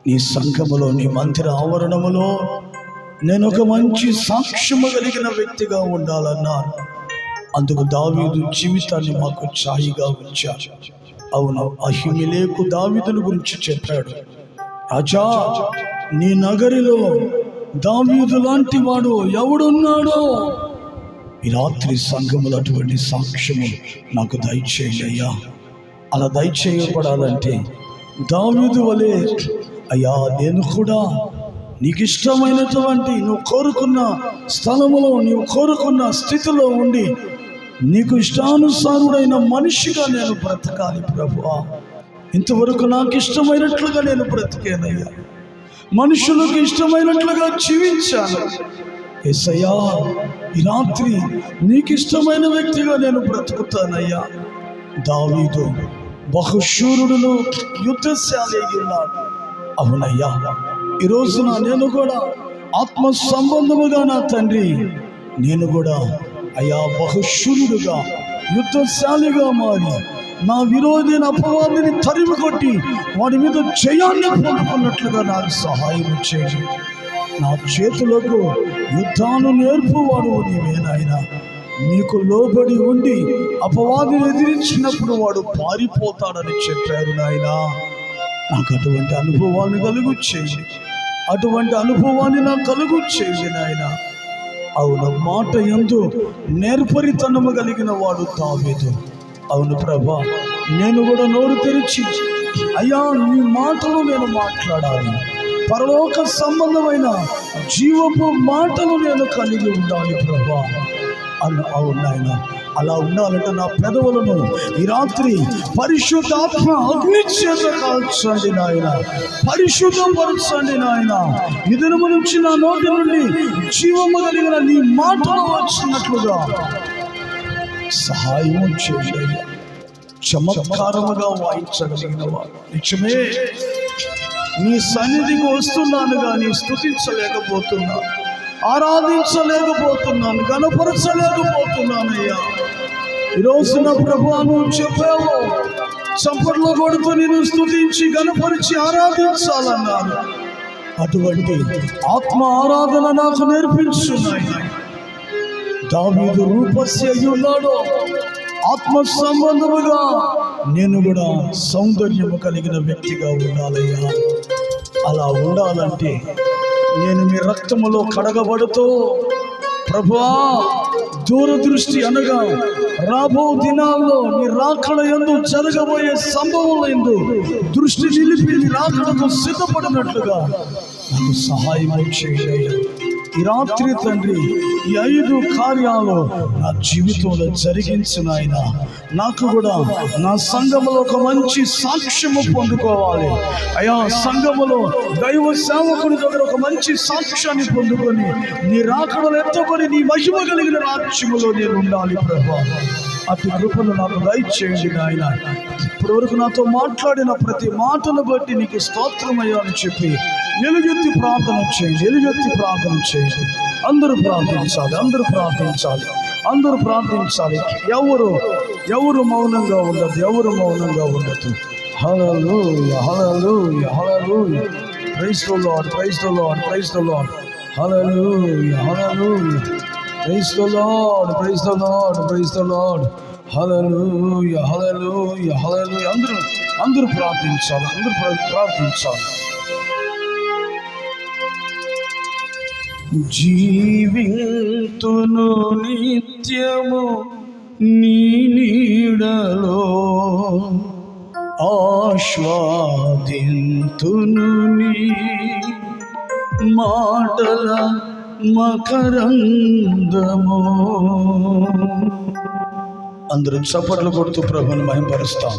నీ సంఘములో, నీ మందిర ఆవరణములో నేను ఒక మంచి సాక్ష్యము కలిగిన వ్యక్తిగా ఉండాలన్నారు. అందుకు దావీదు జీవితాన్ని మాకు ఛాయిగా ఉంచారు. అవును, అహిమెలెకు దావీదుని గురించి చెప్పాడు. రాజా, నీ నగరిలో దావీదు లాంటి వాడు ఎవడున్నాడో? ఈ రాత్రి సంఘములు అటువంటి సాక్ష్యము నాకు దయచేయండి అయ్యా. అలా దయచేయబడాలంటే దావీదు వలె అయ్యా నేను కూడా నీకు ఇష్టమైనటువంటి, నువ్వు కోరుకున్న స్థలములో, నీవు కోరుకున్న స్థితిలో ఉండి నీకు ఇష్టానుసారుడైన మనిషిగా నేను బ్రతకాలి ప్రభువా. ఇంతవరకు నాకు ఇష్టమైనట్లుగా నేను బ్రతికేనయ్యా. మనుషులకు ఇష్టమైనట్లుగా జీవించాను. యేసయ్యా, ఈ రాత్రి నీకు ఇష్టమైన వ్యక్తిగా నేను బ్రతుకుతానయ్యా. దావీదు బహుశూరుడును యుద్ధశాలి అయి ఉన్నాడు. అవునయ్యా, ఈ రోజున నేను కూడా ఆత్మ సంబంధముగా నా తండ్రి, నేను కూడా అయ్యా బహుశూరుడుగా యుద్ధశాలిగా మారి నా విరోధైన అపవాదిని తరిమి కొట్టి వాడి మీద జయాన్ని పొందుకున్నట్లుగా నాకు సహాయం చేయండి. నా చేతులకు యుద్ధాన్ని నేర్పువాడు నీవేనాయన. నీకు లోబడి ఉండి అపవాదిని ఎదిరించినప్పుడు వాడు పారిపోతాడని చెప్పారు నాయన. నాకు అటువంటి అనుభవాన్ని కలుగు చేయండి. అటువంటి అనుభవాన్ని నాకు కలుగు చేయండి నాయన. అవును, మాట యందు నేర్పరితనము కలిగిన వాడు దావీదు. అవును ప్రభా, నేను కూడా నోరు తెరిచి అయ్యా నీ మాటలు నేను మాట్లాడాలి. పరలోక సంబంధమైన జీవపు మాటలు నేను కలిగి ఉండాలి ప్రభా. అవును నాయన, అలా ఉండాలంటే నా పెదవులను ఈ రాత్రి పరిశుద్ధాత్మ అగ్ని చేత కాల్చండి నాయన. పరిశుద్ధపరచండి నాయన. ఈ దినము నుంచి నా నోటి నుండి జీవము కలిగిన నీ మాటలు వచ్చినట్లుగా సహాయం చేయండి. చమత్కారముగా వాయించగలిగిన వాడు నిజమే. నీ సన్నిధికి వస్తున్నాను కానీ స్తుతించలేకపోతున్నాను, ఆరాధించలేకపోతున్నాను, గణపరచలేకపోతున్నానయ్యా. ఈరోజు నా ప్రభువా, నువ్వు చెప్పావు చప్పట్లు కొడుతూ నేను స్తుతించి గణపరిచి ఆరాధించాలన్నాను. అటువంటి ఆత్మ ఆరాధన నాకు నేర్పించున్నాయి. దావీదు రూపస్య అయి ఉన్నాడు. ఆత్మ సంబంధముగా నేను కూడా సౌందర్యము కలిగిన వ్యక్తిగా ఉండాలయ్యా. అలా ఉండాలంటే నేను మీ రక్తములో కడగబడుతూ ప్రభువా, దూరదృష్టి అనగా రాబో దినాల్లో నీ రాకడ యందు జరగబోయే సంభవం యందు దృష్టి నిలిపి నీ రాకడకు సిద్ధపడినట్లుగా నాకు సహాయం చేయండి. ఈ రాత్రి తండ్రి, ఈ 5 కార్యాలు నా జీవితంలో జరిగించిన ఆయన నాకు కూడా నా సంఘములో ఒక మంచి సాక్ష్యము పొందుకోవాలి అయ్యా. సంఘములో దైవ సేవకుని దగ్గర ఒక మంచి సాక్ష్యాన్ని పొందుకొని నీ రాకడలు ఎత్తబడి నీ మహిమ కలిగిన రాజ్యములో నేను ఉండాలి ప్రభా. అతి కృపను నాకు దయచేయండి నాయన. ఇప్పటి వరకు నాతో మాట్లాడిన ప్రతి మాటను బట్టి నీకు స్తోత్రమయ్యా అని చెప్పి ఎలుగెత్తి ప్రార్థన చేయండి. ఎలుగెత్తి ప్రార్థన చేయండి. అందరూ ప్రార్థించాలి, అందరూ ప్రార్థించాలి, అందరూ ప్రార్థించాలి. ఎవరు మౌనంగా ఉండదు, ఎవరు మౌనంగా ఉండదు. Hallelujah, hallelujah, hallelujah. Praise the Lord, praise the Lord, praise the Lord. Hallelujah, hallelujah. Praise the Lord, praise the Lord, praise the Lord. Hallelujah, hallelujah, hallelujah. అందరూ ప్రార్థించాలి, అందరూ ప్రార్థించాలి. జీవింతును నిత్యము నీ నీడలో, ఆస్వాదింతును నీ మాటల మకరందము. అందరూ చప్పట్లు కొడుతూ ప్రభువుని మహిమపరుస్తాం.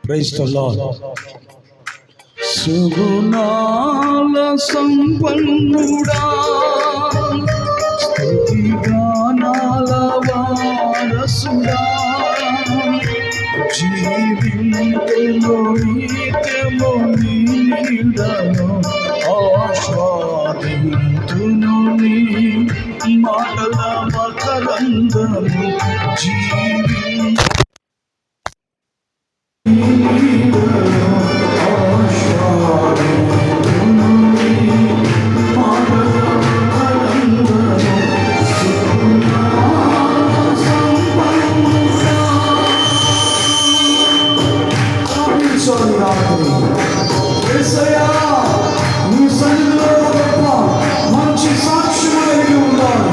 Praise the lord. సుగుణాల సంపన్నుడా, స్తుతి గానాల వారసుడా, జీవింతును నిత్యము నీ నీడలో, ఆస్వాదింతును నీ మంచి సాక్ష్యం కలిగి ఉండాలి.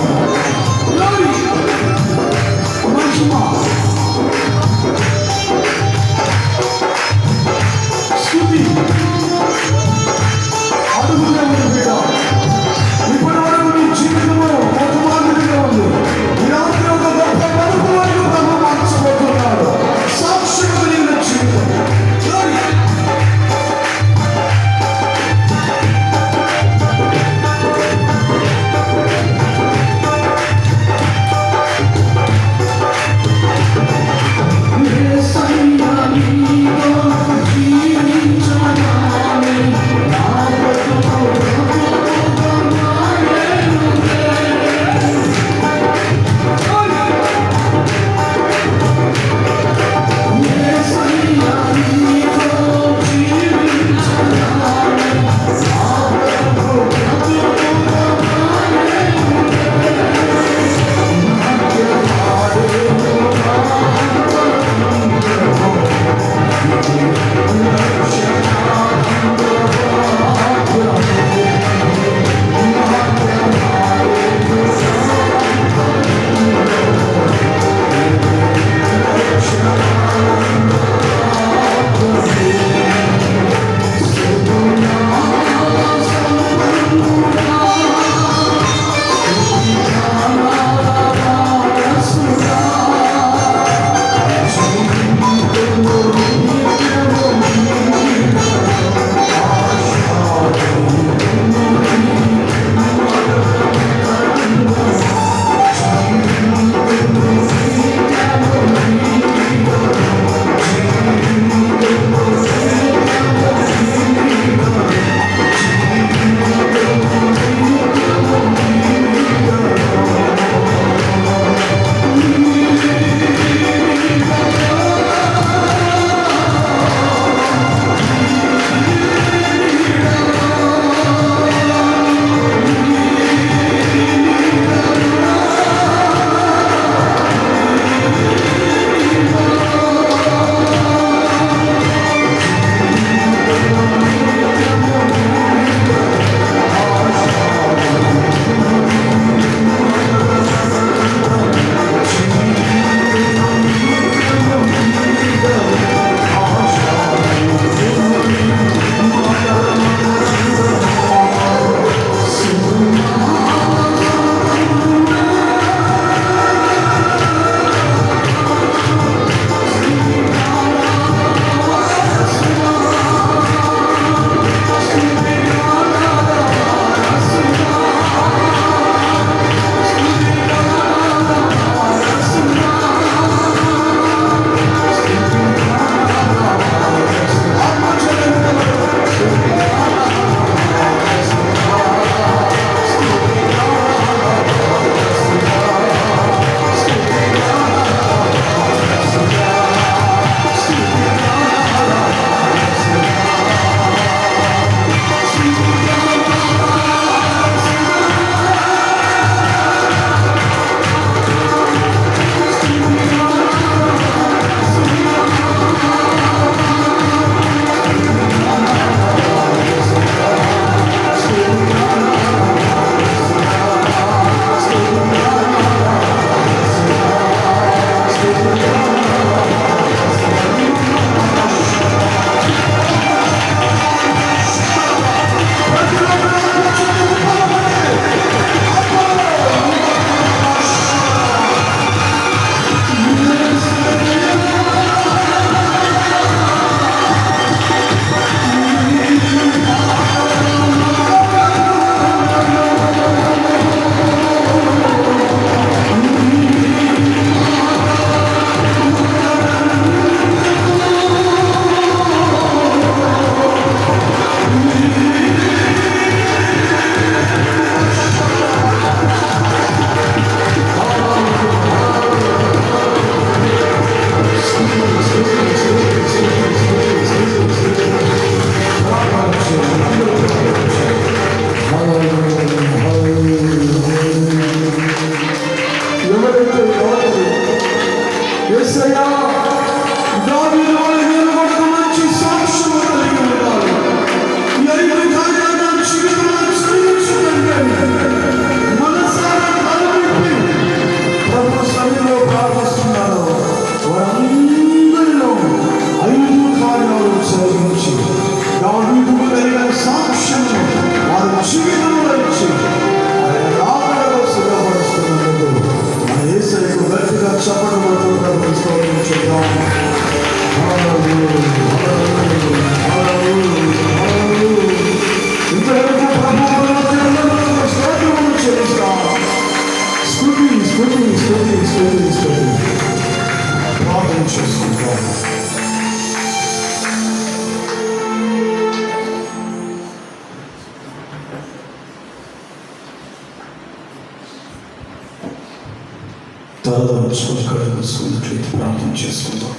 తలలో ఉంచుకొని కళ్ళు మూసుకున్నట్లయితే ప్రార్థన చేసుకుందాం.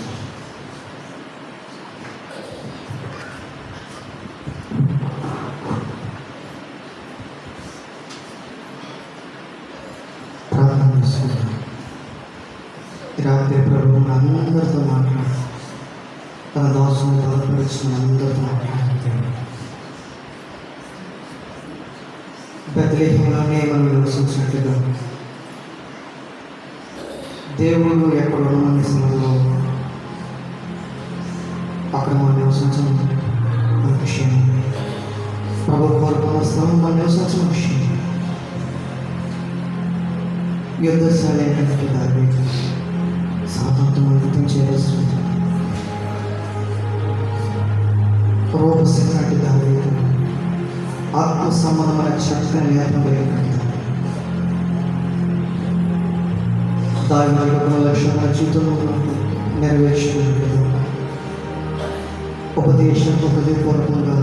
ప్రార్థన చేసుకుందాం. రాత్రి ప్రభువు అందరితో మాట్లాడు, తన దాసుని బలపరిచిన అందరితో మాట్లాడుతాడు. బెత్లెహేములోనే మనం నివసించినట్లుగా దేవుడు ఎక్కడ ఉన్న స్థలంలో అక్కడ మనం నివసించడం మన విషయం. ప్రభు కోరుకున్న స్థలం మనం నివసించిన విషయం. యుద్ధశాల ఏంటంటే దాన్ని సాధారణతో మనం చేయవలసి రూపశిఖరాటి దారి ఆత్మ సంబంధమైన చక్కని నేర్పబడినట్టు దాని యొక్క లక్షణాల జీవితంలో నెరవేర్చుకున్నట్టు హృదయపూర్వకంగా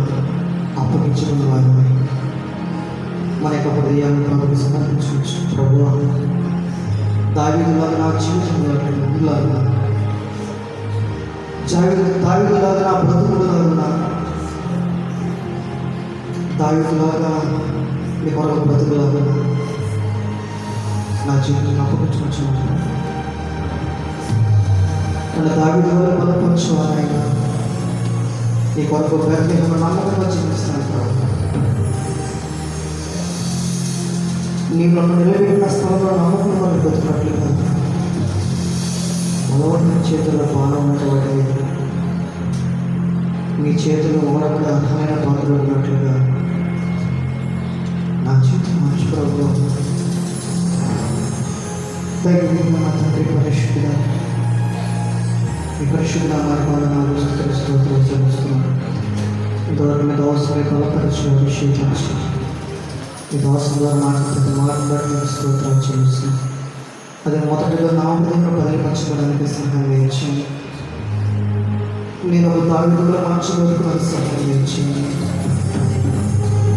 అప్పగించుకున్న వారు మన యొక్క హృదయాన్ని ప్రభుత్వం సమర్పించవచ్చు. ప్రభువా, దావీదులాగా నా జీవితంలో ముందులాగా దావీదులాగా నా బ్రతుకులాగా దావీదులాగా నీ కొరకు బ్రతుకులాగా నా జీవితం అప్పగించవచ్చు. నన్ను దావీదులాగా బలపరచువారైనా నీ కొరకు బెత్లెహేములో నమ్మకంగా జీవిస్తాను. ప్రభు, నీవు నన్ను నిలబెట్టిన స్థలంలో నమ్మకం వాళ్ళు బ్రతుకున్నట్లుగా బలవంతుని చేతుల్లో పానం ఉండబడి మీ చేతులు ఓడక అర్హమైన పాత్రలు ఉన్నట్లుగా నా జీవితం మంచి ప్రభు దైవంగా నా తండ్రి పరిశుద్ధిగా ఈ పరిశుద్ధ మార్గాలను స్తోత్రాలు చెల్లిస్తున్నాను. ఇంతవరకు మీ దోసమే బలపరిచి అభిషేకించి ఈ దోసం ద్వారా మాట్లాడుతున్న మాట్లాడి స్తోత్రాలు చెల్లిస్తున్నాను. అదే మొదటిగా నా హృదయంలో బదిలిపరచుకోవడానికి సహాయం వేయించండి. నేను ఒక దావీదులో మంచి బతుకులకు సహాయం వేయించండి.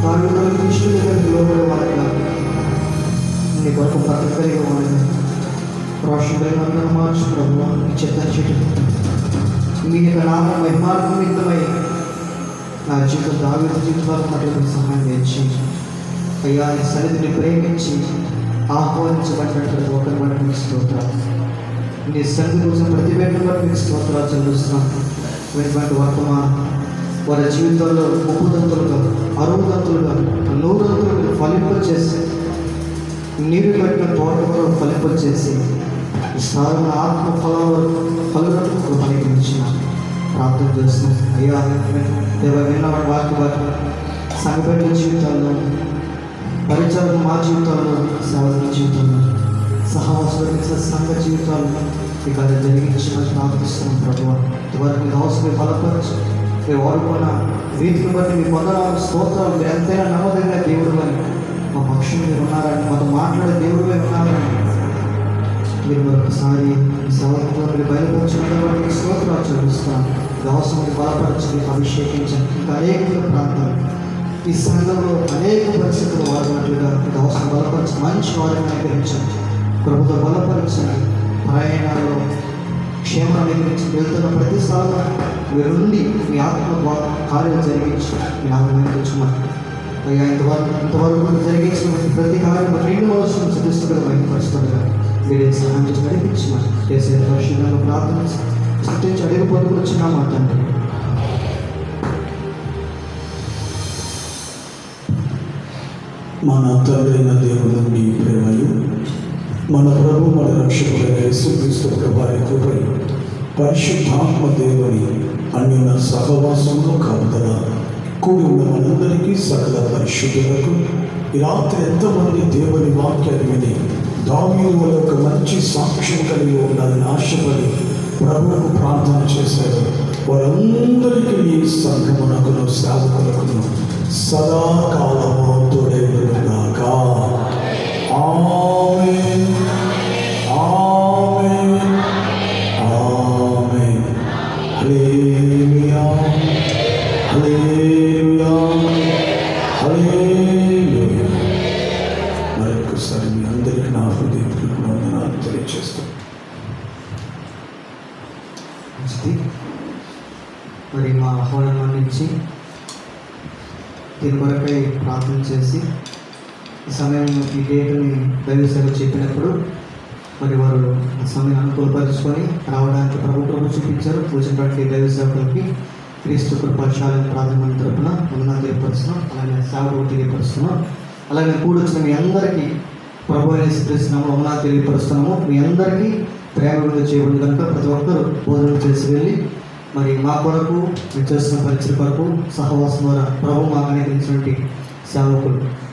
దావీదులో కృష్ణుడి దగ్గర లోబడి వాళ్ళగా నీ కొరకు బ్రతకలిగి వాళ్ళగా రోషంగా మార్చు ప్రభు. మీ చెత్త చెట్టు మీ యొక్క నామం మహిమాత్మకమై నా జీవితం దావీదు జీవితాలకు మటుకు సహాయం వేయించండి. అయ్యా, ఈ సన్నిధిని ప్రేమించి ఆహ్వానించబడినటువంటి ఒకరి బట్టి మీకు స్తోత్రాలు. నీ సన్నిధి కోసం ప్రతిబింబం బట్టి మీకు స్తోత్రాలు చెల్లిస్తున్నాను. వెనుకంటే వర్తమానం వారి జీవితంలో 30 దంతులుగా 60 దంతులుగా 100 దంతులుగా ఫలింపచేసి నీరు పెట్టిన తోటలో ఫలింపచేసి ఈ సాధారణ ఆత్మ ఫలులకు పనికించిన ప్రార్థన చేస్తున్నాం. అయ్యా, దేవ విన్నవాడి వాక్య సంఘపెట్టిన జీవితాల్లో, పరిచయం మా జీవితాల్లో, సేవల జీవితంలో, సహవాసుల సంఘ జీవితాల్లో ఇక అది జరిగించమని ప్రార్థిస్తున్నాం. ప్రభు, ఇవరకు అవసరం బలపరచు. మీరు వాడుకున్న రీతిని బట్టి మీ వందనాలు స్తోత్రాలు. మీరు ఎంతైనా నమ్మదగిన దేవుడు అని మా పక్షులు మీరు ఉన్నారని, మాతో మాట్లాడే దేవుడు ఉన్నారని మీరు మరొకసారి ఈ సేవకులు మీరు బయలుపరచడం బట్టి స్తోత్రాలు చెల్లిస్తున్నాను. అవసరం బలపరచండి, అభిషేకించండి. ఇంకా అనేక ప్రాంతాలు ఈ సంఘంలో అనేక పరిస్థితులు వాడినట్లుగా మీకు అవసరం బలపరిచి మంచి వారిని అనుగ్రహించండి. ప్రభుత్వ బలపరచండి. ప్రయాణాల్లో క్షేమాన్ని గురించి వెళ్తున్న ప్రతి స్థలంలో మీరు నుండి మీ ఆత్మ కార్యం జరిగించి మీ నామం తెచ్చుకోండి. అయ్యా, ఇంతవరకు జరిగించిన ప్రతి కార్యం రెండు మోసం చదివిస్తుండగా బయటపరుస్తుండగా మీరే సహాయం చేసి నడిపించమని చేసే దర్శనంలో ప్రార్థన సృష్టించి అడిగి పొందుకొచ్చిన మాట్లాడండి. మన తండ్రైన దేవుడు మీ ప్రేమయు మన ప్రభు మన రక్షకుడైన యేసుక్రీస్తు వారి కృపై పరిశుద్ధాత్మ దేవుని అన్యున సహవాసంలో కాపుదల కూడి ఉన్న మనందరికీ సకల పరిశుద్ధులకు ఈ రాత్రి ఎంతమంది దేవుని వాక్యాన్ని విని దావీదు వల్ల ఒక మంచి సాక్ష్యం కలిగి ఉండాలని ఆశపడి ప్రభువుకు ప్రార్థన చేశారు. వారందరికీ ఈ సంఘమునకును సేవకులకును సదాకాలము తోడైనగాక. ఆమేన్, ఆమేన్, ఆమేన్. హల్లెలూయా, హల్లెలూయా, హల్లెలూయా. మరొకసారి మీ అందరికీ నా హృదయపూర్వక వందనాలు. తెలియజేస్తాం. మంచిది. మరి మా ఆహ్వానం నుంచి దీని కొరకై ప్రార్థన చేసి ఈ సమయం ఈ డేట్ని దైవసేవ చెప్పినప్పుడు మరి వారు ఆ సమయం అనుకూలపరుచుకొని రావడానికి ప్రభు చూపించారు. పూజించడానికి దైవ సేవకులకి క్రీస్తు కృపాశాలను ప్రార్థన తరపున వందనాలు తెలియపరుస్తున్నాం. అలాగే సేవకు తెలియపరుస్తున్నాం. అలాగే కూడొచ్చిన మీ అందరికీ ప్రభు యేసుక్రీస్తునామములో వందనాలు తెలియపరుస్తున్నాము. మీ అందరికీ ప్రేమ చేయబడి కనుక ప్రతి ఒక్కరూ భోజనం చేసి వెళ్ళి మరి మా కొరకు మీరు చేస్తున్న పరిచయ కొరకు సహవాసం ద్వారా ప్రభు మాకు అనుగ్రహించినటువంటి సేవకులు